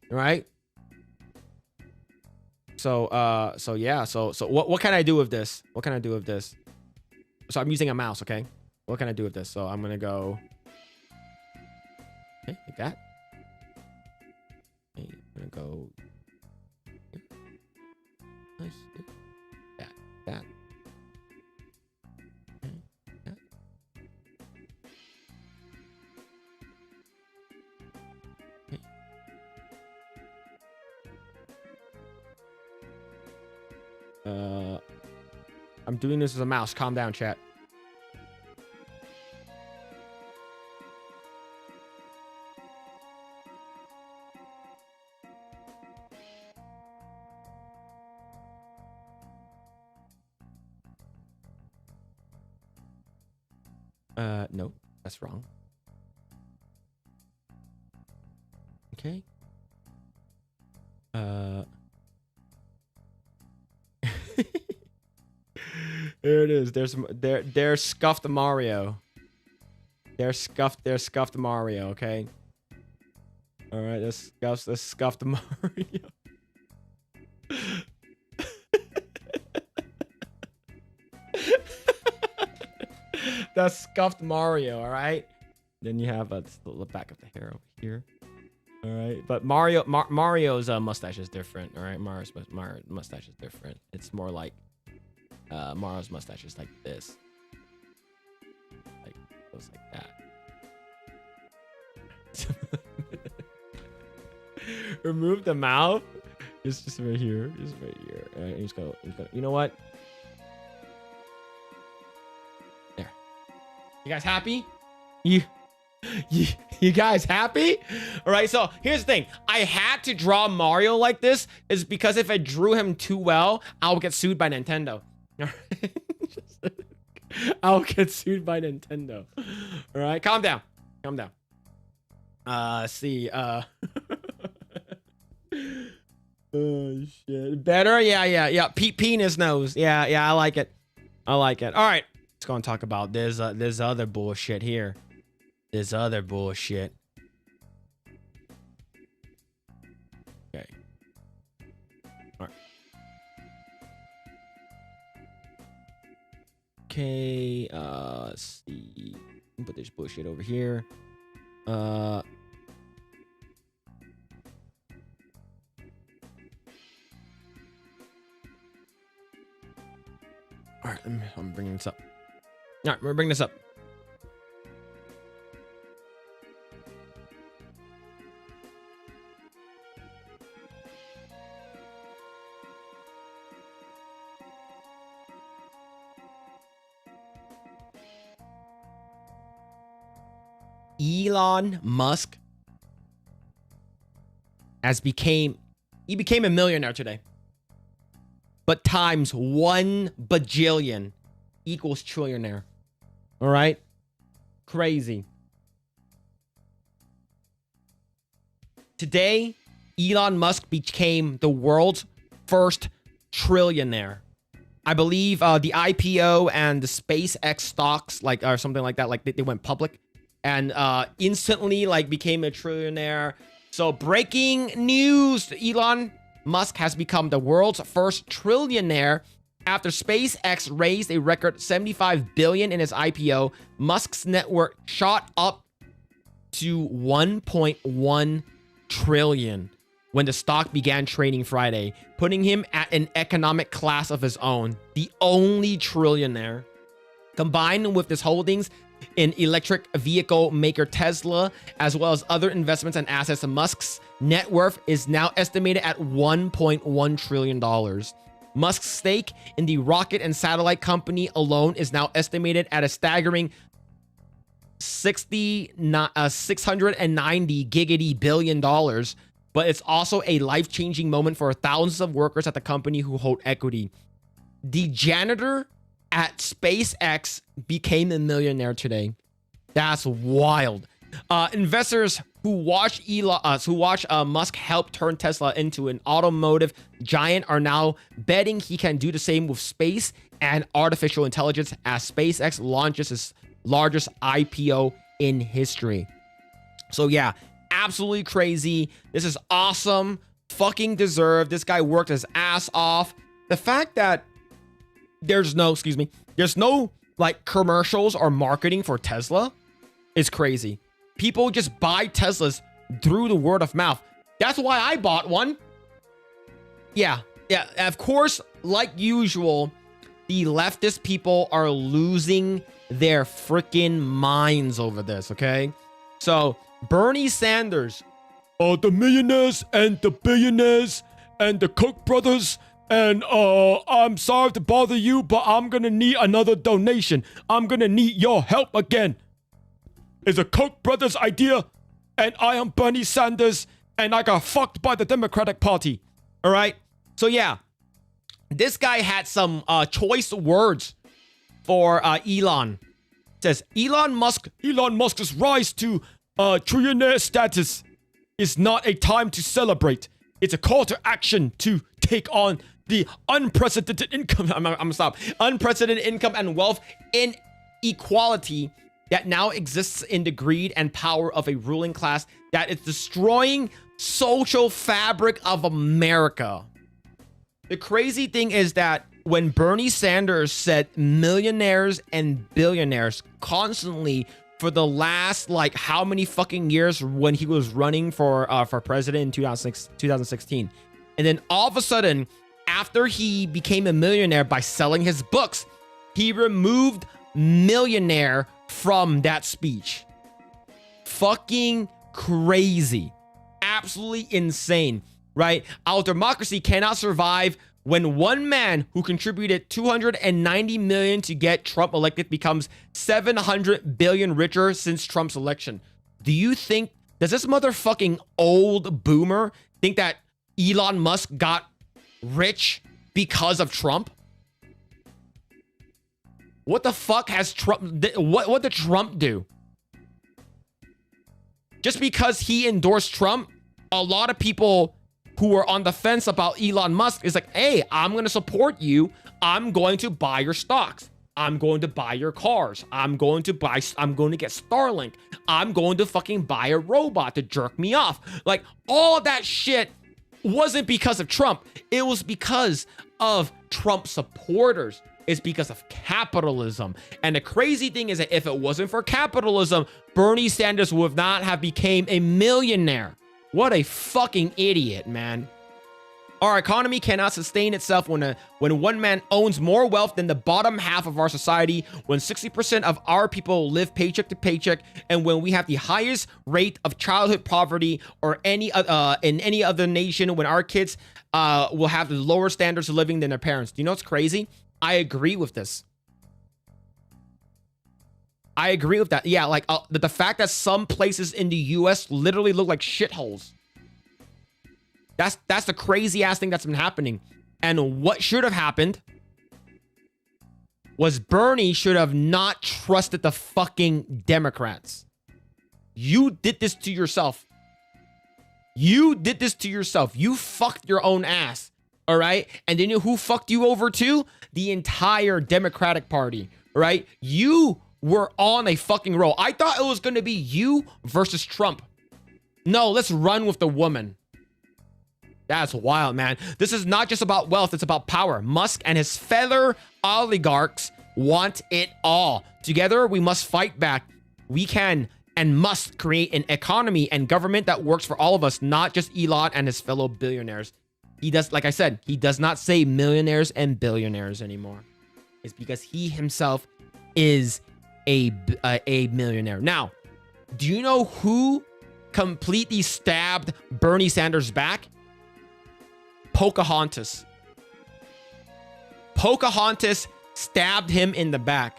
Right? So yeah. So what can I do with this? What can I do with this? So I'm using a mouse, okay? what can I do with this? So I'm gonna go. Okay, like that. Okay, I'm gonna go. Here. Nice. Here. That. Okay, that. Okay. I'm doing this as a mouse. Calm down, chat. No, that's wrong. Okay. There it is. There's scuffed Mario. There's scuffed Mario, okay? Alright, there's scuffed Mario. That's scuffed Mario, alright? Then you have the back of the hair over here. Alright, but Mario's mustache is different, alright? Mario's mustache is different. It's more like Mario's mustache is like this. Like goes like that. Remove the mouth. It's just right here. Just right here. Alright, he's gonna you know what? There. You guys happy? You guys happy? All right, so here's the thing. I had to draw Mario like this is because if I drew him too well, I'll get sued by Nintendo. All right? I'll get sued by Nintendo. All right, calm down. Calm down. Let's see. Oh shit. Better? Yeah. Penis nose. Yeah, I like it. I like it. All right. Let's go and talk about this other bullshit here. This other bullshit. Okay. All right. Okay. Let's see. Put this bullshit over here. All right. I'm bringing this up. All right, we're bringing this up. Elon Musk became a millionaire today. But times 1 bajillion equals trillionaire. All right? Crazy. Today, Elon Musk became the world's first trillionaire. I believe the IPO and the SpaceX stocks, like, or something like that, like they went public and instantly like became a trillionaire. So breaking news, Elon Musk has become the world's first trillionaire after SpaceX raised a record $75 billion in its IPO. Musk's net worth shot up to $1.1 trillion when the stock began trading Friday, putting him at an economic class of his own, the only trillionaire. Combined with his holdings in electric vehicle maker Tesla, as well as other investments and assets, Musk's net worth is now estimated at $1.1 trillion. Musk's stake in the rocket and satellite company alone is now estimated at a staggering $690 billion. But it's also a life-changing moment for thousands of workers at the company who hold equity. The janitor at SpaceX became a millionaire today. That's wild. Investors who watch Musk help turn Tesla into an automotive giant are now betting he can do the same with space and artificial intelligence as SpaceX launches its largest IPO in history. So yeah, absolutely crazy. This is awesome. Fucking deserved. This guy worked his ass off. The fact that there's no like commercials or marketing for Tesla is crazy. People just buy Teslas through the word of mouth. That's why I bought one. Yeah, of course, like usual, the leftist people are losing their freaking minds over this, okay? So, Bernie Sanders, the millionaires and the billionaires and the Koch brothers, and I'm sorry to bother you, but I'm gonna need another donation. I'm gonna need your help again. It's a Koch brothers idea, and I am Bernie Sanders, and I got fucked by the Democratic Party. All right? So yeah, this guy had some choice words for Elon. It says, Elon Musk's rise to trillionaire status is not a time to celebrate. It's a call to action to take on the unprecedented income. I'm gonna stop. Unprecedented income and wealth inequality that now exists in the greed and power of a ruling class that is destroying social fabric of America. The crazy thing is that when Bernie Sanders said millionaires and billionaires constantly for the last like how many fucking years when he was running for president in 2016, and then all of a sudden after he became a millionaire by selling his books, he removed millionaire from that speech. Fucking crazy. Absolutely insane, right? Our democracy cannot survive when one man who contributed $290 million to get Trump elected becomes $700 billion richer since Trump's election. Do you think, does this motherfucking old boomer think that Elon Musk got rich because of Trump? What the fuck has Trump, what did Trump do? Just because he endorsed Trump, a lot of people who were on the fence about Elon Musk is like, hey, I'm going to support you. I'm going to buy your stocks. I'm going to buy your cars. I'm going to get Starlink. I'm going to fucking buy a robot to jerk me off. Like, all of that shit wasn't because of Trump. It was because of Trump supporters. It's because of capitalism. And the crazy thing is that if it wasn't for capitalism, Bernie Sanders would not have became a millionaire. What a fucking idiot, man. Our economy cannot sustain itself when one man owns more wealth than the bottom half of our society, when 60% of our people live paycheck to paycheck, and when we have the highest rate of childhood poverty or in any other nation, when our kids will have the lower standards of living than their parents. Do you know what's crazy? I agree with this. I agree with that. Yeah, like the fact that some places in the US literally look like shitholes. That's the crazy ass thing that's been happening. And what should have happened was Bernie should have not trusted the fucking Democrats. You did this to yourself. You did this to yourself. You fucked your own ass. All right? And then you know who fucked you over too? The entire Democratic Party. All right? You were on a fucking roll. I thought it was going to be you versus Trump. No, let's run with the woman. That's wild, man. This is not just about wealth. It's about power. Musk and his fellow oligarchs want it all. Together, we must fight back. We can and must create an economy and government that works for all of us, not just Elon and his fellow billionaires. He does, like I said, he does not say millionaires and billionaires anymore. It's because he himself is a millionaire. Now, do you know who completely stabbed Bernie Sanders back? Pocahontas. Pocahontas stabbed him in the back.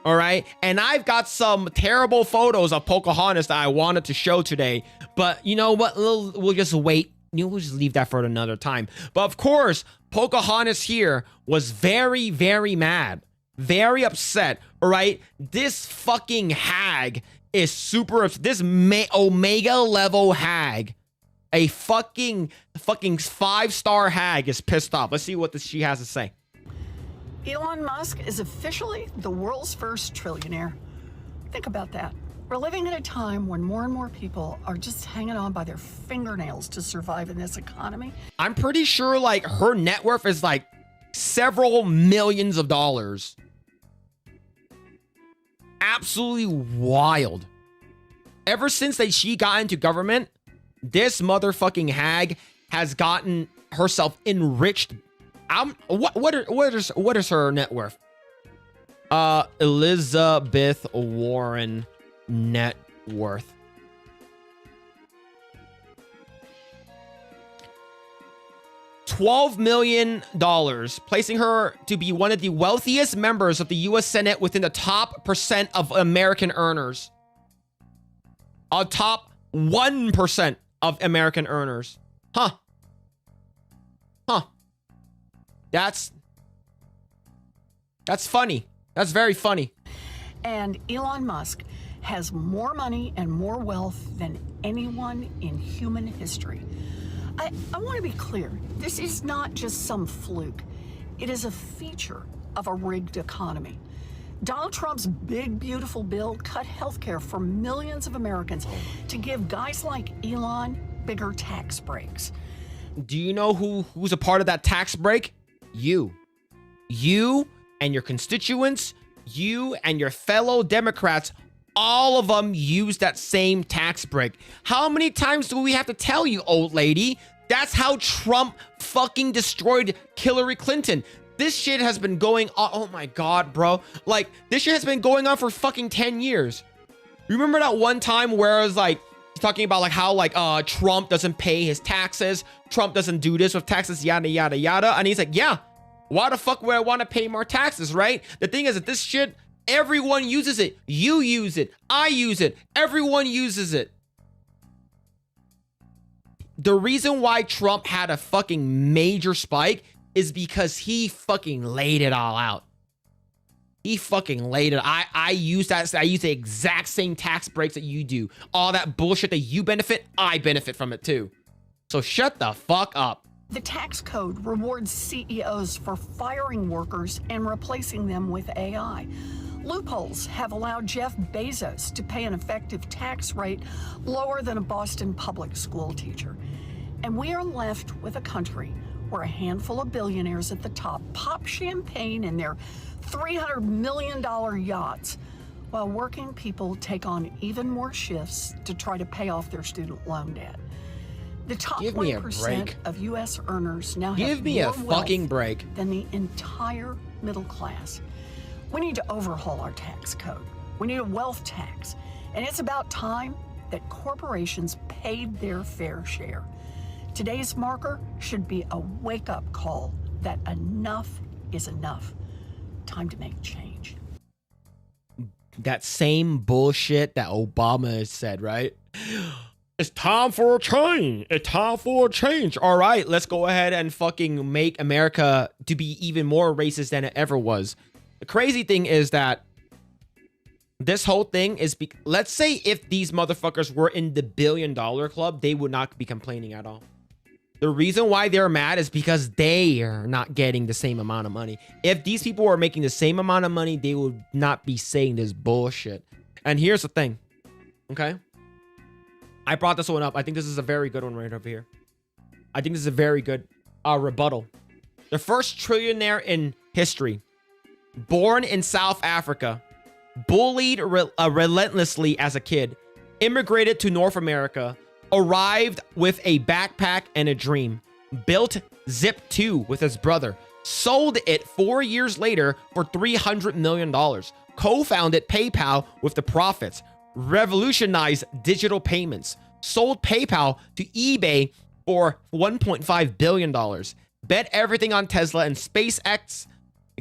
All right. And I've got some terrible photos of Pocahontas that I wanted to show today. But you know what? We'll just wait. We'll just leave that for another time. But of course, Pocahontas here was very, very mad. Very upset. All right. This fucking hag is super upset. This Omega level hag. A fucking 5-star hag is pissed off. Let's see what she has to say. Elon Musk is officially the world's first trillionaire. Think about that. We're living in a time when more and more people are just hanging on by their fingernails to survive in this economy. I'm pretty sure like her net worth is like several millions of dollars. absolutely wild. Ever since she got into government, this motherfucking hag has gotten herself enriched. What is her net worth? Elizabeth Warren net worth. $12 million, placing her to be one of the wealthiest members of the U.S. Senate within the top % of American earners. A top 1% of American earners. Huh. That's funny. That's very funny. And Elon Musk has more money and more wealth than anyone in human history. I want to be clear. This is not just some fluke. It is a feature of a rigged economy. Donald Trump's big, beautiful bill cut health care for millions of Americans to give guys like Elon bigger tax breaks. Do you know who's a part of that tax break? You. You and your constituents, you and your fellow Democrats, all of them use that same tax break. How many times do we have to tell you, old lady? That's how Trump fucking destroyed Hillary Clinton. This shit has been going on. Oh my God, bro. Like, this shit has been going on for fucking 10 years. Remember that one time where it was like, talking about like how like Trump doesn't pay his taxes. Trump doesn't do this with taxes, yada, yada, yada. And he's like, yeah, why the fuck would I want to pay more taxes, right? The thing is that this shit, everyone uses it. You use it. I use it. Everyone uses it. The reason why Trump had a fucking major spike is because he fucking laid it all out. He fucking laid it. I use that. I use the exact same tax breaks that you do. All that bullshit that you benefit, I benefit from it too. So shut the fuck up. The tax code rewards CEOs for firing workers and replacing them with AI. Loopholes have allowed Jeff Bezos to pay an effective tax rate lower than a Boston public school teacher. And we are left with a country where a handful of billionaires at the top pop champagne in their $300 million yachts, while working people take on even more shifts to try to pay off their student loan debt. The top 1% of U.S. earners now have more fucking break than the entire middle class. We need to overhaul our tax code. We need a wealth tax. And it's about time that corporations paid their fair share. Today's marker should be a wake-up call that enough is enough. Time to make change. That same bullshit that Obama has said, right? It's time for a change. It's time for a change. All right, let's go ahead and fucking make America to be even more racist than it ever was. The crazy thing is that this whole thing is, let's say if these motherfuckers were in the $1 billion club, they would not be complaining at all. The reason why they're mad is because they are not getting the same amount of money. If these people were making the same amount of money, they would not be saying this bullshit. And here's the thing, okay? I brought this one up. I think this is a very good one right over here. I think this is a very good rebuttal. The first trillionaire in history, born in South Africa, bullied relentlessly as a kid, immigrated to North America, arrived with a backpack and a dream, built Zip 2 with his brother, sold it 4 years later for $300 million, co-founded PayPal with the profits, revolutionized digital payments, sold PayPal to eBay for $1.5 billion, bet everything on Tesla and SpaceX,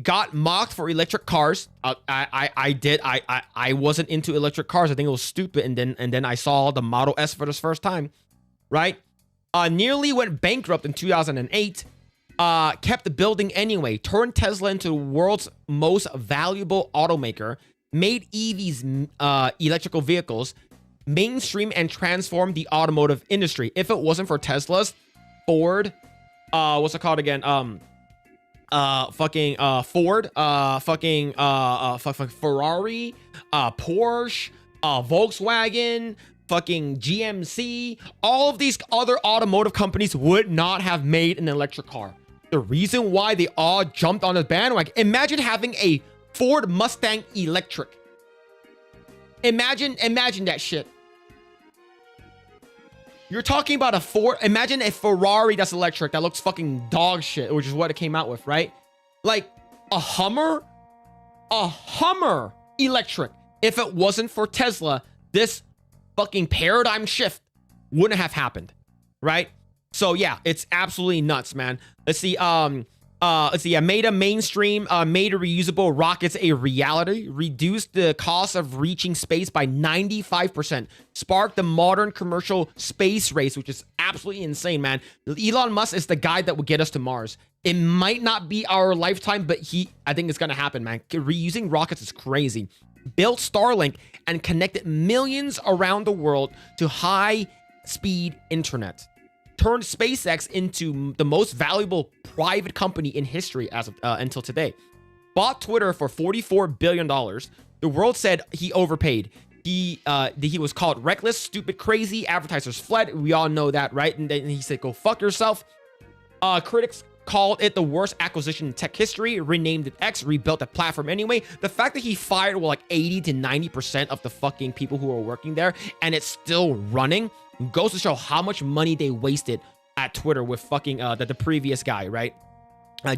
got mocked for electric cars. I wasn't into electric cars. I think it was stupid. And then I saw the Model S for the first time, right? Nearly went bankrupt in 2008. Kept building anyway. Turned Tesla into the world's most valuable automaker. Made EVs, electrical vehicles, mainstream and transformed the automotive industry. If it wasn't for Tesla's, Ford, what's it called again? Ford, Ferrari, Porsche, Volkswagen, fucking GMC, all of these other automotive companies would not have made an electric car. The reason why they all jumped on the bandwagon, imagine having a Ford Mustang electric. Imagine that shit. You're talking about imagine a Ferrari that's electric that looks fucking dog shit, which is what it came out with, right? Like a Hummer electric. If it wasn't for Tesla, this fucking paradigm shift wouldn't have happened, right? So yeah, it's absolutely nuts, man. Let's see. Made a mainstream, made a reusable rockets a reality, reduced the cost of reaching space by 95%, sparked the modern commercial space race, which is absolutely insane, man. Elon Musk is the guy that will get us to Mars. It might not be our lifetime, but I think it's gonna happen, man. Reusing rockets is crazy. Built Starlink and connected millions around the world to high-speed internet. Turned SpaceX into the most valuable private company in history as of until today. Bought Twitter for $44 billion. The world said he overpaid. He was called reckless, stupid, crazy. Advertisers fled. We all know that, right? And then he said, "Go fuck yourself." Critics called it the worst acquisition in tech history. Renamed it X. Rebuilt the platform anyway. The fact that he fired like 80 to 90% of the fucking people who are working there, and it's still running, goes to show how much money they wasted at Twitter with fucking the previous guy, right?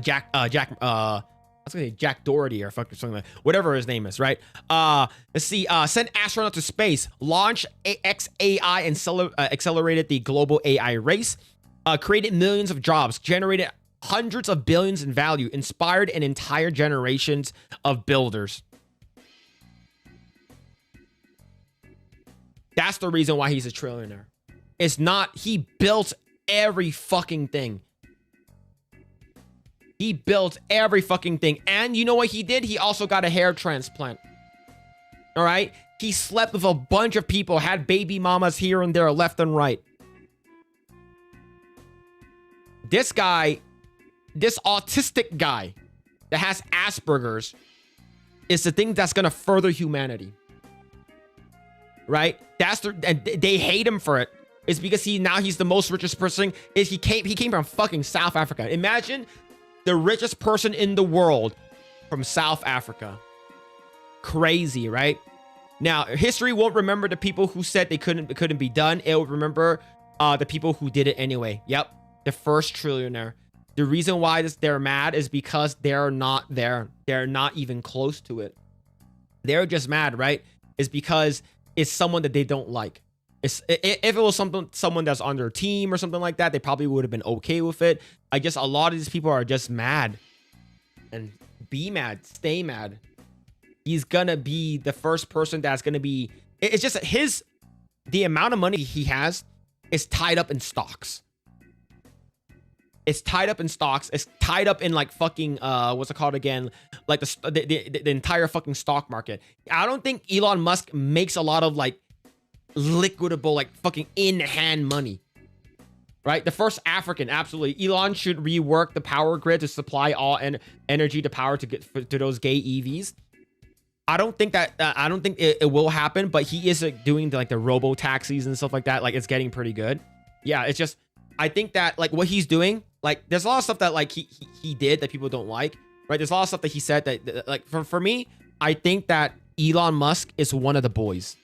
Jack I was gonna say Jack Doherty or fucking something like that. Whatever his name is, right? Let's see. Sent astronaut to space, launched XAI and accelerated the global AI race. Created millions of jobs, generated hundreds of billions in value, inspired an entire generations of builders. That's the reason why he's a trillionaire. It's not, he built every fucking thing. He built every fucking thing. And you know what he did? He also got a hair transplant. All right? He slept with a bunch of people, had baby mamas here and there, left and right. This guy, this autistic guy that has Asperger's is the thing that's going to further humanity. Right? And they hate him for it. It's because he's the most richest person. He came from fucking South Africa. Imagine the richest person in the world from South Africa. Crazy, right? Now, history won't remember the people who said it couldn't be done. It will remember the people who did it anyway. Yep. The first trillionaire. The reason why they're mad is because they're not there. They're not even close to it. They're just mad, right? It's because it's someone that they don't like. If it was someone that's on their team or something like that, they probably would have been okay with it. I guess a lot of these people are just mad. And be mad. Stay mad. He's gonna be the first person that's gonna be... It's just the amount of money he has is tied up in stocks. It's tied up in stocks. It's tied up in like fucking what's it called again? Like the entire fucking stock market. I don't think Elon Musk makes a lot of like liquidable, like fucking in-hand money. Right? The first African, absolutely. Elon should rework the power grid to supply all energy to power to those gay EVs. I don't think it will happen, but he is like, doing the robo taxis and stuff like that. Like, it's getting pretty good. Yeah, it's just, I think that like what he's doing, like there's a lot of stuff that like he did that people don't like, right? There's a lot of stuff that he said that like for me, I think that Elon Musk is one of the boys.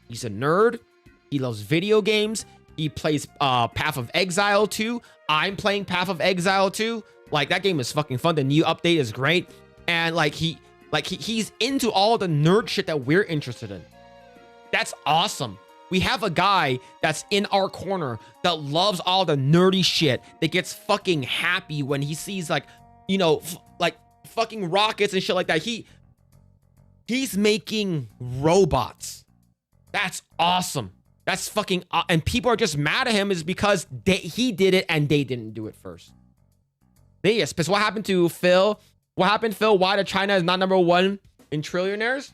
He's a nerd. He loves video games. He plays Path of Exile 2. I'm playing Path of Exile 2. Like, that game is fucking fun. The new update is great. And like he's into all the nerd shit that we're interested in. That's awesome. We have a guy that's in our corner that loves all the nerdy shit, that gets fucking happy when he sees like, you know, like fucking rockets and shit like that. He's making robots. That's awesome. That's fucking and people are just mad at him is because he did it and they didn't do it first. Yes, because what happened to Phil? What happened, Phil? Why did China is not number one in trillionaires?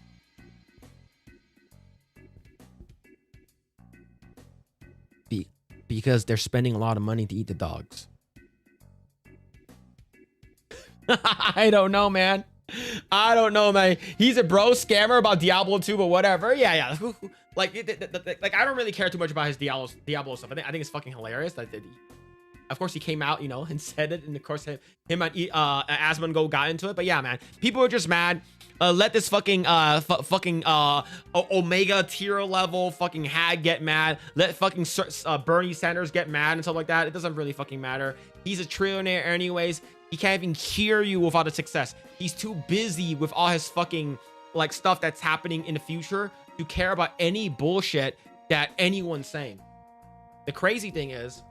Because they're spending a lot of money to eat the dogs. I don't know, man. I don't know, man. He's a bro scammer about Diablo 2, but whatever. Yeah. Like I don't really care too much about his Diablo stuff. I think it's fucking hilarious. of course he came out, you know, and said it, and of course him and Asmongold got into it. But yeah, man, people are just mad. Let this fucking Omega tier level fucking hag get mad. Let fucking Bernie Sanders get mad and stuff like that. It doesn't really fucking matter. He's a trillionaire anyways. He can't even hear you without a success. He's too busy with all his fucking like stuff that's happening in the future to care about any bullshit that anyone's saying. The crazy thing is,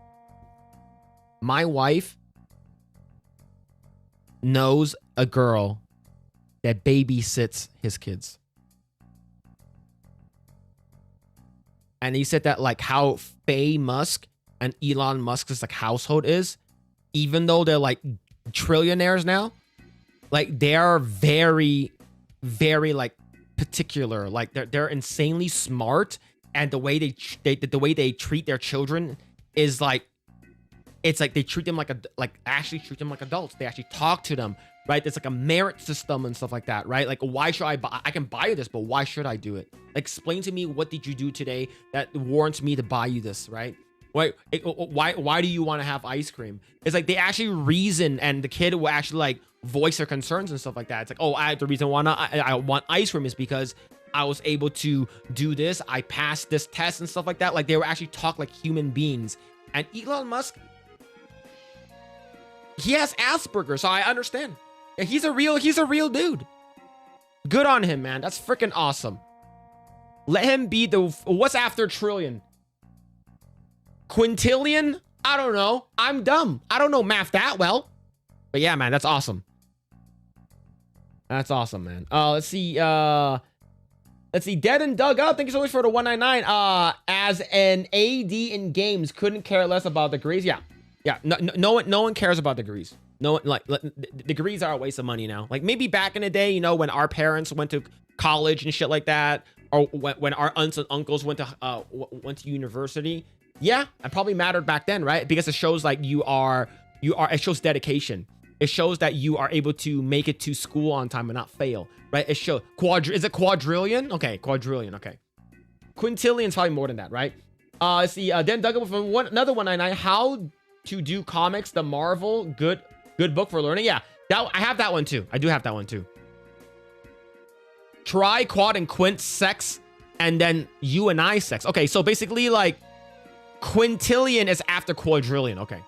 my wife knows a girl that babysits his kids. And he said that like how Faye Musk and Elon Musk's like household is, even though they're like trillionaires now, like they are very, very like particular. Like they're insanely smart, and the way they treat their children is like, it's like they treat them like actually treat them like adults. They actually talk to them, right? There's like a merit system and stuff like that, right? Like, why should I buy? I can buy you this, but why should I do it? Like, explain to me, what did you do today that warrants me to buy you this, right? Why do you want to have ice cream? It's like they actually reason, and the kid will actually like voice their concerns and stuff like that. It's like, oh, the reason why I want ice cream is because I was able to do this. I passed this test and stuff like that. Like they will actually talk like human beings. And Elon Musk, he has Asperger's, so I understand. He's a real dude. Good on him, man. That's freaking awesome. Let him be what's after trillion? Quintillion? I don't know. I'm dumb. I don't know math that well. But yeah, man, that's awesome. That's awesome, man. Let's see. Dead and Dug Up. Thank you so much for the 199. As an AD in games, couldn't care less about degrees. Yeah. No one cares about degrees. No one, like degrees are a waste of money now. Like maybe back in the day, you know, when our parents went to college and shit like that, or when our aunts and uncles went to university. Yeah, it probably mattered back then, right? Because it shows like it shows dedication. It shows that you are able to make it to school on time and not fail, right? It shows is it quadrillion? Okay, quadrillion. Okay, quintillion is probably more than that, right? Let's see. Then Doug with another 199. How to do comics, the Marvel, good book for learning. Yeah, I have that one too. I do have that one too. Try, quad, and quint sex, and then you and I sex. Okay, so basically like quintillion is after quadrillion. Okay.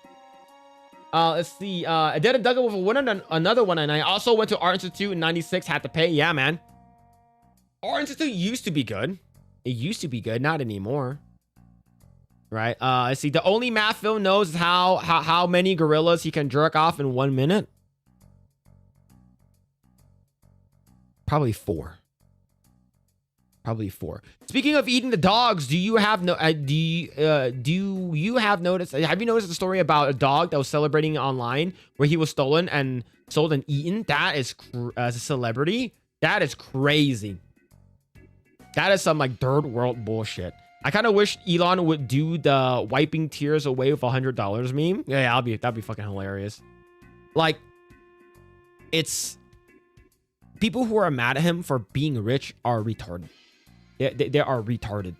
Let's see. I did a Doug with another one, and I also went to Art Institute in '96. Had to pay. Yeah, man. Art Institute used to be good. It used to be good, not anymore. Right. Let's see. The only math Phil knows is how many gorillas he can jerk off in 1 minute. Probably 4. Probably 4. Speaking of eating the dogs, do you have noticed? Have you noticed the story about a dog that was celebrating online where he was stolen and sold and eaten? That is as a celebrity, that is crazy. That is some like third world bullshit. I kind of wish Elon would do the wiping tears away with $100 meme. Yeah, that'd be fucking hilarious. Like, it's people who are mad at him for being rich are retarded. They are retarded.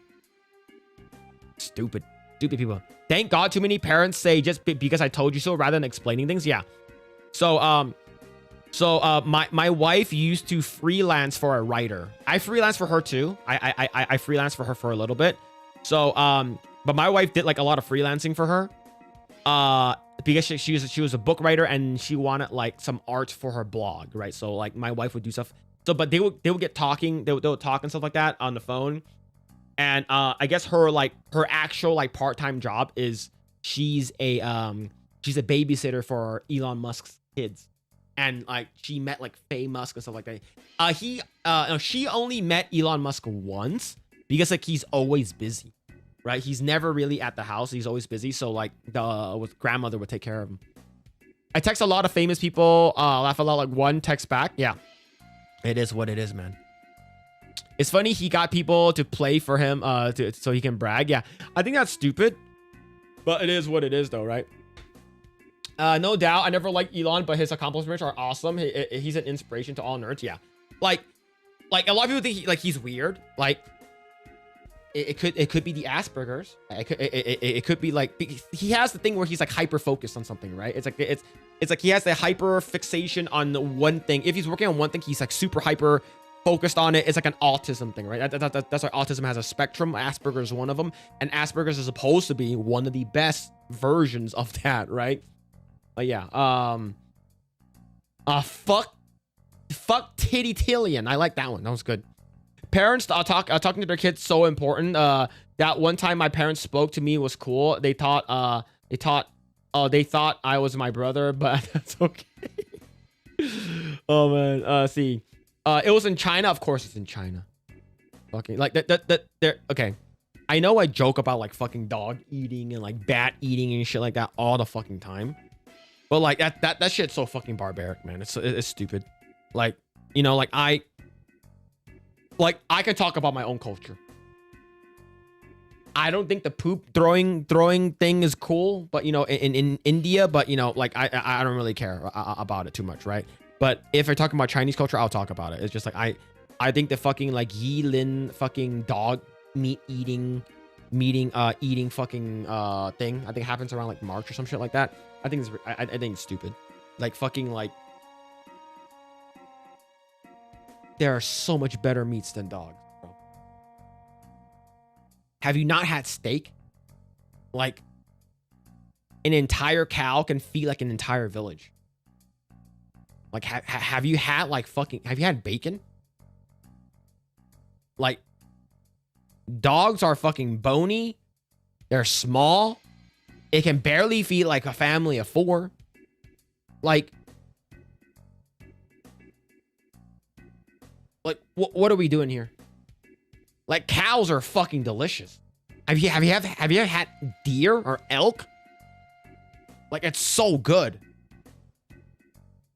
Stupid people. Thank God too many parents say just because I told you so rather than explaining things. Yeah. So my wife used to freelance for a writer. I freelance for her too. I freelance for her for a little bit. So but my wife did like a lot of freelancing for her. Because she was a book writer and she wanted like some art for her blog, right? So like my wife would do stuff. So, but they would get talking. They would talk and stuff like that on the phone. And I guess her actual like part-time job is she's a babysitter for Elon Musk's kids. And like she met like Faye Musk and stuff like that. She only met Elon Musk once because like he's always busy, right? He's never really at the house. He's always busy. So like with grandmother would take care of him. I text a lot of famous people. Laugh a lot. Like one text back. Yeah. It is what it is, man. It's funny he got people to play for him so he can brag. Yeah, I think that's stupid, but it is what it is, though, right? No doubt. I never liked Elon, but his accomplishments are awesome. He's an inspiration to all nerds. Yeah, like a lot of people think he's weird. Like it could be the Asperger's. It could be like he has the thing where he's like hyper focused on something, right? It's like he has the hyper fixation on the one thing. If he's working on one thing, he's like super hyper focused on it. It's like an autism thing, right? That's why autism has a spectrum. Asperger's is one of them, and Asperger's is supposed to be one of the best versions of that, right? But yeah, fuck Titty Tillion. I like that one. That was good. Parents talking to their kids so important. That one time my parents spoke to me was cool. They thought I was my brother, but that's okay. Oh man. See. It was in China. Of course it's in China. Fucking like that there. Okay. I know I joke about like fucking dog eating and like bat eating and shit like that all the fucking time. But like that shit's so fucking barbaric, man. It's stupid. Like, you know, like I can talk about my own culture. I don't think the poop throwing thing is cool, but you know, in India, but you know, like I don't really care about it too much, right? But if I'm talking about Chinese culture, I'll talk about it. It's just like I think the fucking like Yilin fucking dog meat eating fucking thing, I think happens around like March or some shit like that. I think it's stupid. Like fucking like there are so much better meats than dogs, bro. Have you not had steak? Like an entire cow can feed like an entire village. Like have you had like have you had bacon? Like dogs are fucking bony. They're small. It can barely feed like a family of 4. Like what are we doing here? Like cows are fucking delicious. Have you ever had deer or elk? Like it's so good.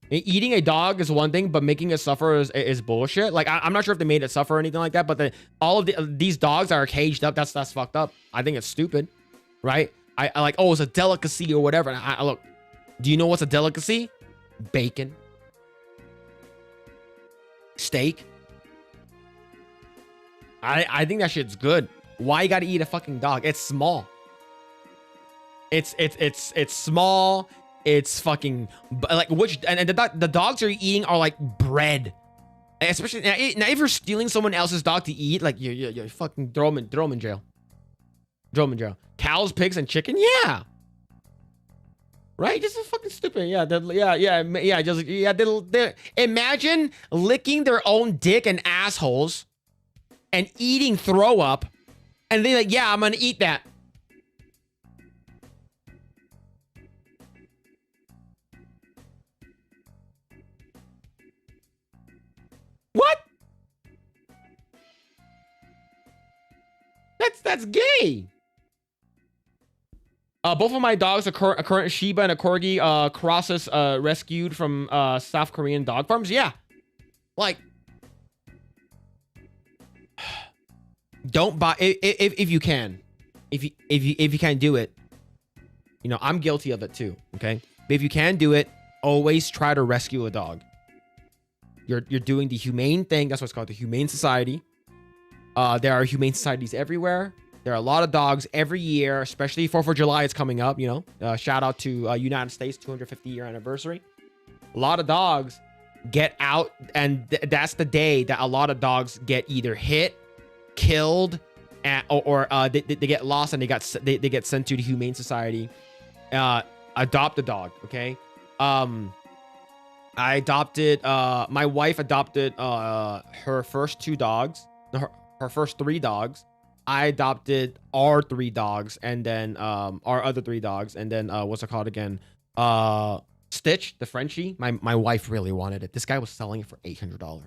Eating a dog is one thing, but making it suffer is bullshit. Like I'm not sure if they made it suffer or anything like that, but all of these dogs that are caged up, that's fucked up. I think it's stupid, right? I like, oh, it's a delicacy or whatever. And I look, do you know what's a delicacy? Bacon, steak. I think that shit's good. Why you gotta eat a fucking dog? It's small. It's small. It's fucking like and the dogs are eating are like bread. Especially now, if you're stealing someone else's dog to eat, like you fucking throw them in jail. Throw them in jail. Cows, pigs, and chicken, yeah. Right? This is fucking stupid. Yeah, imagine licking their own dick and assholes and eating throw up, and they're like, yeah, I'm gonna eat that. What? That's gay. Both of my dogs, a current Shiba and a Corgi, crosses rescued from South Korean dog farms. Yeah, like don't buy if you can, if you can do it. You know, I'm guilty of it too. Okay, but if you can do it, always try to rescue a dog. You're doing the humane thing. That's what's called the Humane Society. There are humane societies everywhere. There are a lot of dogs every year, especially 4th of July is coming up, you know. Shout out to United States 250-year anniversary. A lot of dogs get out, and that's the day that a lot of dogs get either hit, killed, or they get lost and they get sent to the Humane Society. Adopt a dog, okay? I adopted, my wife adopted her first 2 dogs, her first 3 dogs. I adopted our 3 dogs, and then our other 3 dogs, and then what's it called again? Stitch, the Frenchie. My wife really wanted it. This guy was selling it for $800.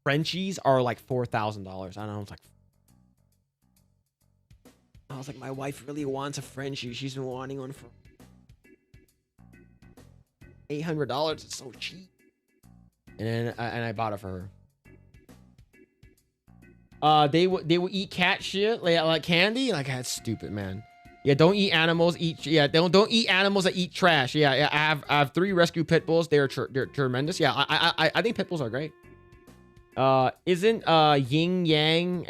Frenchies are like $4,000. I know. I was like, my wife really wants a Frenchie. She's been wanting one for $800. It's so cheap. And I bought it for her. They will eat cat shit like candy. Like, that's stupid, man. Yeah, don't eat animals. Don't eat animals that eat trash. Yeah. I have 3 rescue pit bulls. They're tremendous. Yeah, I think pit bulls are great. Isn't yin yang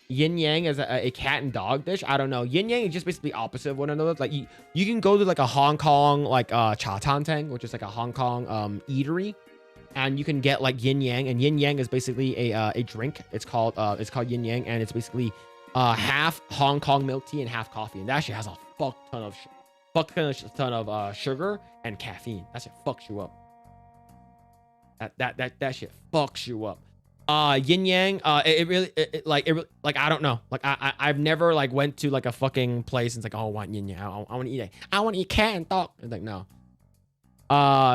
yin yang as a cat and dog dish? I don't know. Yin yang is just basically opposite of one another. Like you can go to like a Hong Kong like cha tan tang, which is like a Hong Kong eatery, and you can get like yin yang. And yin yang is basically a drink. It's called yin yang, and it's basically half Hong Kong milk tea and half coffee. And that shit has a fuck ton of sugar and caffeine. That shit fucks you up. That shit fucks you up. Yin yang, it really I don't know. Like I've never like went to like a fucking place and it's like, oh, I want yin yang. I want to eat it. I want to eat cat and dog. It's like, no.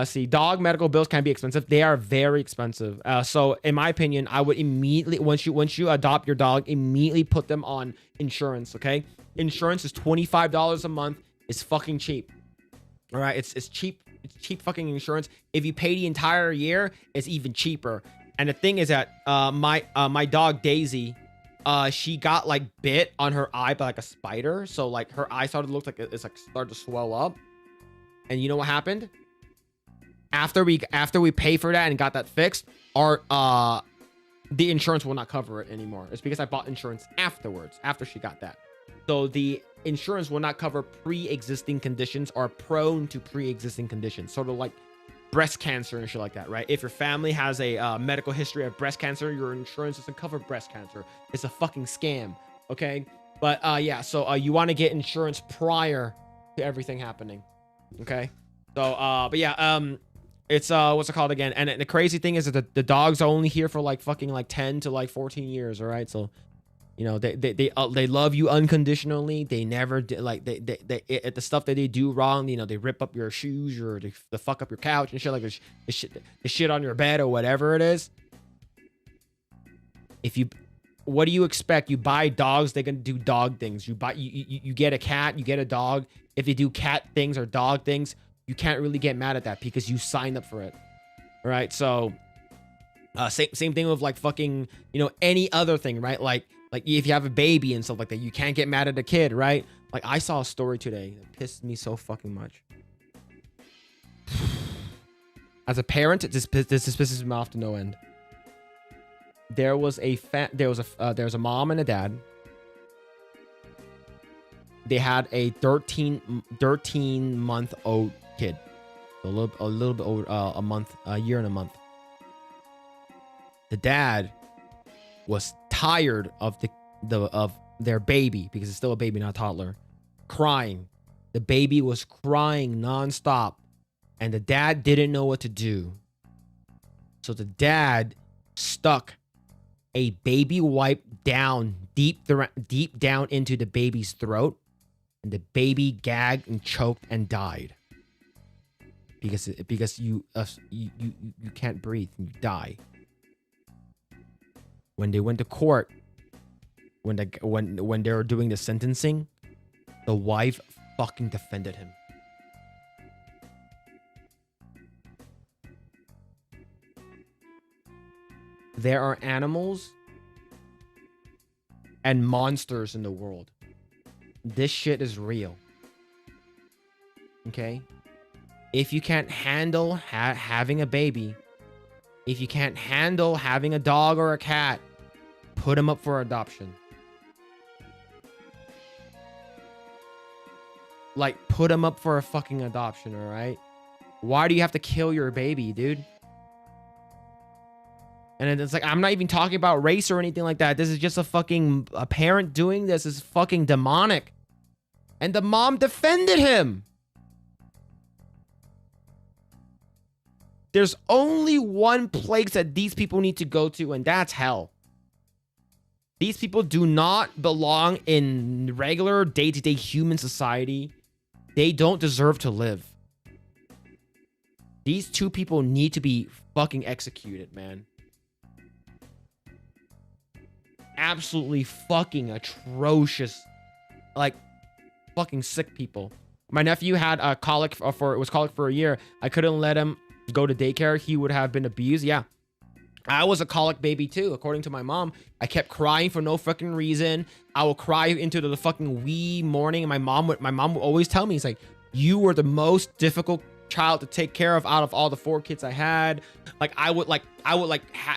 See, dog medical bills can be expensive. They are very expensive. So in my opinion, I would immediately, once you adopt your dog, immediately put them on insurance. Okay. Insurance is $25 a month. It's fucking cheap. All right. It's cheap. It's cheap fucking insurance. If you pay the entire year, it's even cheaper. And the thing is that my dog Daisy, she got like bit on her eye by like a spider. So like her eye started to look like it's like started to swell up. And you know what happened? After we pay for that and got that fixed, the insurance will not cover it anymore. It's because I bought insurance afterwards, after she got that. So the insurance will not cover pre-existing conditions or prone to pre-existing conditions. Sort of like breast cancer and shit like that, right? If your family has a medical history of breast cancer, your insurance doesn't cover breast cancer. It's a fucking scam, okay? But yeah, so you want to get insurance prior to everything happening, okay? So but yeah, it's what's it called again? And the crazy thing is that the dog's are only here for like fucking like 10 to like 14 years, all right? So you know, they love you unconditionally. They never like they at the stuff that they do wrong. You know, they rip up your shoes or they fuck up your couch and shit like this. They shit on your bed or whatever it is. What do you expect? You buy dogs, they're gonna do dog things. You get a cat, you get a dog. If they do cat things or dog things, you can't really get mad at that because you signed up for it. All right, so same thing with like fucking, you know, any other thing, right? Like if you have a baby and stuff like that, you can't get mad at a kid, right? Like I saw a story today that pissed me so fucking much. As a parent, this pisses me off to no end. There was a mom and a dad. They had a 13-month-old kid, a little bit old, a year and a month. The dad was tired of their baby, because it's still a baby, not a toddler, crying. The baby was crying nonstop, and the dad didn't know what to do. So the dad stuck a baby wipe down deep down into the baby's throat, and the baby gagged and choked and died because you can't breathe and you die. When they went to court, when they were doing the sentencing, the wife fucking defended him. There are animals and monsters in the world. This shit is real. Okay? If you can't handle having a baby, if you can't handle having a dog or a cat, put them up for adoption. Like, put them up for a fucking adoption, all right? Why do you have to kill your baby, dude? And it's like, I'm not even talking about race or anything like that. This is just a parent doing this is fucking demonic. And the mom defended him. There's only one place that these people need to go to, and that's hell. These people do not belong in regular day-to-day human society. They don't deserve to live. These two people need to be fucking executed, man. Absolutely fucking atrocious. Like, fucking sick people. My nephew had a colic for a year. I couldn't let him go to daycare. He would have been abused. Yeah. I was a colic baby too, according to my mom. I kept crying for no fucking reason. I would cry into the fucking wee morning, and my mom would always tell me, it's like, you were the most difficult child to take care of out of all the 4 kids I had. Like I would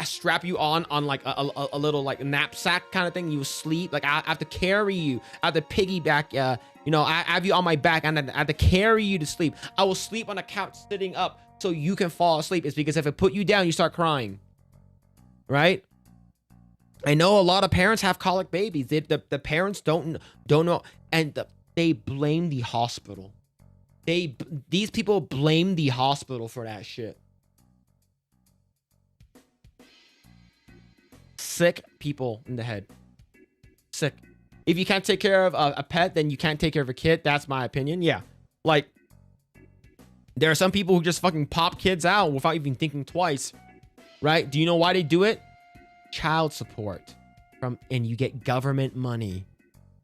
strap you on like a little like knapsack kind of thing. You sleep. Like I have to carry you. I have to piggyback. You know, I have you on my back and I have to carry you to sleep. I will sleep on the couch sitting up so you can fall asleep. It's because if I put you down, you start crying. Right? I know a lot of parents have colic babies. The parents don't know, and they blame the hospital. These people blame the hospital for that shit. Sick people in the head. Sick. If you can't take care of a pet, then you can't take care of a kid. That's my opinion. Yeah. Like, there are some people who just fucking pop kids out without even thinking twice. Right? Do you know why they do it? Child support. And you get government money.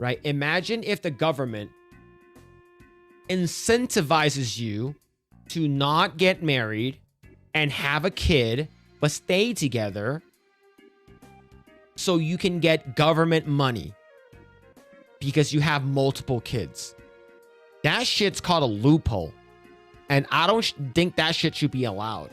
Right? Imagine if the government incentivizes you to not get married and have a kid, but stay together so you can get government money because you have multiple kids. That shit's called a loophole. And I don't think that shit should be allowed.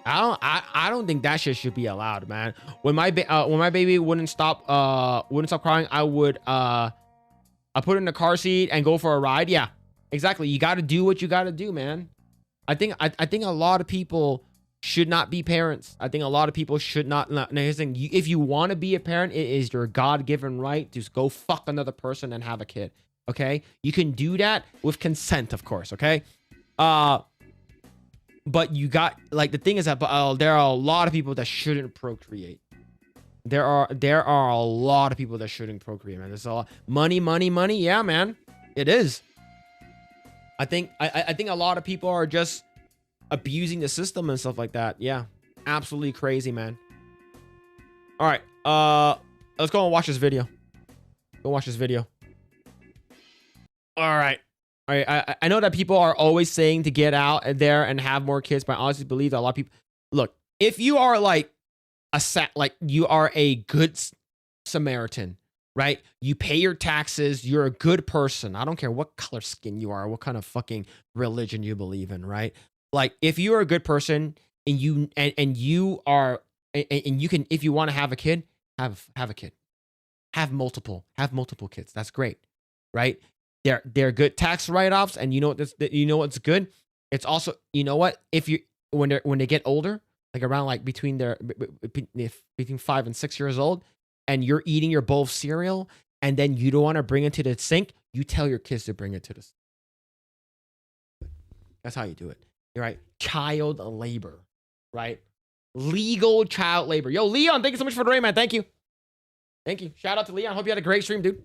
I don't think that shit should be allowed, man. When my baby wouldn't stop crying, I would I put her in the car seat and go for a ride. Yeah, exactly. You got to do what you got to do, man. I think a lot of people should not be parents. I think a lot of people should not. Now, here's the thing. If you want to be a parent, it is your God-given right. Just go fuck another person and have a kid. Okay? You can do that with consent, of course. Okay? But you got, like, the thing is that there are a lot of people that shouldn't procreate. There are a lot of people that shouldn't procreate, man. There's a lot. Money. Yeah, man. It is. I think a lot of people are just abusing the system and stuff like that. Yeah. Absolutely crazy, man. All right. Let's go and watch this video. Go watch this video. All right. All right. I know that people are always saying to get out there and have more kids, but I honestly believe that a lot of people look, if you are like you are a good Samaritan, right? You pay your taxes, you're a good person. I don't care what color skin you are, what kind of fucking religion you believe in, right? Like, if you are a good person and you can, if you want to have a kid, have a kid. Have multiple kids. That's great, right? They're good tax write-offs, and you know what's good. It's also, you know what, if you when they get older, like around like between 5 and 6 years old, and you're eating your bowl of cereal, and then you don't want to bring it to the sink, you tell your kids to bring it to the sink. That's how you do it. You're right. Child labor, right? Legal child labor. Yo, Leon, thank you so much for the raid, man. Thank you. Shout out to Leon. Hope you had a great stream, dude.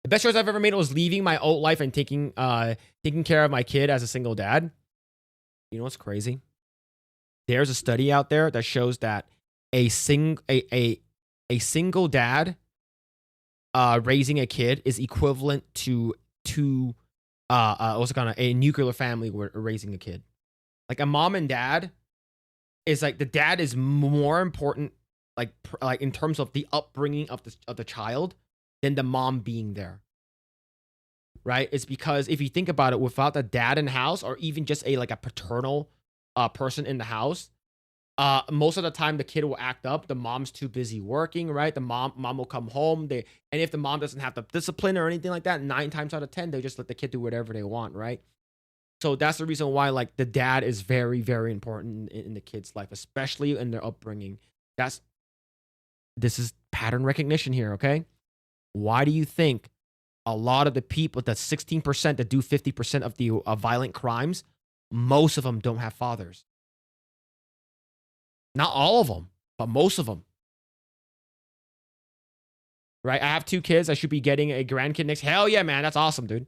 The best choice I've ever made was leaving my old life and taking care of my kid as a single dad. You know what's crazy? There's a study out there that shows that a single dad raising a kid is equivalent to a nuclear family raising a kid. Like, a mom and dad is like, the dad is more important, like in terms of the upbringing of the child, than the mom being there. Right? It's because if you think about it, without the dad in the house, or even just a paternal person in the house, most of the time the kid will act up. The mom's too busy working, right? The mom will come home. And if the mom doesn't have the discipline or anything like that, 9 times out of 10, they just let the kid do whatever they want, right? So that's the reason why, like, the dad is very, very important in the kid's life, especially in their upbringing. This is pattern recognition here, okay? Why do you think a lot of the people, the 16% that do 50% of the violent crimes, most of them don't have fathers? Not all of them, but most of them. Right? I have 2 kids. I should be getting a grandkid next. Hell yeah, man. That's awesome, dude.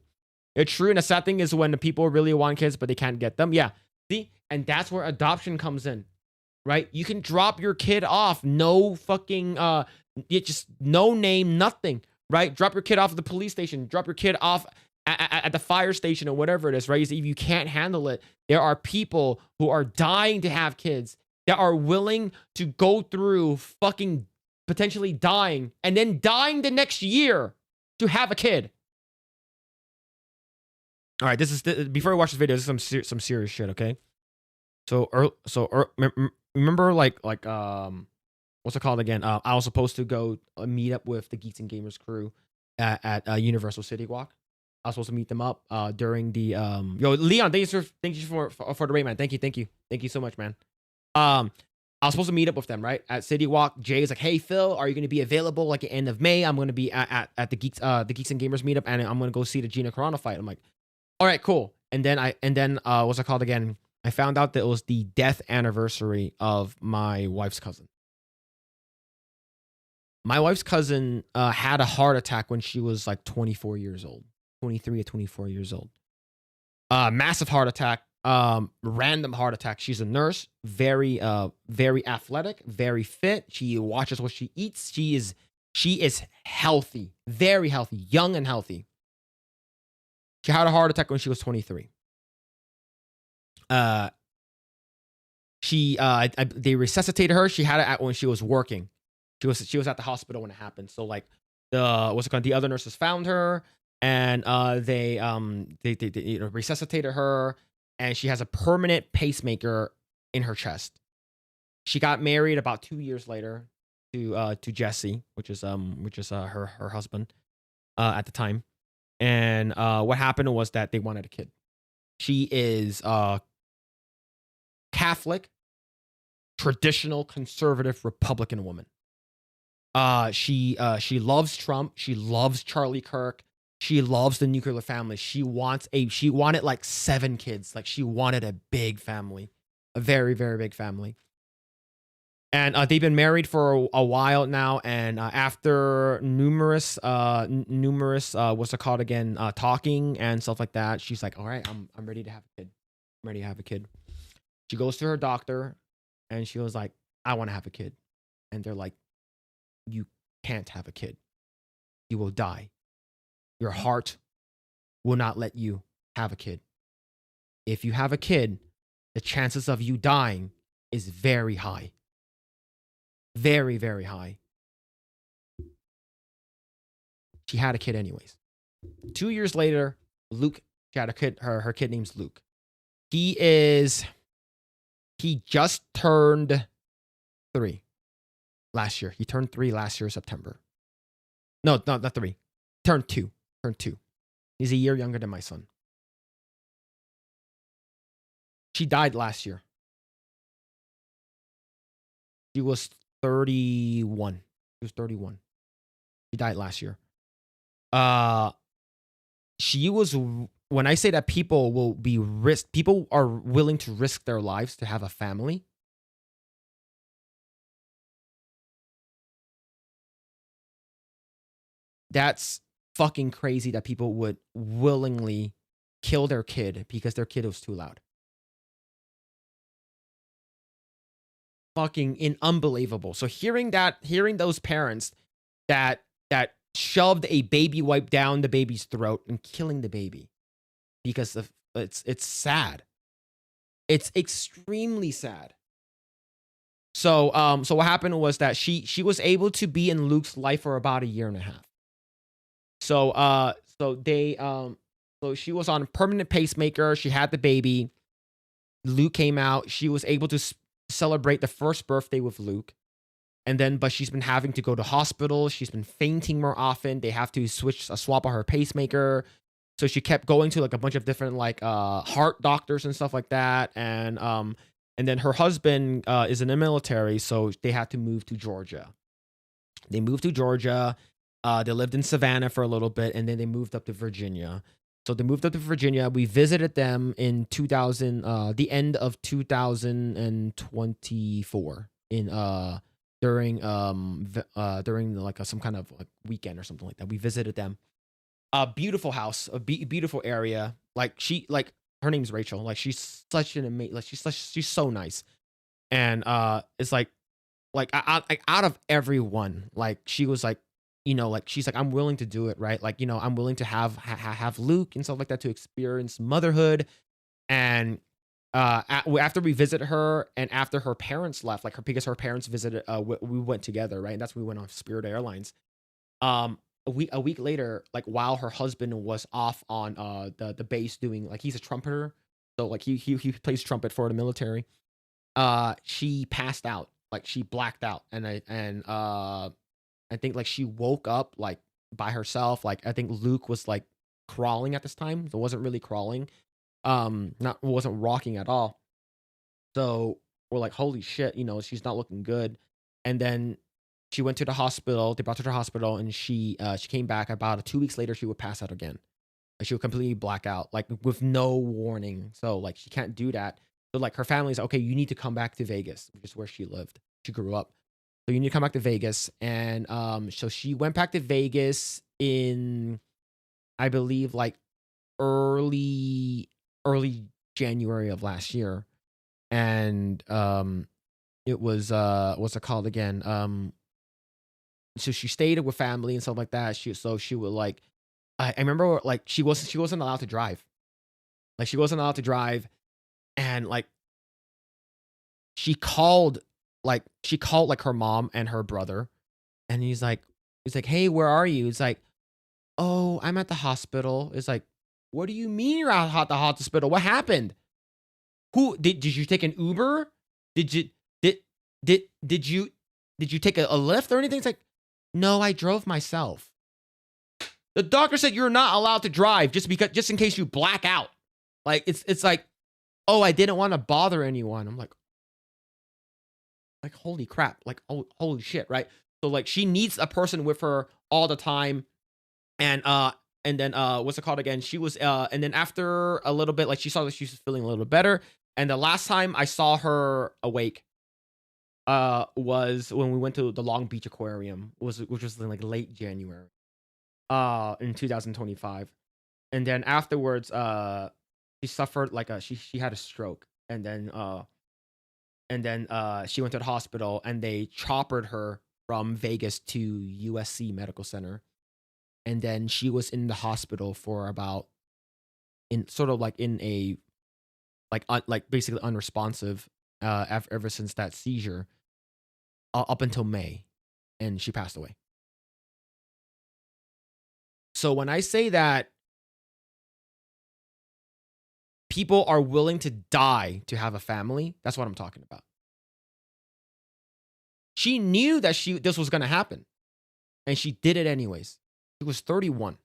It's true. And the sad thing is when the people really want kids, but they can't get them. Yeah. See? And that's where adoption comes in. Right? You can drop your kid off. No fucking, just no name, nothing. Right? Drop your kid off at the police station. Drop your kid off at the fire station or whatever it is, right? If you can't handle it, there are people who are dying to have kids that are willing to go through fucking potentially dying and then dying the next year to have a kid. All right, this is before we watch this video. This is some serious shit. Okay. Remember like what's it called again? I was supposed to go meet up with the Geeks and Gamers crew at Universal City Walk. I was supposed to meet them up during the Leon. Thank you for the rate, man. Thank you so much, man. I was supposed to meet up with them right at City Walk. Jay is like, hey Phil, are you going to be available like at the end of May? I'm going to be at the Geeks and Gamers meetup, and I'm going to go see the Gina Carano fight. I'm like, all right, cool. And then what's it called again? I found out that it was the death anniversary of my wife's cousin. My wife's cousin had a heart attack when she was like 24 years old, 23 or 24 years old. Massive heart attack, random heart attack. She's a nurse, very athletic, very fit. She watches what she eats. She is healthy, very healthy, young and healthy. She had a heart attack when she was 23. They resuscitated her. She had it when she was working. She was at the hospital when it happened. So like the other nurses found her, and they resuscitated her, and she has a permanent pacemaker in her chest. She got married about 2 years later to Jesse, which is her husband at the time. And what happened was that they wanted a kid. She is Catholic, traditional, conservative, Republican woman. She loves Trump. She loves Charlie Kirk. She loves the nuclear family. She wanted like 7 kids. Like she wanted a big family, a very, very big family. And they've been married for a while now. And after numerous what's it called again, talking and stuff like that, she's like, all right, I'm ready to have a kid. I'm ready to have a kid. She goes to her doctor, and she was like, I want to have a kid. And they're like, you can't have a kid. You will die. Your heart will not let you have a kid. If you have a kid, the chances of you dying is very high. Very, very high. She had a kid anyways. 2 years later, Luke, she had a kid. Her kid name's Luke. He just turned 3 last year. He turned 3 last year, September. No, not 3. Turned 2. He's a year younger than my son. She died last year. She was 31. She was 31. She died last year. She was, when I say that people are willing to risk their lives to have a family. That's fucking crazy that people would willingly kill their kid because their kid was too loud. Fucking unbelievable. So hearing those parents that shoved a baby wipe down the baby's throat and killing the baby because of it's sad. It's extremely sad. So what happened was that she was able to be in Luke's life for about a year and a half. So she was on a permanent pacemaker. She had the baby. Luke came out. She was able to celebrate the first birthday with Luke. But she's been having to go to hospital. She's been fainting more often. They have to swap out her pacemaker. So she kept going to like a bunch of different like heart doctors and stuff like that. And then her husband is in the military, so they had to move to Georgia. They moved to Georgia. They lived in Savannah for a little bit, and then they moved up to Virginia. So they moved up to Virginia. We visited them in the end of 2024 during like some kind of like weekend or something like that. We visited them. A beautiful house, a beautiful area. Her name's Rachel. Like she's such an amazing. Like she's so nice, and it's like out of everyone, like she was like, she's like, I'm willing to do it, right? Like, I'm willing to have Luke and stuff like that to experience motherhood. And after we visited her and after her parents left, because her parents visited, we went together, right? And that's when we went on Spirit Airlines. a week later, like while her husband was off on the base doing like he's a trumpeter, so like he plays trumpet for the military. She passed out, like she blacked out, and I think like she woke up like by herself. Like I think Luke was like crawling at this time. So it wasn't really crawling. Not wasn't rocking at all. So we're like, holy shit, she's not looking good. And then she went to the hospital. They brought her to the hospital, and she came back. About 2 weeks later, she would pass out again. Like she would completely black out, like with no warning. So like she can't do that. So like her family's okay. You need to come back to Vegas, which is where she lived. She grew up. So you need to come back to Vegas, and so she went back to Vegas in, I believe, like early January of last year, and it was what's it called again? So she stayed with family and stuff like that. She would like, I remember like she wasn't allowed to drive. Like she wasn't allowed to drive, and like she called like her mom and her brother, and he's like, hey, where are you? He's like, oh, I'm at the hospital. It's like, what do you mean you're at the hospital? What happened? Who did you take an Uber? Did you take a Lyft or anything? It's like, no, I drove myself. The doctor said you're not allowed to drive just in case you black out. Like it's like, oh, I didn't want to bother anyone. I'm like holy crap, like holy shit, right? So like she needs a person with her all the time, and then what's it called again? She was and then after a little bit, like she saw that she was feeling a little bit better, and the last time I saw her awake was when we went to the Long Beach Aquarium, which was in like late January in 2025. And then afterwards she suffered like she had a stroke, and then she went to the hospital, and they choppered her from Vegas to USC Medical Center. And then she was in the hospital for about in a basically unresponsive ever since that seizure up until May, and she passed away. So when I say that people are willing to die to have a family, that's what I'm talking about. She knew that this was going to happen, and she did it anyways. She was 31.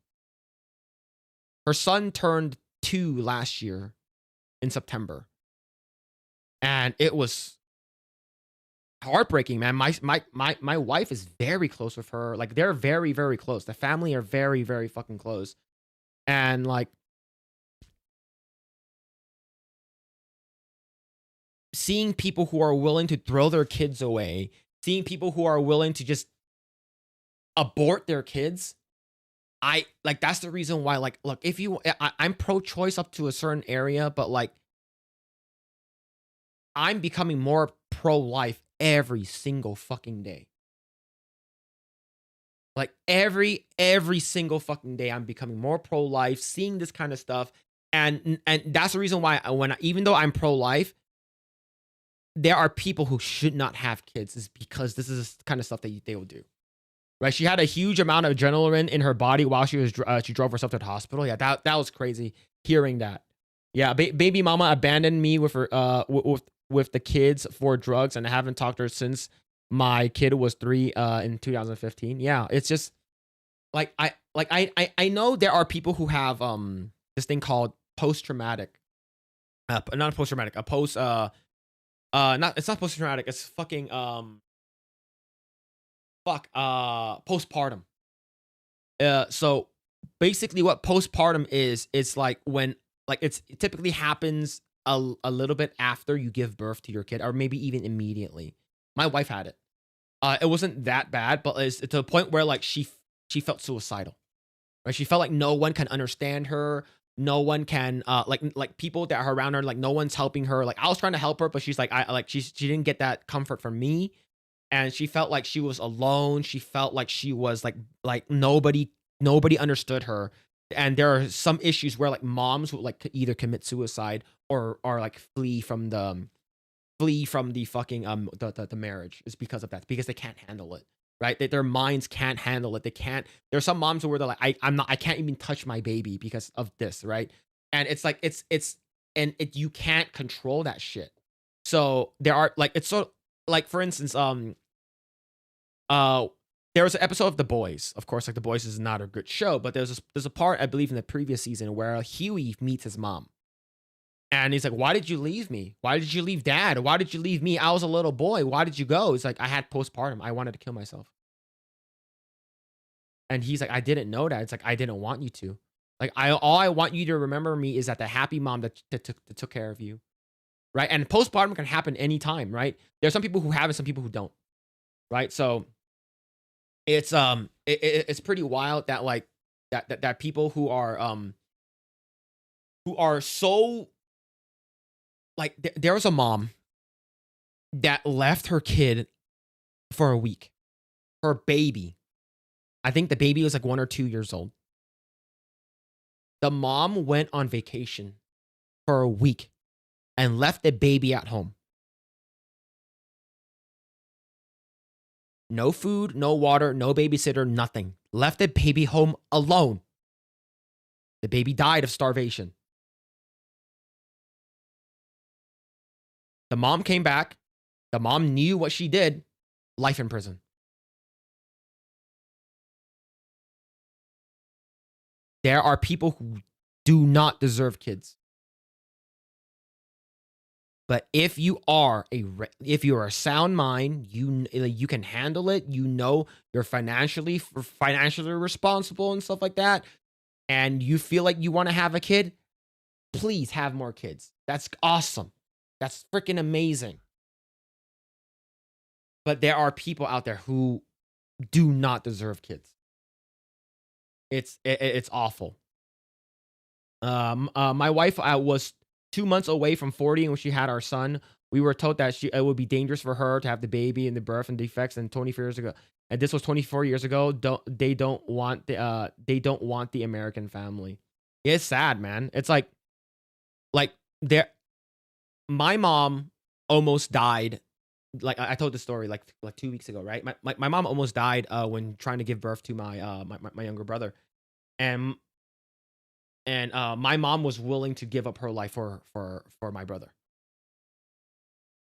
Her son turned 2 last year in September, and it was heartbreaking, man. My wife is very close with her. Like they're very, very close. The family are very, very fucking close. And like seeing people who are willing to throw their kids away, seeing people who are willing to just abort their kids. That's the reason why, like, look, if you, I'm pro-choice up to a certain area, but like, I'm becoming more pro-life every single fucking day. Like every single fucking day, I'm becoming more pro-life, seeing this kind of stuff. And that's the reason why even though I'm pro-life, there are people who should not have kids, is because this is the kind of stuff that they will do. Right? She had a huge amount of adrenaline in her body while she drove herself to the hospital. Yeah, that was crazy hearing that. Yeah, baby mama abandoned me with her with the kids for drugs, and I haven't talked to her since my kid was 3 in 2015. Yeah, it's just like I know there are people who have this thing called post-traumatic, not post-traumatic, it's not post-traumatic, it's fucking postpartum. So basically what postpartum is, it's like when, like, it typically happens a little bit after you give birth to your kid, or maybe even immediately. My wife had it. It wasn't that bad, but it's to the point where like she felt suicidal. Right? She felt like no one can understand her. No one can like people that are around her, like no one's helping her. Like I was trying to help her, but she's like she didn't get that comfort from me. And she felt like she was alone. She felt like she was like nobody understood her. And there are some issues where like moms would like either commit suicide or like flee from the fucking the marriage, is because of that, because they can't handle it. right? That their minds can't handle it. They can't. There's some moms where they're like, I can't even touch my baby because of this, right? And it's like you can't control that shit. So there are like it's so like for instance, there was an episode of The Boys. Of course, like The Boys is not a good show, but there's a part I believe in the previous season where Huey meets his mom. And he's like, why did you leave me? Why did you leave dad? Why did you leave me? I was a little boy. Why did you go? He's like, I had postpartum. I wanted to kill myself. And he's like, I didn't know that. It's like, I didn't want you to. Like, all I want you to remember me is that the happy mom that took care of you. Right? And postpartum can happen anytime, right? There's some people who have it, some people who don't. Right? So it's pretty wild that like that people who are so like there was a mom that left her kid for a week. Her baby. I think the baby was like 1 or 2 years old. The mom went on vacation for a week and left the baby at home. No food, no water, no babysitter, nothing. Left the baby home alone. The baby died of starvation. The mom came back. The mom knew what she did. Life in prison. There are people who do not deserve kids. But if you are a sound mind, you can handle it. You know you're financially responsible and stuff like that, and you feel like you want to have a kid, please have more kids. That's awesome. That's freaking amazing. But there are people out there who do not deserve kids. It's awful. My wife was 2 months away from 40 when she had our son. We were told that it would be dangerous for her to have the baby and the birth and defects. And 24 years ago, and this was 24 years ago. They don't want the American family. It's sad, man. It's like there. My mom almost died. Like I told the story like 2 weeks ago, right? My mom almost died when trying to give birth to my younger brother, and my mom was willing to give up her life for my brother.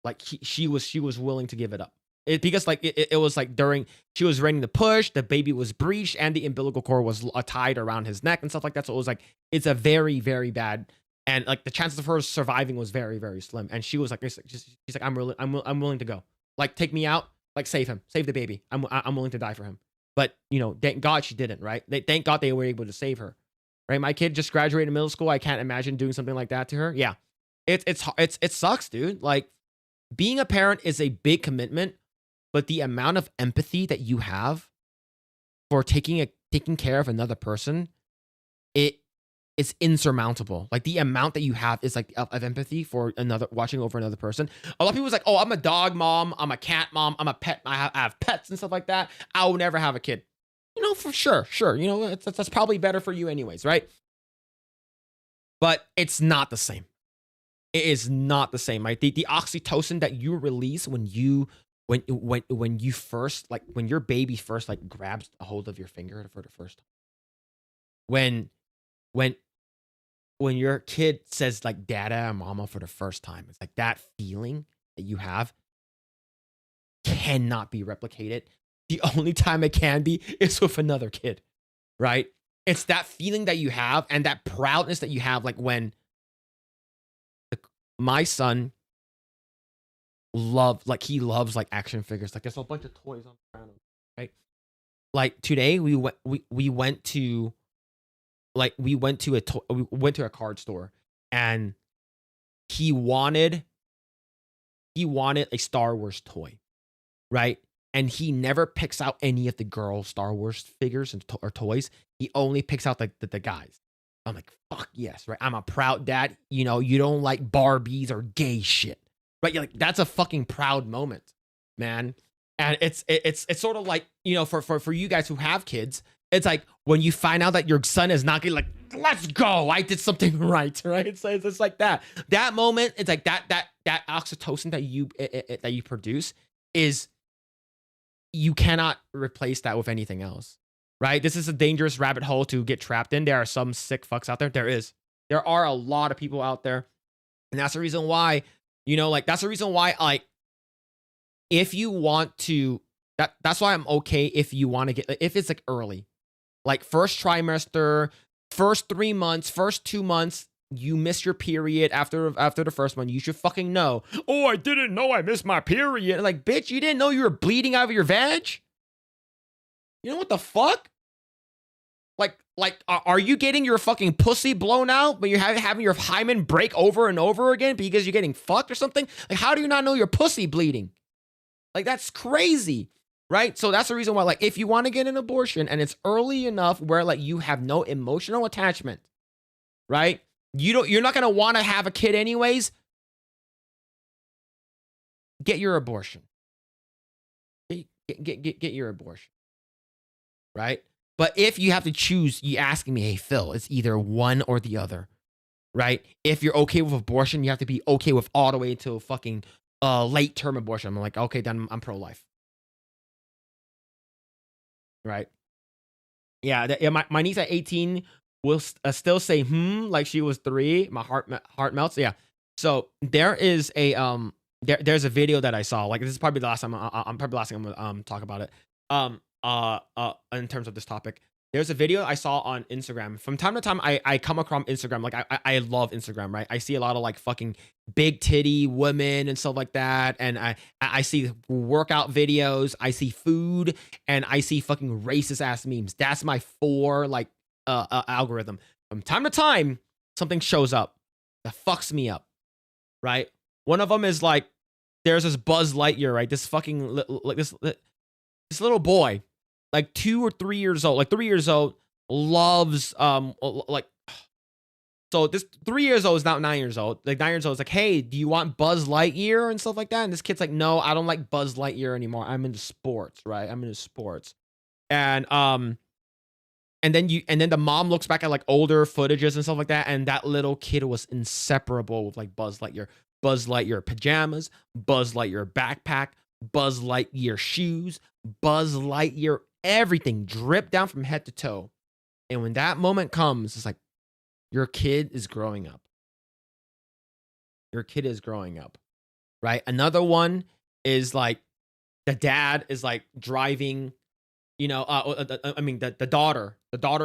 Like she was willing to give it up. Because like it was like during she was ready to push, the baby was breached, and the umbilical cord was tied around his neck and stuff like that. So it was like it's a very, very bad, and like the chances of her surviving was very, very slim. And she was like, she's like, I'm willing to go. Like take me out, like save him, save the baby. I'm willing to die for him. But you know, thank God she didn't. Right? Thank God they were able to save her. Right? My kid just graduated middle school. I can't imagine doing something like that to her. Yeah, it sucks, dude. Like being a parent is a big commitment, but the amount of empathy that you have for taking care of another person, it's insurmountable. Like the amount that you have is like of empathy for watching over another person. A lot of people's like, oh, I'm a dog mom, I'm a cat mom, I'm a pet. I have pets and stuff like that. I will never have a kid. You know, for sure. You know, that's probably better for you anyways, right? But it's not the same. It is not the same, right? The oxytocin that you release when you first, like when your baby first like grabs a hold of your finger for the first time. When your kid says like dada and mama for the first time, it's like that feeling that you have cannot be replicated. The only time it can be is with another kid, right? It's that feeling that you have and that proudness that you have, like when my son loves like action figures. Like there's a bunch of toys on the ground, right? Like today we went to a card store, and he wanted a Star Wars toy, right? And he never picks out any of the girl Star Wars figures or toys. He only picks out the guys. I'm like, fuck yes, right? I'm a proud dad. You know, you don't like Barbies or gay shit, right? You're like, that's a fucking proud moment, man. And it's sort of like, you know, for you guys who have kids, it's like when you find out that your son is not getting like, let's go, I did something right? It's like that moment. It's like that oxytocin that you produce is you cannot replace that with anything else, right? This is a dangerous rabbit hole to get trapped in. There are some sick fucks out there. There are a lot of people out there. And that's the reason why, that's the reason why, like, if you want to, that's why I'm okay if you want to get, if it's like early, like first trimester, first 3 months, first 2 months, you miss your period after the first one, you should fucking know. Oh, I didn't know I missed my period. Like, bitch, you didn't know you were bleeding out of your vag? You know what the fuck? Like, are you getting your fucking pussy blown out, but you're having your hymen break over and over again because you're getting fucked or something? Like, how do you not know your pussy bleeding? Like, that's crazy, right? So that's the reason why, like, if you want to get an abortion and it's early enough where, like, you have no emotional attachment, right? You're not gonna want to have a kid anyways. Get your abortion. Get your abortion, right? But if you have to choose, you asking me, hey, Phil, it's either one or the other, right? If you're okay with abortion, you have to be okay with all the way until fucking late term abortion. I'm like, okay, then I'm pro-life, right? Yeah, my niece at 18 will still say like she was 3. My heart melts. Yeah. So there is a there's a video that I saw. Like, this is probably the last time I'm gonna talk about it. In terms of this topic, there's a video I saw on Instagram. From time to time, I come across Instagram. Like, I love Instagram, right? I see a lot of like fucking big titty women and stuff like that. And I see workout videos, I see food, and I see fucking racist ass memes. That's my like algorithm. From time to time, something shows up that fucks me up, right? One of them is like, there's this Buzz Lightyear, right? This fucking like this little boy, like 2 or 3 years old, like 3 years old, loves like, so this 3 years old is not 9 years old. Like 9 years old is like, hey, do you want Buzz Lightyear and stuff like that? And this kid's like, no, I don't like Buzz Lightyear anymore. I'm into sports, right? I'm into sports. And then the mom looks back at like older footages and stuff like that, and that little kid was inseparable with like Buzz Lightyear pajamas, Buzz Lightyear backpack, Buzz Lightyear shoes, Buzz Lightyear everything dripped down from head to toe. And when that moment comes, it's like, your kid is growing up. Your kid is growing up, right? Another one is like, the dad is like driving, the daughter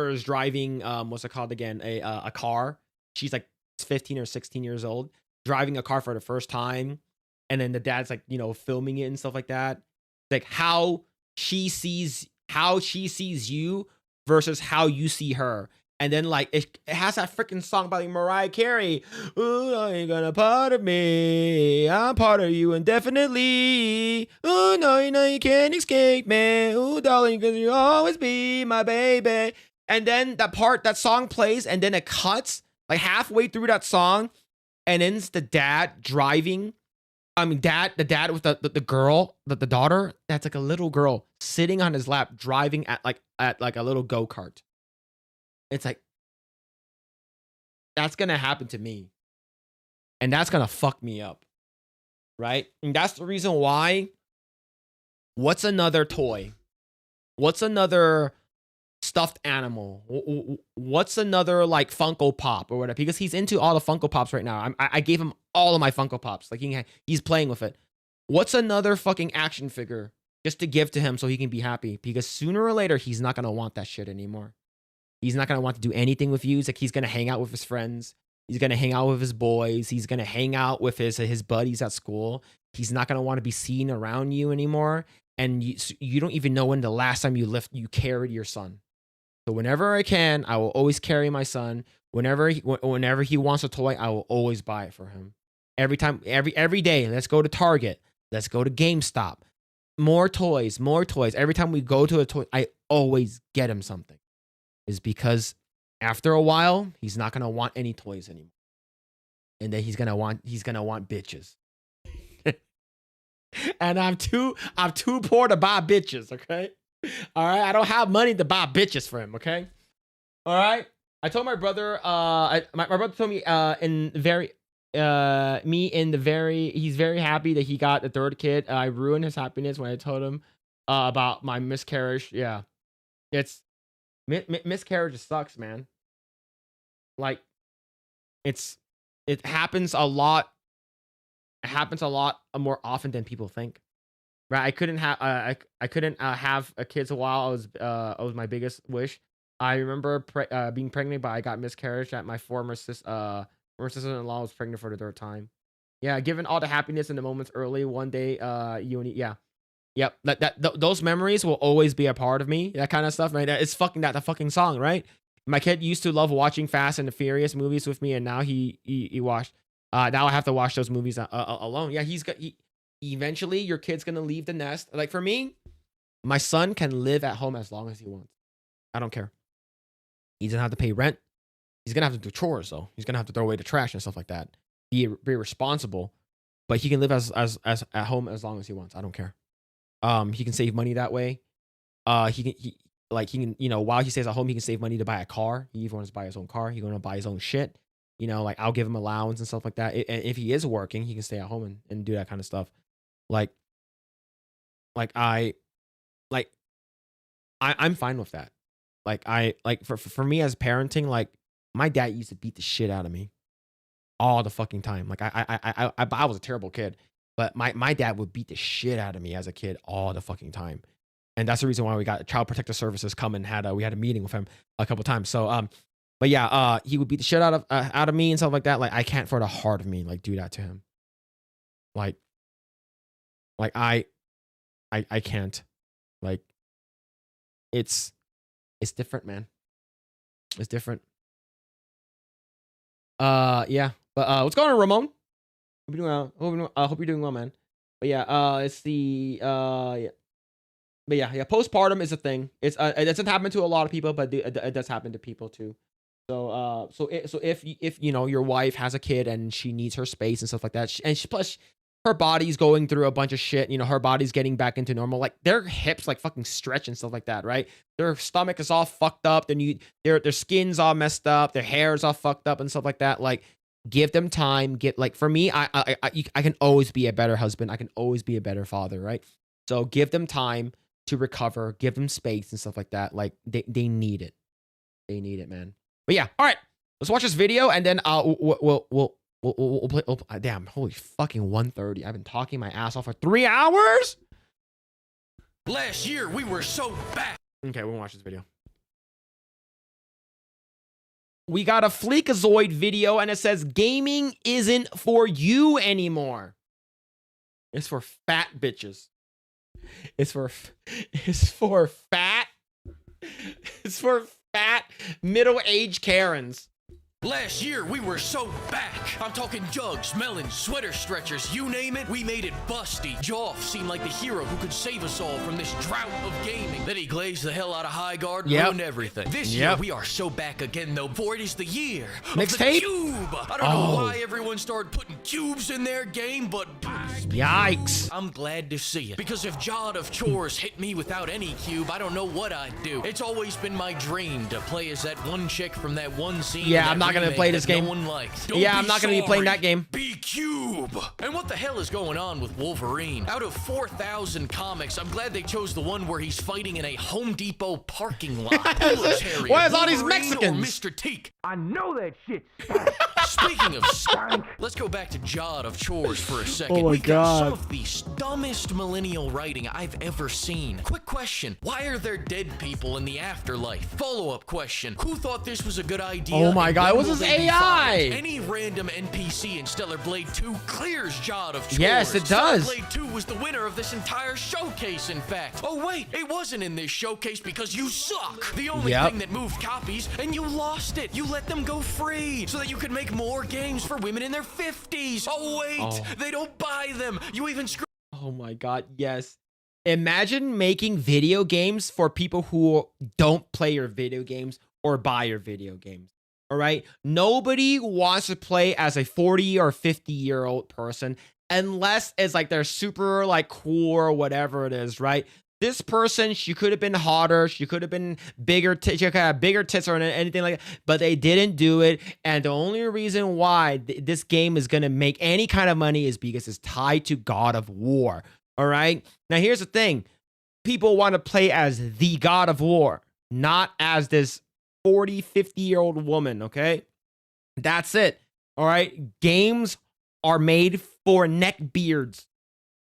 is driving, what's it called again? A car. She's like 15 or 16 years old, driving a car for the first time. And then the dad's like, filming it and stuff like that. Like how she sees you versus how you see her. And then like it has that freaking song by like Mariah Carey. Ooh, I ain't gonna part of me. I'm part of you indefinitely. Ooh, no, you can't escape me. Ooh, darling, cause you'll always be my baby. And then that song plays, and then it cuts like halfway through that song, and then it's the dad driving. The dad with the girl, the daughter, that's like a little girl sitting on his lap, driving at a little go-kart. It's like, that's gonna happen to me, and that's gonna fuck me up, right? And that's the reason why. What's another toy? What's another stuffed animal? What's another like Funko Pop or whatever? Because he's into all the Funko Pops right now. I gave him all of my Funko Pops. Like he's playing with it. What's another fucking action figure just to give to him so he can be happy? Because sooner or later he's not gonna want that shit anymore. He's not gonna want to do anything with you. It's like he's gonna hang out with his friends. He's gonna hang out with his boys. He's gonna hang out with his buddies at school. He's not gonna want to be seen around you anymore. And you don't even know when the last time you carried your son. So whenever I can, I will always carry my son. Whenever he wants a toy, I will always buy it for him. Every time, every day. Let's go to Target. Let's go to GameStop. More toys. Every time we go to a toy, I always get him something. Is because after a while, he's not gonna want any toys anymore, and then he's gonna want bitches. And I'm too poor to buy bitches. Okay, all right. I don't have money to buy bitches for him. Okay, all right. I told my brother. My brother told me he's very happy that he got the third kid. I ruined his happiness when I told him about my miscarriage. Yeah, it's miscarriage sucks, man. Like, it happens a lot. It happens a lot more often than people think. Right? I couldn't have I couldn't have a kids a while. It was my biggest wish. I remember being pregnant, but I got miscarriage at my former sister-in-law was pregnant for the third time. Yeah, given all the happiness in the moments early, one day, yeah. Yep, those memories will always be a part of me. That kind of stuff, right? It's fucking the fucking song, right? My kid used to love watching Fast and the Furious movies with me, and now he watched. Now I have to watch those movies alone. Yeah, eventually your kid's gonna leave the nest. Like for me, my son can live at home as long as he wants. I don't care. He doesn't have to pay rent. He's gonna have to do chores though. He's gonna have to throw away the trash and stuff like that. Be responsible, but he can live as at home as long as he wants. I don't care. He can save money that way. He can, you know, while he stays at home, he can save money to buy a car. He even wants to buy his own car. He's gonna buy his own shit. You know, like I'll give him allowance and stuff like that. And if he is working, he can stay at home and do that kind of stuff. I'm fine with that. For me as parenting, like my dad used to beat the shit out of me all the fucking time. Like I was a terrible kid, but my dad would beat the shit out of me as a kid all the fucking time. And that's the reason why we got Child Protective Services come and we had a meeting with him a couple times. So but yeah, he would beat the shit out of me and stuff like that. Like I can't for the heart of me like do that to him. Like I can't. Like it's different, man. It's different. Yeah. But what's going on, Ramon? Hope you're doing well. Hope you're doing well, man. But yeah, it's the yeah. But yeah, postpartum is a thing. It doesn't happen to a lot of people, but it does happen to people too. So if you know your wife has a kid and she needs her space and stuff like that, plus her body's going through a bunch of shit. You know, her body's getting back into normal. Like their hips like fucking stretch and stuff like that, right? Their stomach is all fucked up. Their skin's all messed up. Their hair is all fucked up and stuff like that. Like give them time. For me, I can always be a better husband. I can always be a better father, right? So give them time to recover. Give them space and stuff like that. Like they need it. They need it, man. But yeah, all right. Let's watch this video and then we'll play. Damn, holy fucking 1:30. I've been talking my ass off for 3 hours. Last year we were so bad. Okay, we'll watch this video. We got a Fleekazoid video and it says gaming isn't for you anymore. It's for fat bitches. It's for fat middle-aged Karens. Last year, we were so back. I'm talking jugs, melons, sweater stretchers, you name it, we made it busty. Joff seemed like the hero who could save us all from this drought of gaming. Then he glazed the hell out of High Guard and ruined everything. This year, we are so back again, though, for it is the year of the cube. I don't know why everyone started putting cubes in their game, but yikes. I'm glad to see it. Because if Jod of Chores hit me without any cube, I don't know what I'd do. It's always been my dream to play as that one chick from that one scene. Yeah, I'm not gonna play this game. No one liked. Yeah, I'm not gonna be playing that game. Be Cube. And what the hell is going on with Wolverine? Out of 4,000 comics, I'm glad they chose the one where he's fighting in a Home Depot parking lot. Why is all these Mexicans? Or Mr. Teak? I know that shit. Speaking of stank, let's go back to Jod of Chores for a second. Oh my We got some God. of the dumbest millennial writing I've ever seen. Quick question: why are there dead people in the afterlife? Follow-up question: who thought this was a good idea? Oh my and God, when it was will this they be AI. fired? Any random NPC in Stellar Blade 2 clears Jod of Chores. Yes, it does. Stellar Blade 2 was the winner of this entire showcase, in fact. Oh wait, it wasn't in this showcase because you suck. The only thing that moved copies, and you lost it. You let them go free so that you could make more games for women in their 50s. Oh wait, they don't buy them. You even screw. Oh my God, yes. Imagine making video games for people who don't play your video games or buy your video games. All right. Nobody wants to play as a 40 or 50-year-old person unless it's like they're super like cool or whatever it is, right? This person, she could have been hotter. She could have been bigger. She could have bigger tits or anything like that, but they didn't do it. And the only reason why this game is going to make any kind of money is because it's tied to God of War. All right. Now, here's the thing. people want to play as the God of War, not as this 40, 50-year-old woman, okay? That's it. All right? Games are made for neckbeards.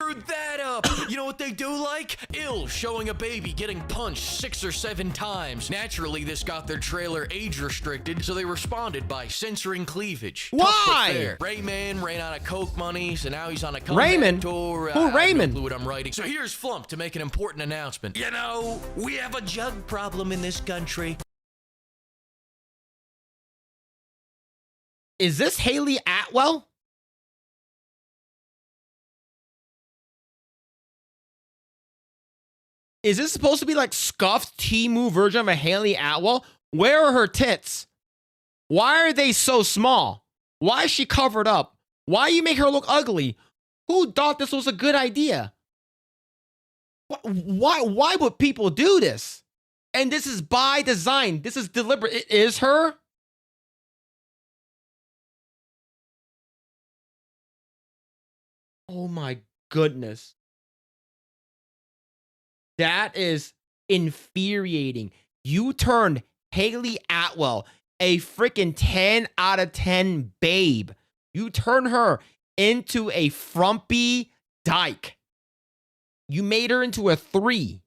Screwed that up. You know what they do like? Ill showing a baby getting punched 6 or 7 times. Naturally, this got their trailer age restricted, so they responded by censoring cleavage. Why? Rayman ran out of Coke money, so now he's on a comeback Raymond? tour. Who Raymond? I don't know what I'm writing. So here's Flump to make an important announcement. You know, we have a jug problem in this country. Is this Haley Atwell? Is this supposed to be like scuffed Temu version of a Haley Atwell? Where are her tits? Why are they so small? Why is she covered up? Why you make her look ugly? Who thought this was a good idea? Why would people do this? And this is by design. This is deliberate. It is her. Oh my goodness. That is infuriating. You turned Haley Atwell, a freaking 10 out of 10 babe. You turn her into a frumpy dyke. You made her into a 3.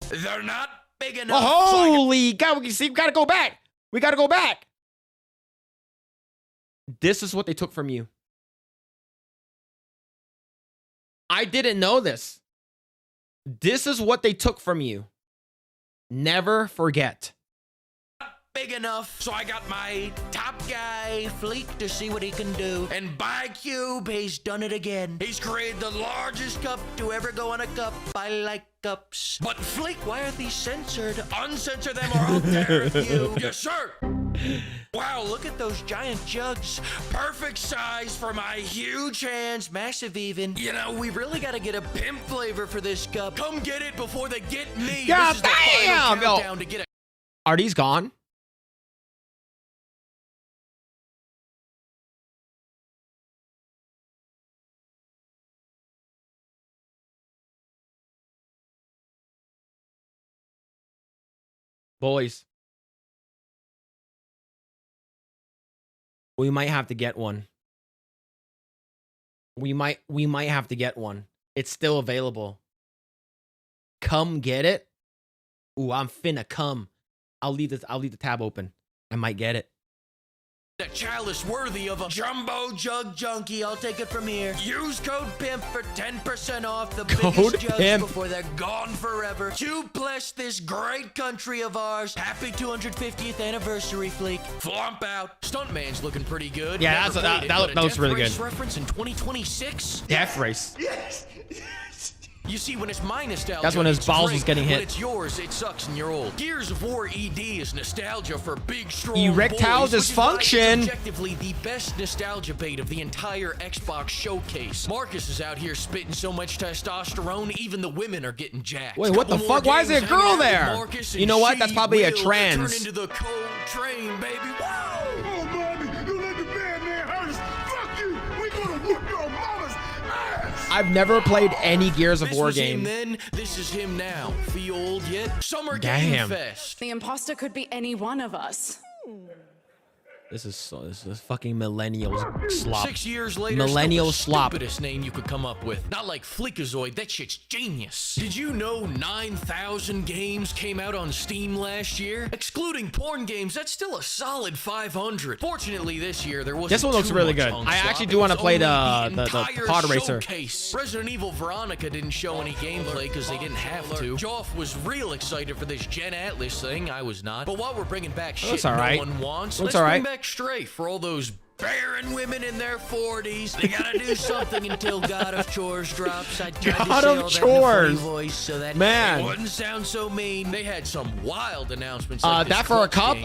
They're not big enough. Oh, holy God, we gotta go back. We gotta go back. This is what they took from you. I didn't know this. This is what they took from you. Never forget. Big enough, so I got my top guy, Phillip, to see what he can do. And by Cube, he's done it again. He's created the largest cup to ever go on a cup. I like cups. But Phillip, why are these censored? Uncensor them or I'll tear you. Yes, sir. Wow, look at those giant jugs. Perfect size for my huge hands. Massive even. You know, we really got to get a pimp flavor for this cup. Come get it before they get me. God this is the final countdown to get it. Are these gone? Boys. We might have to get one. We might have to get one. It's still available. Come get it. Ooh, I'm finna come. I'll leave the tab open. I might get it. A chalice worthy of a jumbo jug junkie. I'll take it from here. Use code PIMP for 10% off the biggest jugs PIMP. before they're gone forever. To bless this great country of ours. Happy 250th anniversary, Fleek. Flump out. Stuntman's looking pretty good. Yeah, Never that played it, but a looks Death really Race good. reference in 2026. Death Race. Yes. You see, when it's my nostalgia, That's when his it's balls great. was getting hit. When it's yours, it sucks and you're old. Gears of War ED is nostalgia for big, strong Erectile boys, which is why dysfunction. it's objectively the best nostalgia bait of the entire Xbox showcase. Marcus is out here spitting so much testosterone, even the women are getting jacked. Wait, what the Couple more fuck? Why is there a games hanging girl out with there? Marcus, You and know what? she That's probably a will trans. Turn into the cold train, baby. Whoa! Oh, baby, you let the bad man hurt us. Fuck you. We gonna whoop your mama's ass. I've never played any Gears of This War was game. him then, this is him now. Feel old yet? Summer Damn. Game Fest. The imposter could be any one of us. This is fucking millennials slop. 6 years later, Millennial still the slop. stupidest name you could come up with. Not like Fleekazoid, that shit's genius. Did you know 9,000 games came out on Steam last year? Excluding porn games, that's still a solid 500. Fortunately, this year there wasn't This one looks too really much good. on I slop. actually It do want to was play only the entire pod racer. showcase. Resident Evil Veronica didn't show any gameplay because they didn't have to. Joff was real excited for this Gen Atlas thing. I was not. But while we're bringing back shit Looks no alright. one wants, Looks let's bring alright. back Strafe for all those barren women in their 40s. They gotta do something until God of Chores drops. I tried God to say of all that in a Chores. funny voice so that Man. it wouldn't sound so mean. They had some wild announcements. That for a cup?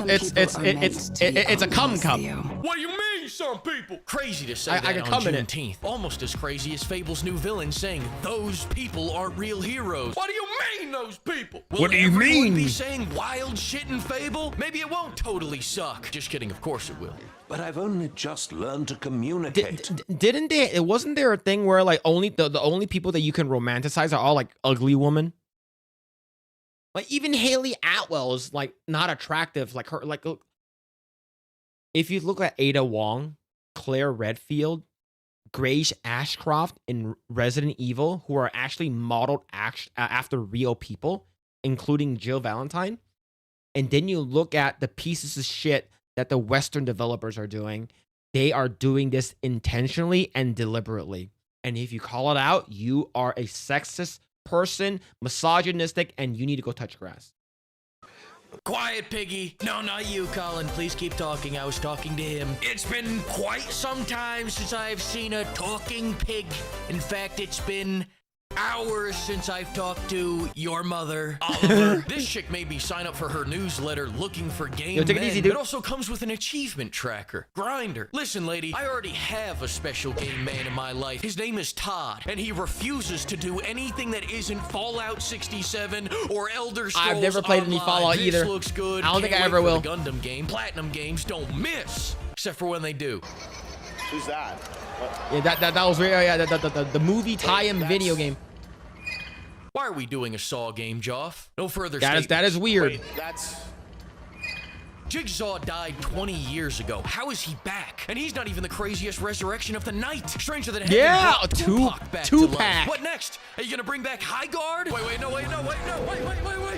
It's It's a cum cup. What do you mean, some people? Crazy to say I that could on come in it. Juneteenth. Almost as crazy as Fable's new villain saying those people aren't real heroes. What do you mean, those people. What do you everyone be mean? saying wild shit in Fable? Maybe it won't totally suck. Just kidding, of course it will. But I've only just learned to communicate. Didn't they? It wasn't there a thing where like only the only people that you can romanticize are all like ugly women? Like even Haley Atwell is like not attractive. Like her, like if you look at Ada Wong, Claire Redfield, Grace Ashcroft in Resident Evil, who are actually modeled after real people, including Jill Valentine, and then you look at the pieces of shit that the Western developers are doing, they are doing this intentionally and deliberately. And if you call it out, you are a sexist person, misogynistic, and you need to go touch grass. Quiet, Piggy. No, not you, Colin. Please keep talking. I was talking to him. It's been quite some time since I've seen a talking pig. In fact, it's been hours since I've talked to your mother, Oliver. This chick made me sign up for her newsletter looking for game Yo, take it men. easy, dude. It also comes with an achievement tracker. Grinder. Listen, lady, I already have a special game man in my life. His name is Todd, and he refuses to do anything that isn't Fallout 67 or Elder Scrolls I've never played any Online. Fallout This either. looks good. I don't think Can't I ever wait for will. The Gundam game. Platinum games don't miss, except for when they do. Who's that? Yeah, that was real. Yeah, the movie tie-in video game. Why are we doing a Saw game, Joff? No further That is weird. Wait, that's... Jigsaw died 20 years ago. How is he back? And he's not even the craziest resurrection of the night. Stranger than heaven Yeah, brought Tupac back to Tupac. life. What next? Are you gonna bring back High Guard? Wait.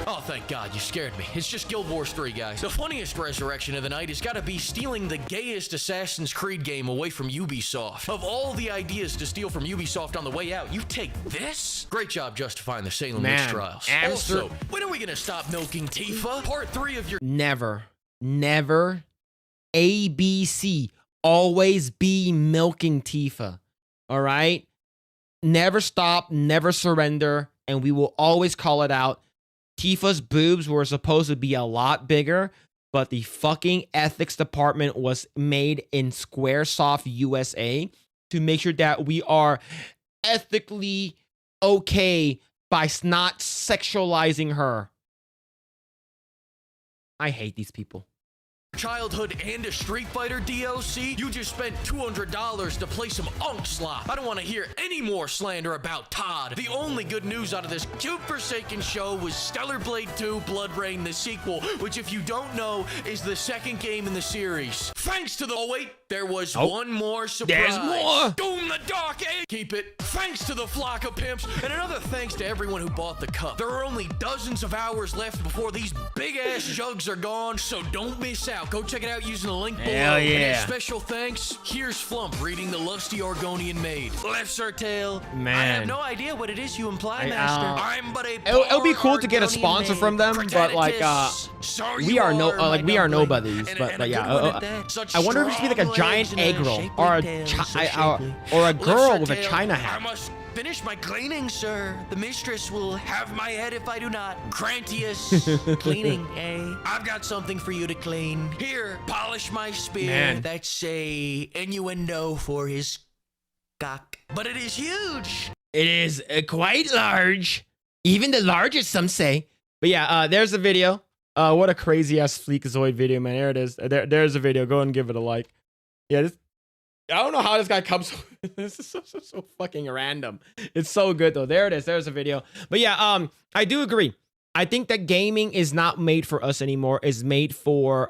Oh, thank God, you scared me. It's just Guild Wars 3, guys. The funniest resurrection of the night has gotta be stealing the gayest Assassin's Creed game away from Ubisoft. Of all the ideas to steal from Ubisoft on the way out, you take this? Great job justifying the Salem witch Man, trials. Amster- Also, when are we gonna stop milking Tifa? Part 3 of your... Never. ABC. Always be milking Tifa. All right? Never stop, never surrender, and we will always call it out. Tifa's boobs were supposed to be a lot bigger, but the fucking ethics department was made in Squaresoft USA to make sure that we are ethically okay by not sexualizing her. I hate these people. Childhood and a Street Fighter DLC? You just spent $200 to play some Slop. I don't want to hear any more slander about Todd. The only good news out of this cute Forsaken show was Stellar Blade 2 Blood Rain, the sequel, which if you don't know is the second game in the series. Thanks to the... Oh wait, there was one more surprise. There's more. Doom the Dark Age. Keep it. Thanks to the flock of pimps, and another thanks to everyone who bought the cup. There are only dozens of hours left before these big-ass jugs are gone, so don't miss out. Go check it out using the link below. Hell yeah. And a special thanks, here's Flump reading the lusty Argonian maid. Left Sartale. I Man. have no idea what it is you imply, I, Master. uh, I'm but a It'll be cool to get a Argonian sponsor maid. from them, but like So we you are no my like we are dumpling. nobodies, And but a yeah. good one at that. Such I wonder if it's gonna be like a strong giant legs and egg roll shapely or a tail, so shapely. or a Left girl with a Sartale, China I hat. must finish my cleaning, sir. The mistress will have my head if I do not. Crantius. Cleaning, eh? I've got something for you to clean. Here, polish my spear. Man. That's a innuendo for his cock. But it is huge. It is quite large, even the largest, some say. But yeah, there's a video. What a crazy ass Freakazoid video, man. There it is. There's a video. Go and give it a like. Yeah, I don't know how this guy comes. This is so fucking random. It's so good though. There it is. There's a video. But yeah, I do agree. I think that gaming is not made for us anymore. It's made for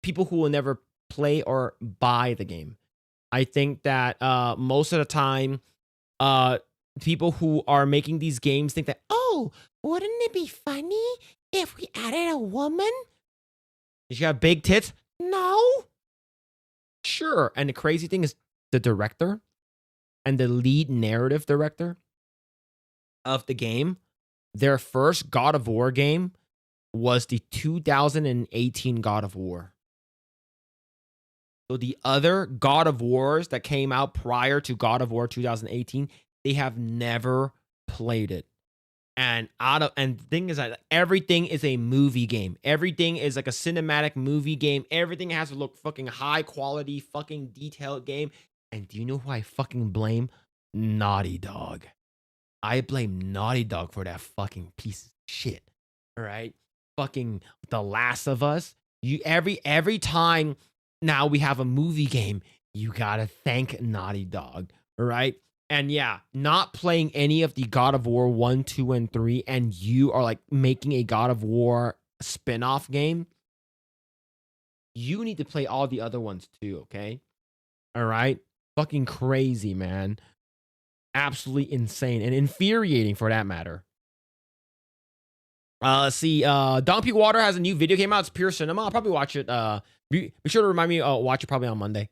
people who will never play or buy the game. I think that most of the time, people who are making these games think that, oh, wouldn't it be funny if we added a woman? Did she have big tits? No. Sure. And the crazy thing is the director and the lead narrative director of the game, their first God of War game was the 2018 God of War. So the other God of Wars that came out prior to God of War 2018, they have never played it. And the thing is that everything is a movie game. Everything is like a cinematic movie game. Everything has to look fucking high quality, fucking detailed game. And do you know who I fucking blame? Naughty Dog. I blame Naughty Dog for that fucking piece of shit. All right, fucking The Last of Us. You every time now we have a movie game, you gotta thank Naughty Dog. All right. And yeah, not playing any of the God of War 1, 2, and 3, and you are like making a God of War spin-off game. You need to play all the other ones too, okay? All right? Fucking crazy, man. Absolutely insane and infuriating for that matter. Let's see. Donkey Water has a new video came out. It's Pure Cinema. I'll probably watch it. Be sure to remind me. Watch it probably on Monday.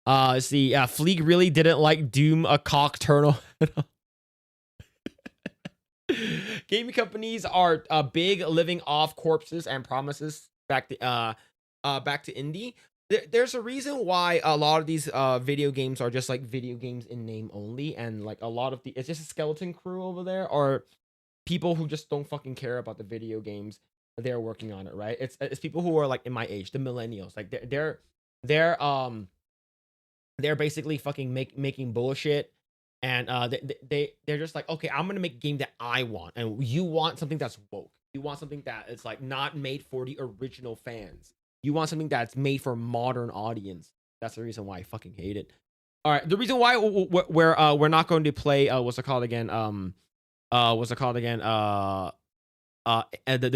Let's see. Fleek really didn't like Doom a cock turtle. Gaming companies are big living off corpses and promises back to indie. There's a reason why a lot of these video games are just like video games in name only, and like a lot of it's just a skeleton crew over there, or people who just don't fucking care about the video games they're working on it, right? It's people who are like in my age, the millennials, like they're basically fucking making bullshit, and they're just like, okay, I'm gonna make a game that I want, and you want something that's woke, you want something that is like not made for the original fans, you want something that's made for modern audience. That's the reason why I fucking hate it. All right, the reason why we're not going to play what's it called again? The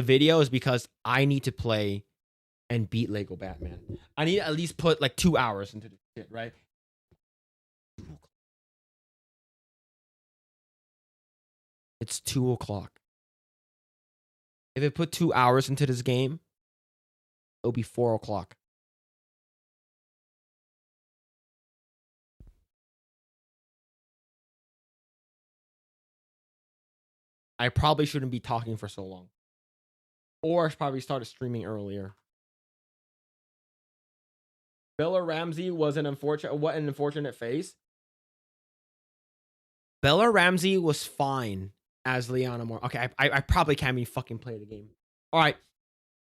video is because I need to play and beat Lego Batman. I need to at least put like 2 hours into this shit, right? It's 2 o'clock. If I put 2 hours into this game, it'll be 4 o'clock. I probably shouldn't be talking for so long. Or I probably started streaming earlier. Bella Ramsey was an unfortunate face. Bella Ramsey was fine as Lyanna Mormont. Okay, I probably can't even fucking play the game. All right,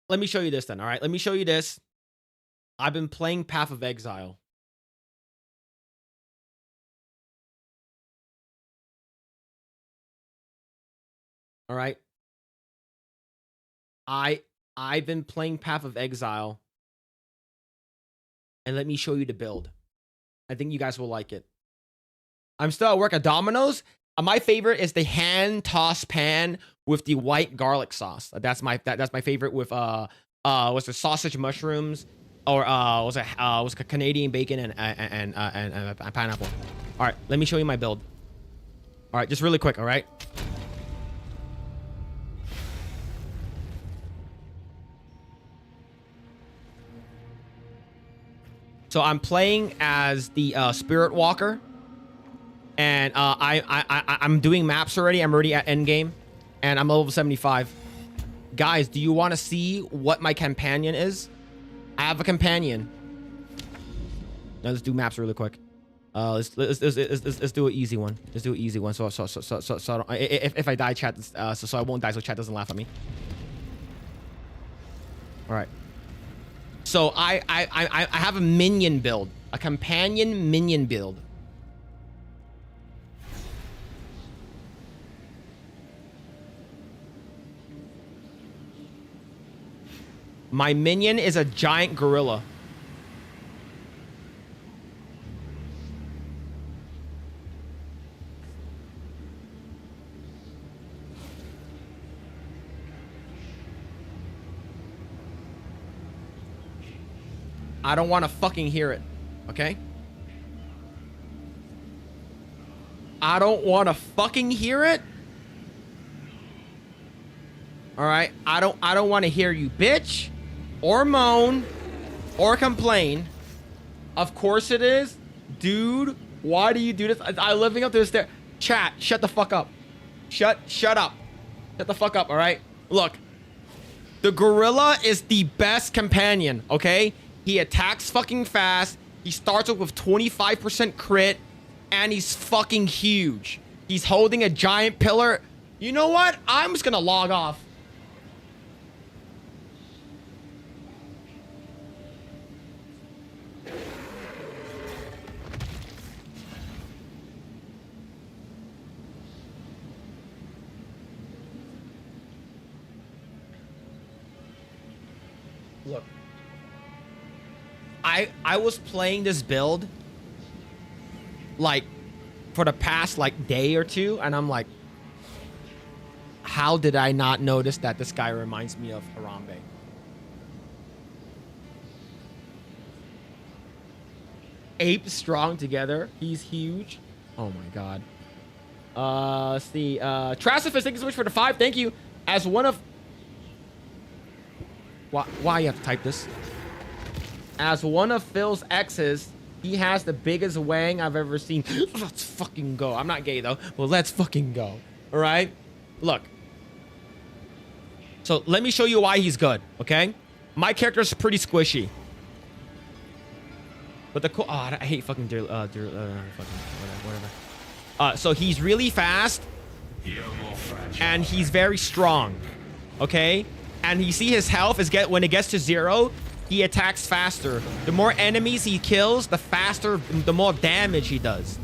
let me show you this then. All right, let me show you this. I've been playing Path of Exile. All right. I've been playing Path of Exile. And let me show you the build. I think you guys will like it. I'm still at work at Domino's. My favorite is the hand toss pan with the white garlic sauce. That's my favorite with what's the sausage mushrooms, or was it Canadian bacon and pineapple. All right, let me show you my build. All right, just really quick. All right. So I'm playing as the Spirit Walker, and I'm doing maps already. I'm already at endgame, and I'm level 75. Guys, do you want to see what my companion is? I have a companion. Now let's do maps really quick. Let's do an easy one. Let's do an easy one. So if I die, chat. So I won't die. So chat doesn't laugh at me. All right. So I have a minion build, a companion minion build. My minion is a giant gorilla. I don't want to fucking hear it, okay? I don't want to fucking hear it. All right, I don't want to hear you bitch or moan or complain. Of course it is, dude. Why do you do this? I living up to this. Chat, shut the fuck up. Shut up. Shut the fuck up. All right. Look, the gorilla is the best companion. Okay. He attacks fucking fast. He starts off with 25% crit. And he's fucking huge. He's holding a giant pillar. You know what? I'm just gonna log off. Look. I was playing this build like for the past like day or two, and I'm like, how did I not notice that this guy reminds me of Harambe? Ape strong together. He's huge. Oh my god. Let's see. Trassifus, thank you so much for the 5. Thank you. As one of... Why you have to type this? As one of Phil's exes, he has the biggest wang I've ever seen. Let's fucking go. I'm not gay though, but let's fucking go. All right? Look. So let me show you why he's good, okay? My character's pretty squishy. But the cool... Oh, I hate fucking... fucking whatever. So he's really fast. And he's very strong. Okay? And you see his health is when it gets to 0, he attacks faster. The more enemies he kills, the faster, the more damage he does.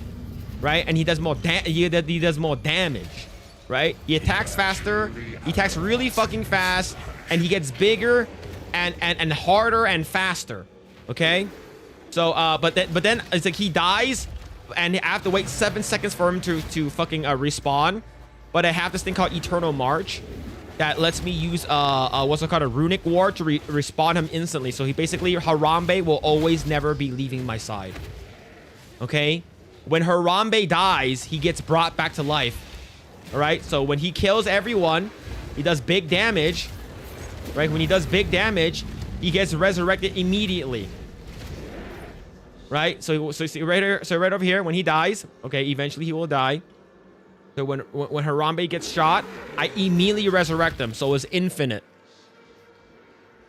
Right? And he does more he does more damage. Right? He attacks faster. He attacks really fucking fast. And he gets bigger and harder and faster. Okay? So, but then it's like he dies, and I have to wait 7 seconds for him to fucking respawn. But I have this thing called Eternal March that lets me use what's it called, a runic ward to respawn him instantly. So he basically, Harambe will always never be leaving my side. Okay? When Harambe dies, he gets brought back to life. All right? So when he kills everyone, he does big damage. Right? When he does big damage, he gets resurrected immediately. Right? So see right here, so right over here, when he dies, okay, eventually he will die. So when Harambe gets shot, I immediately resurrect him. So it's infinite.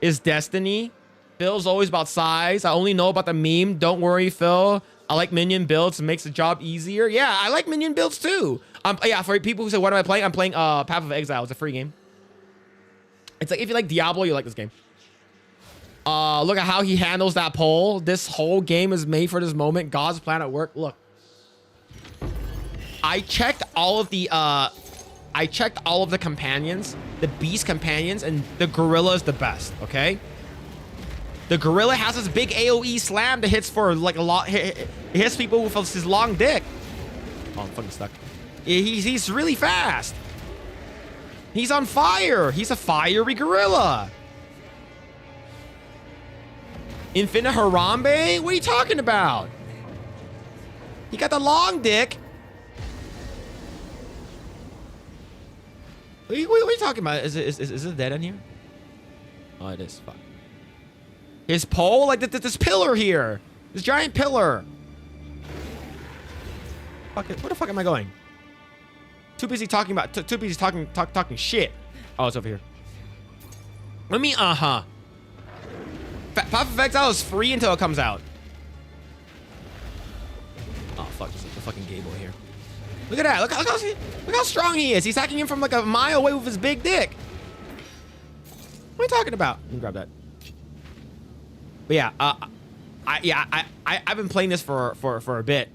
Is Destiny. Phil's always about size. I only know about the meme. Don't worry, Phil. I like minion builds. It makes the job easier. Yeah, I like minion builds too. Yeah, for people who say, what am I playing? I'm playing Path of Exile. It's a free game. It's like, if you like Diablo, you like this game. Look at how he handles that pole. This whole game is made for this moment. God's plan at work. Look. I checked all of the companions, the beast companions, and the gorilla is the best, okay? The gorilla has this big AoE slam that hits for like a lot. It hits people with his long dick. Oh, I'm fucking stuck. He's really fast. He's on fire. He's a fiery gorilla. Infinite Harambe? What are you talking about? He got the long dick. What are you talking about? Is it dead in here? Oh, it is. Fuck. His pole? Like this pillar here. This giant pillar. Fuck it. Where the fuck am I going? Too busy talking about... Too busy talking shit. Oh, it's over here. Let me... Path of Exile is free until it comes out. Oh, fuck. There's a fucking gay boy here. Look at that. Look how strong he is. He's hacking him from like a mile away with his big dick. What are you talking about? Let me grab that. But yeah, I've been playing this for a bit.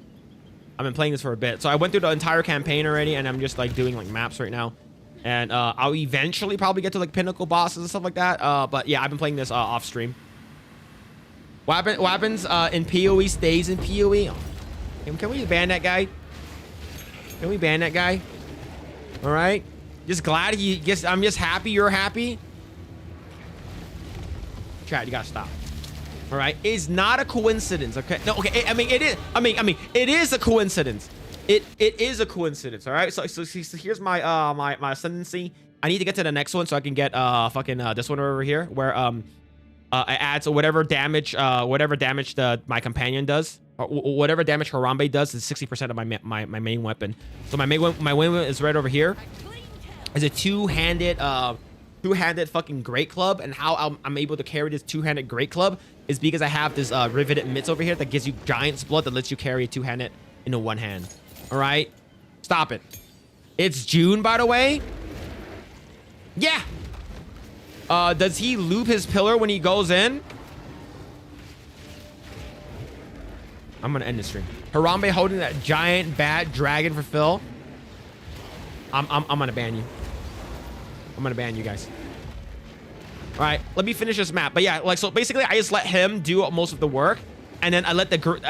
I've been playing this for a bit. So I went through the entire campaign already, and I'm just like doing like maps right now. And I'll eventually probably get to like pinnacle bosses and stuff like that. But yeah, I've been playing this off stream. What happens in PoE stays in PoE. Oh. Can we ban that guy? Can we ban that guy? All right. Just glad he gets. I'm just happy you're happy. Chat, you gotta stop. All right. It's not a coincidence. Okay. No. Okay. I mean, it is. I mean, it is a coincidence. It is a coincidence. All right. So here's my my ascendancy. I need to get to the next one so I can get fucking this one over here where it adds whatever damage my companion does. Or whatever damage Harambe does is 60% of my main weapon. So my main weapon is right over here. It's a two-handed fucking great club, and how I'm able to carry this two-handed great club is because I have this riveted mitts over here that gives you giant's blood that lets you carry a two-handed into one hand. All right, stop it. It's June, by the way. Yeah. Does he loop his pillar when he goes in? I'm gonna end the stream. Harambe holding that giant bad dragon for Phil. I'm gonna ban you. I'm gonna ban you guys. All right, let me finish this map. But yeah, like, so basically I just let him do most of the work, and then I let the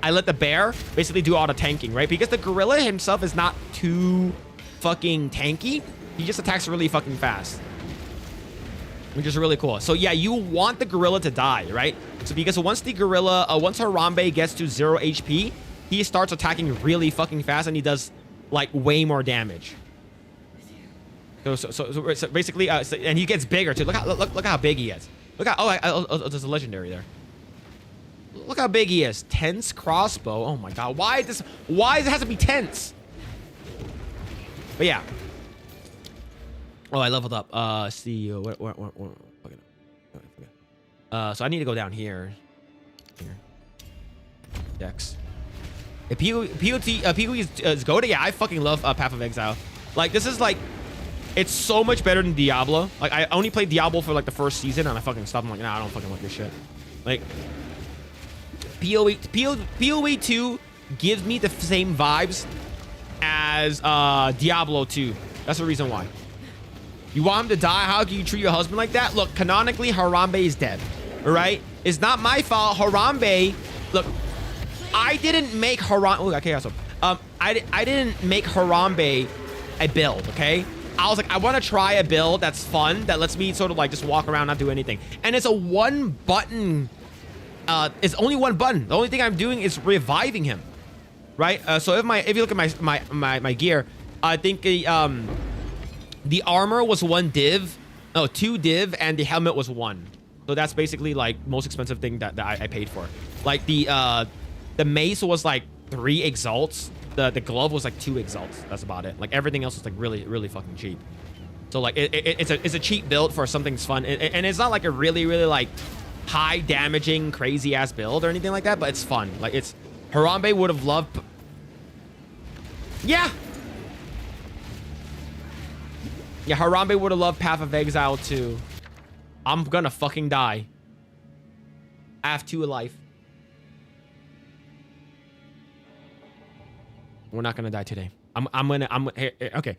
I let the bear basically do all the tanking, right? Because the gorilla himself is not too fucking tanky. He just attacks really fucking fast, which is really cool. So yeah, you want the gorilla to die, right? So because once the gorilla, once Harambe gets to 0 HP, he starts attacking really fucking fast, and he does like way more damage. So basically, and he gets bigger too. Look how big he is. Look how there's a legendary there. Look how big he is. Tense crossbow. Oh my god. Why does it have to be tense? But yeah. Oh, I leveled up. CEO. So I need to go down here. Dex. POT is Goda. Yeah, I fucking love Path of Exile. Like, this is like, it's so much better than Diablo. Like, I only played Diablo for like the first season, and I fucking stopped. I'm like, nah, I don't fucking like this shit. Like, PoE 2 gives me the same vibes as Diablo 2. That's the reason why. You want him to die? How can you treat your husband like that? Look, canonically, Harambe is dead. All right? It's not my fault. Harambe, look, I didn't make Harambe. Oh, okay, awesome. I didn't make Harambe a build, okay? I was like, I want to try a build that's fun, that lets me sort of like just walk around, not do anything. And it's a one button. It's only one button. The only thing I'm doing is reviving him, right? So if you look at my gear, I think the armor was 1 div, no, 2 div, and the helmet was 1. So that's basically like most expensive thing that I paid for. Like the mace was like 3 exalts. The glove was like 2 exalts. That's about it. Like everything else was like really fucking cheap. So like it's a cheap build for something's fun, and it's not like a really like high damaging crazy ass build or anything like that, but it's fun. Like, it's Harambe would have loved. Yeah, Harambe would have loved Path of Exile too. I'm gonna fucking die. I have 2 life. We're not gonna die today. Okay.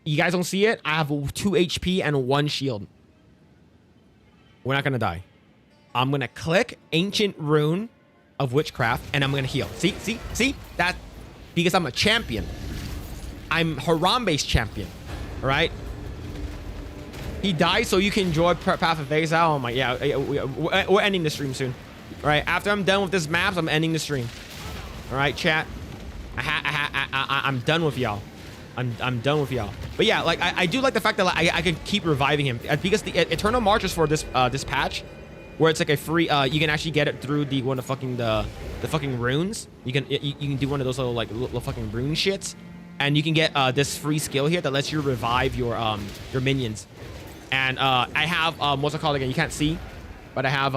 You guys don't see it? I have 2 HP and 1 shield. We're not gonna die. I'm gonna click Ancient Rune of Witchcraft, and I'm gonna heal. See? That, because I'm a champion. I'm Harambe's champion. All right? He dies so you can enjoy Path of Exile. Oh my, yeah, we're ending the stream soon. All right, after I'm done with this map, I'm ending the stream. All right, chat. I'm done with y'all. I'm done with y'all. But yeah, like I do like the fact that like, I can keep reviving him, because the Eternal March is for this this patch, where it's like a free. You can actually get it through the fucking runes. You can do one of those little fucking rune shits, and you can get this free skill here that lets you revive your minions. And I have what's it called again? You can't see, but I have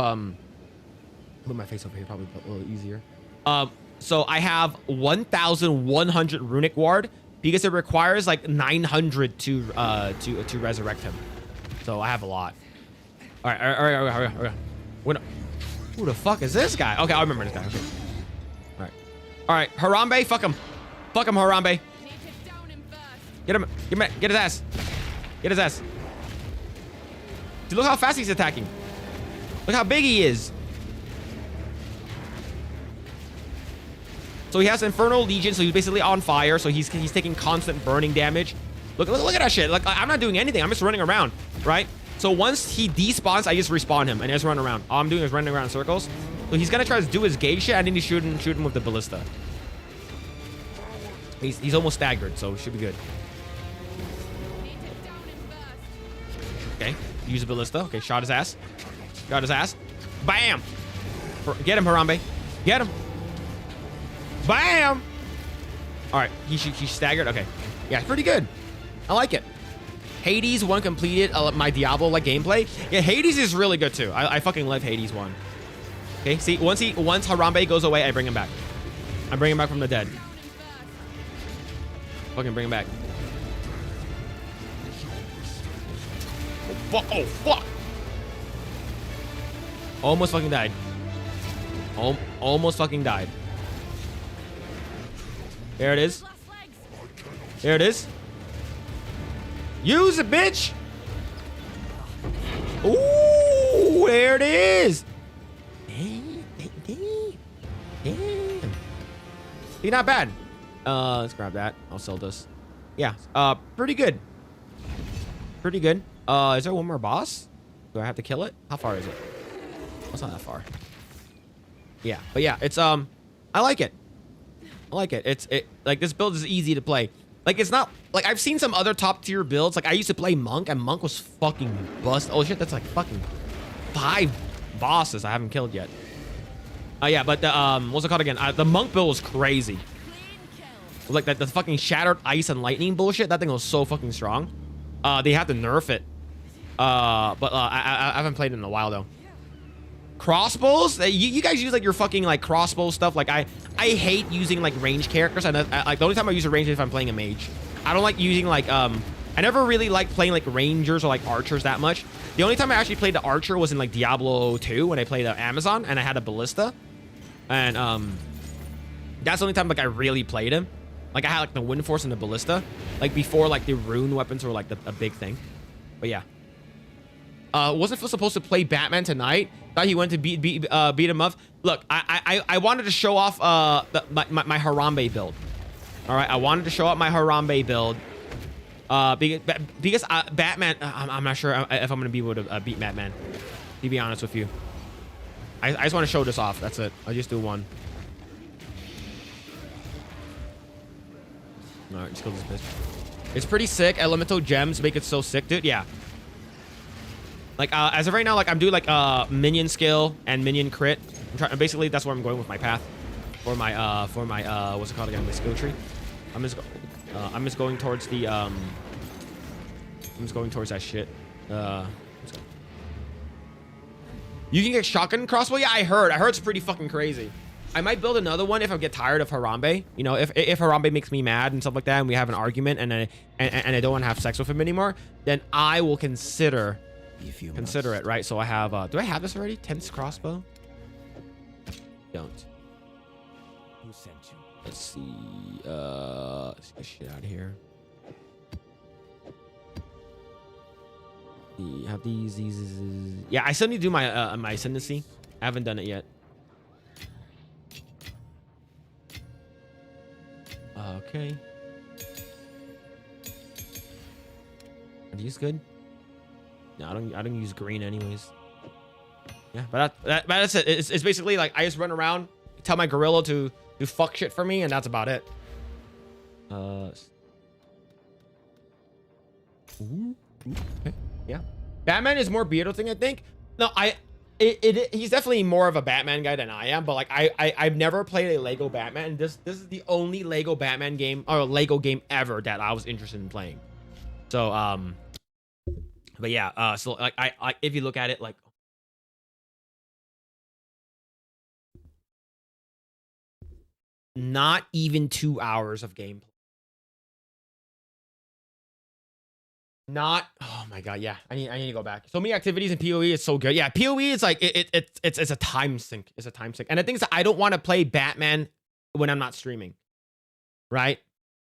put my face over here, probably a little easier. So I have 1,100 runic ward, because it requires like 900 to resurrect him. So I have a lot. All right. Who the fuck is this guy? Okay, I remember this guy. Okay. All right. Harambe, fuck him, Harambe. Get him, get his ass. Get his ass. Dude, look how fast he's attacking. Look how big he is. So he has Infernal Legion, so he's basically on fire. So he's taking constant burning damage. Look at that shit. Like, I'm not doing anything. I'm just running around, right? So once he despawns, I just respawn him and I just run around. All I'm doing is running around in circles. So he's gonna try to do his gauge shit, and then he's shoot him with the ballista. He's almost staggered, so it should be good. Okay, use the ballista. Okay, shot his ass. Bam! Get him, Harambe. Get him. Bam! All right, he's staggered. Okay, yeah, pretty good. I like it. Hades 1 completed my Diablo like gameplay. Yeah, Hades is really good too. I fucking love Hades 1. Okay, see, once Harambe goes away, I bring him back. I bring him back from the dead. Fucking bring him back. Oh fuck! Almost fucking died. Almost fucking died. There it is. There it is. Use it, bitch. Ooh, there it is. Damn. You're not bad. Let's grab that. I'll sell this. Yeah. Pretty good. Pretty good. Is there one more boss? Do I have to kill it? How far is it? It's not that far. Yeah, but yeah, it's I like it. I like it. It's like this build is easy to play. Like it's not like I've seen some other top tier builds. Like I used to play Monk and Monk was fucking bust. Oh shit, that's like fucking 5 bosses I haven't killed yet. Yeah, but the what's it called again? The Monk build was crazy. Like the fucking shattered ice and lightning bullshit. That thing was so fucking strong. They have to nerf it. I haven't played it in a while though. Crossbows? You guys use like your fucking like crossbow stuff. Like I hate using like range characters. And like the only time I use a range is if I'm playing a mage. I don't like using like I never really liked playing like rangers or like archers that much. The only time I actually played the archer was in like Diablo 2 when I played Amazon and I had a ballista. And that's the only time like I really played him. Like I had like the wind force and the ballista. Like before like the rune weapons were like a big thing. But yeah. Wasn't Phil supposed to play Batman tonight? Thought he went to beat him up. Look, I wanted to show off my Harambe build. All right, I wanted to show off my Harambe build. Because Batman, I'm not sure if I'm gonna be able to beat Batman. To be honest with you, I just want to show this off. That's it. I'll just do one. All right, just kill this bitch. It's pretty sick. Elemental gems make it so sick, dude. Yeah. Like as of right now, like I'm doing like minion skill and minion crit. I'm trying. Basically, that's where I'm going with my path, for my what's it called again? My skill tree. I'm just going towards the I'm just going towards that shit. You can get shotgun crossbow. Yeah, I heard it's pretty fucking crazy. I might build another one if I get tired of Harambe. You know, if Harambe makes me mad and stuff like that, and we have an argument, and I don't want to have sex with him anymore, then I will consider it, right? So I have do I have this already? Tense crossbow? Don't. Who sent you? Let's see. Let's get shit out of here. Have these. Yeah, I still need to do my my ascendancy. I haven't done it yet. Okay. Are these good? No, I don't use green anyways. Yeah, but that's it. It's basically like I just run around, tell my gorilla to do fuck shit for me, and that's about it. Okay. Yeah. Batman is more Beatle thing, I think. No, he's definitely more of a Batman guy than I am, but like I've never played a Lego Batman. This is the only Lego Batman game or Lego game ever that I was interested in playing. So but yeah, so like I if you look at it like not even 2 hours of gameplay. Oh my god, yeah. I need to go back. So many activities in PoE is so good. Yeah, PoE is like it's a time sink. It's a time sink. And the thing is, I don't want to play Batman when I'm not streaming. Right?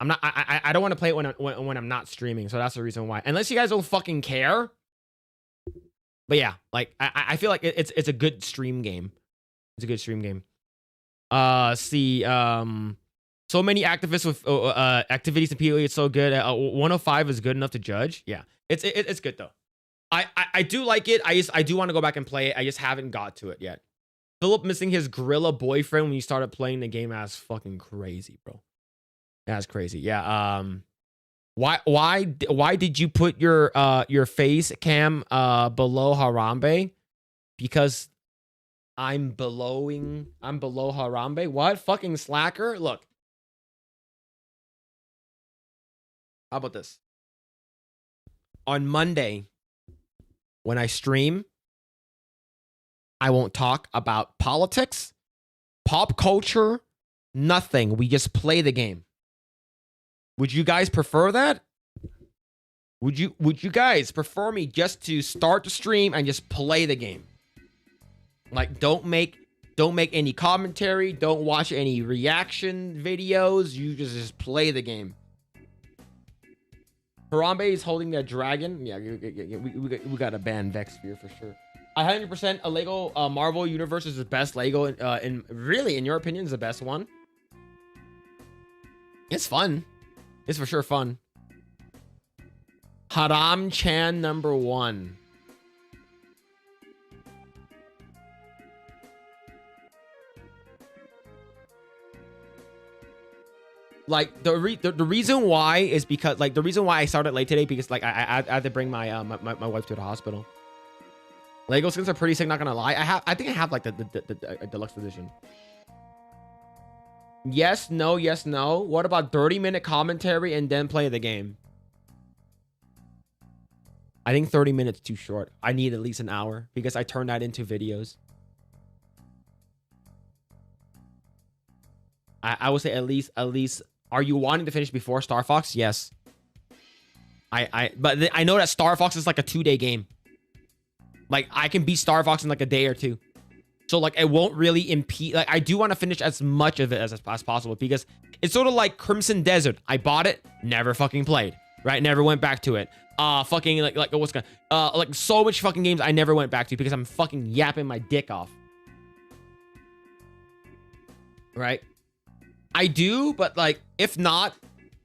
I don't want to play it when I'm not streaming. So that's the reason why. Unless you guys don't fucking care. But yeah, like I feel like it's a good stream game. It's a good stream game. So many activists with activities in PoE. It's so good. 105 is good enough to judge. Yeah, it's good though. I do like it. I do want to go back and play it. I just haven't got to it yet. Phillip missing his gorilla boyfriend when you started playing the game. That's fucking crazy, bro. That's crazy. Yeah. Why did you put your face cam below Harambe? Because I'm below Harambe. What? Fucking slacker. Look. How about this? On Monday, when I stream, I won't talk about politics, pop culture, nothing. We just play the game. Would you guys prefer that? Would you guys prefer me just to start the stream and just play the game? Like don't make any commentary, don't watch any reaction videos, you just play the game. Harambe is holding that dragon. Yeah, we got to ban Vex Sphere for sure. 100% a Lego Marvel Universe is the best Lego in really, in your opinion, is the best one. It's fun. It's for sure fun. Haram Chan number 1. Like the reason why is because like the reason why I started late today because like I had to bring my my wife to the hospital. Lego skins are pretty sick, not gonna lie. I think I have like the deluxe edition. Yes, no, yes, no. What about 30-minute commentary and then play the game? I think 30 minutes too short. I need at least an hour because I turn that into videos. I would say at least. Are you wanting to finish before Star Fox? Yes. But I know that Star Fox is like a 2-day game. Like I can beat Star Fox in like a day or two. So like it won't really impede. Like I do want to finish as much of it as possible because it's sort of like Crimson Desert. I bought it, never fucking played, right? Never went back to it. Fucking like what's going like so much fucking games I never went back to because I'm fucking yapping my dick off. Right? I do, but like if not,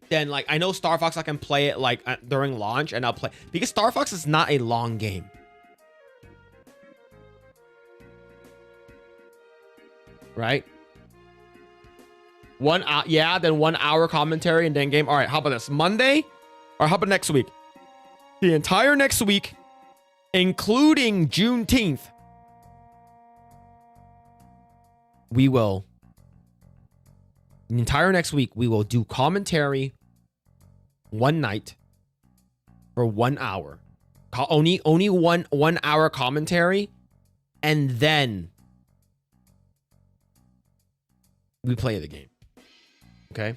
then like I know Star Fox I can play it like during launch and I'll play because Star Fox is not a long game. Right? Then 1 hour commentary and then game. All right, how about this? Monday or how about next week? The entire next week, including Juneteenth, the entire next week, we will do commentary one night for 1 hour. Only 1 hour commentary, and then we play the game. Okay.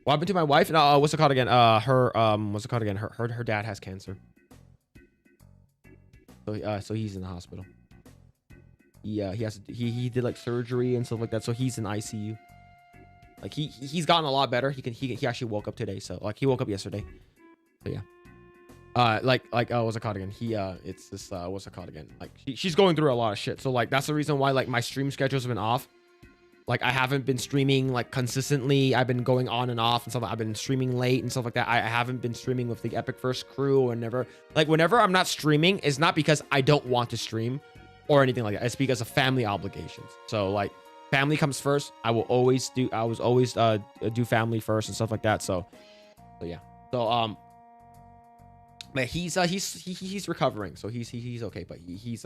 What happened to my wife? No, what's it called again? What's it called again? Her dad has cancer. So he's in the hospital. Yeah, he did like surgery and stuff like that. So he's in ICU. Like he's gotten a lot better. He actually woke up today. So like he woke up yesterday. So yeah. What's it called again? It's this what's it called again? Like she's going through a lot of shit. So like that's the reason why like my stream schedules have been off. Like I haven't been streaming like consistently. I've been going on and off and stuff. I've been streaming late and stuff like that. I haven't been streaming with the Epic First crew or whenever I'm not streaming, it's not because I don't want to stream or anything like that. It's because of family obligations. So like family comes first. I was always do family first and stuff like that. So yeah. So but he's recovering. So he's okay, but he's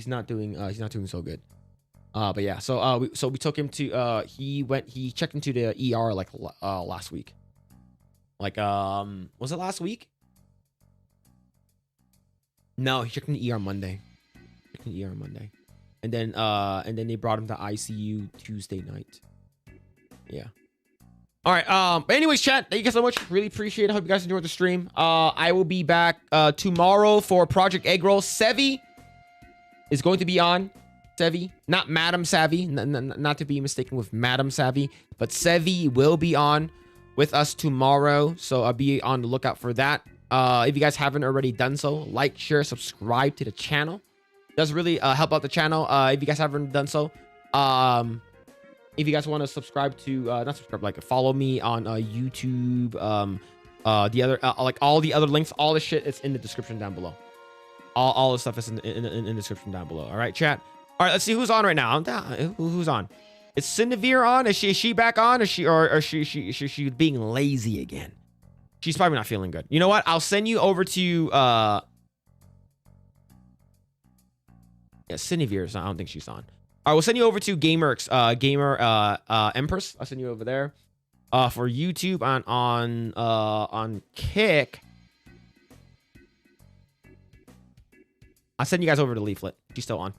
not doing so good. But yeah, so we took him to he checked into the ER like last week. Like was it last week? No, he checked in the ER Monday. And then they brought him to ICU Tuesday night. Yeah. All right. But anyways, chat, thank you guys so much. Really appreciate it. Hope you guys enjoyed the stream. I will be back tomorrow for Project Egg Roll. Sevi is going to be on. Sevi, not Madam Savvy, not to be mistaken with Madam Savvy, but Sevi will be on with us tomorrow. So I'll be on the lookout for that. If you guys haven't already done so, like, share, subscribe to the channel. It does really help out the channel. If you guys haven't done so, if you guys want to subscribe to, not subscribe, like follow me on YouTube, the other, like all the other links, all the shit is in the description down below. All the stuff is in the description down below. All right, chat. All right, let's see who's on right now. Who's on? Is Cinevere on? Is she back on? Is she being lazy again? She's probably not feeling good. You know what? I'll send you over to yeah, Cinevere's. I don't think she's on. All right, we'll send you over to Gamer Empress. I'll send you over there. For YouTube on Kick. I'll send you guys over to Leaflet. She's still on.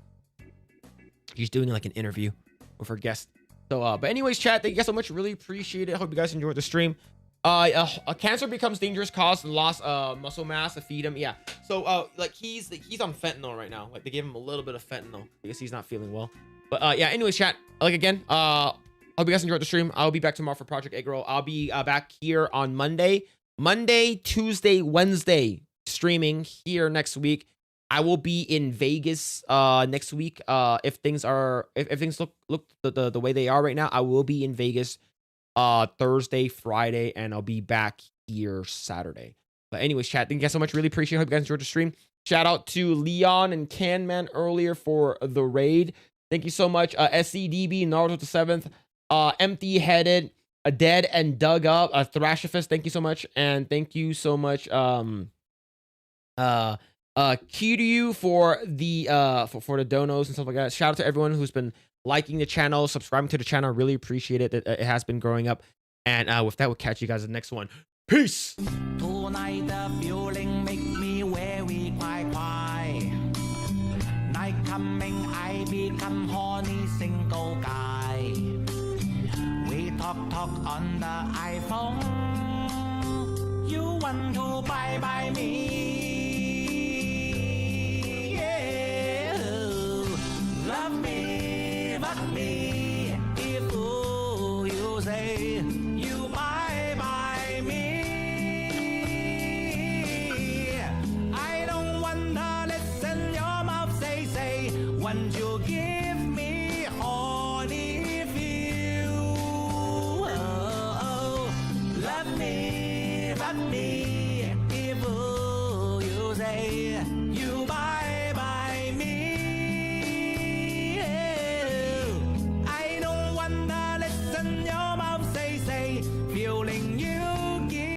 She's doing like an interview with her guest. So, but anyways, chat, thank you guys so much. Really appreciate it. Hope you guys enjoyed the stream. A cancer becomes dangerous cause and lost muscle mass to feed him. Yeah. So, like he's on fentanyl right now. Like they gave him a little bit of fentanyl because he's not feeling well. But yeah. Anyways, chat. Like again, hope you guys enjoyed the stream. I'll be back tomorrow for Project Egg Roll. I'll be back here on Monday, Tuesday, Wednesday, streaming here next week. I will be in Vegas next week. If things look the way they are right now, I will be in Vegas Thursday, Friday, and I'll be back here Saturday. But anyways, chat, thank you guys so much. Really appreciate it. Hope you guys enjoyed the stream. Shout out to Leon and Canman earlier for the raid. Thank you so much. SCDB, Naruto the 7th, Empty Headed, Dead and Dug Up, Thrashifist, thank you so much. And thank you so much, Kiryu for the donos and stuff like that. Shout out to everyone who's been liking the channel, subscribing to the channel. Really appreciate it. It has been growing up. And with that, we'll catch you guys in the next one. Peace. Tonight the feeling make me very quiet. Night coming, I become horny single guy. We talk on the iPhone. You want to buy me? Yeah. Love me, fuck me. If you say you buy me, I don't wanna listen your mouth say. Once you give me honey feel. Love me, fuck me. If you say you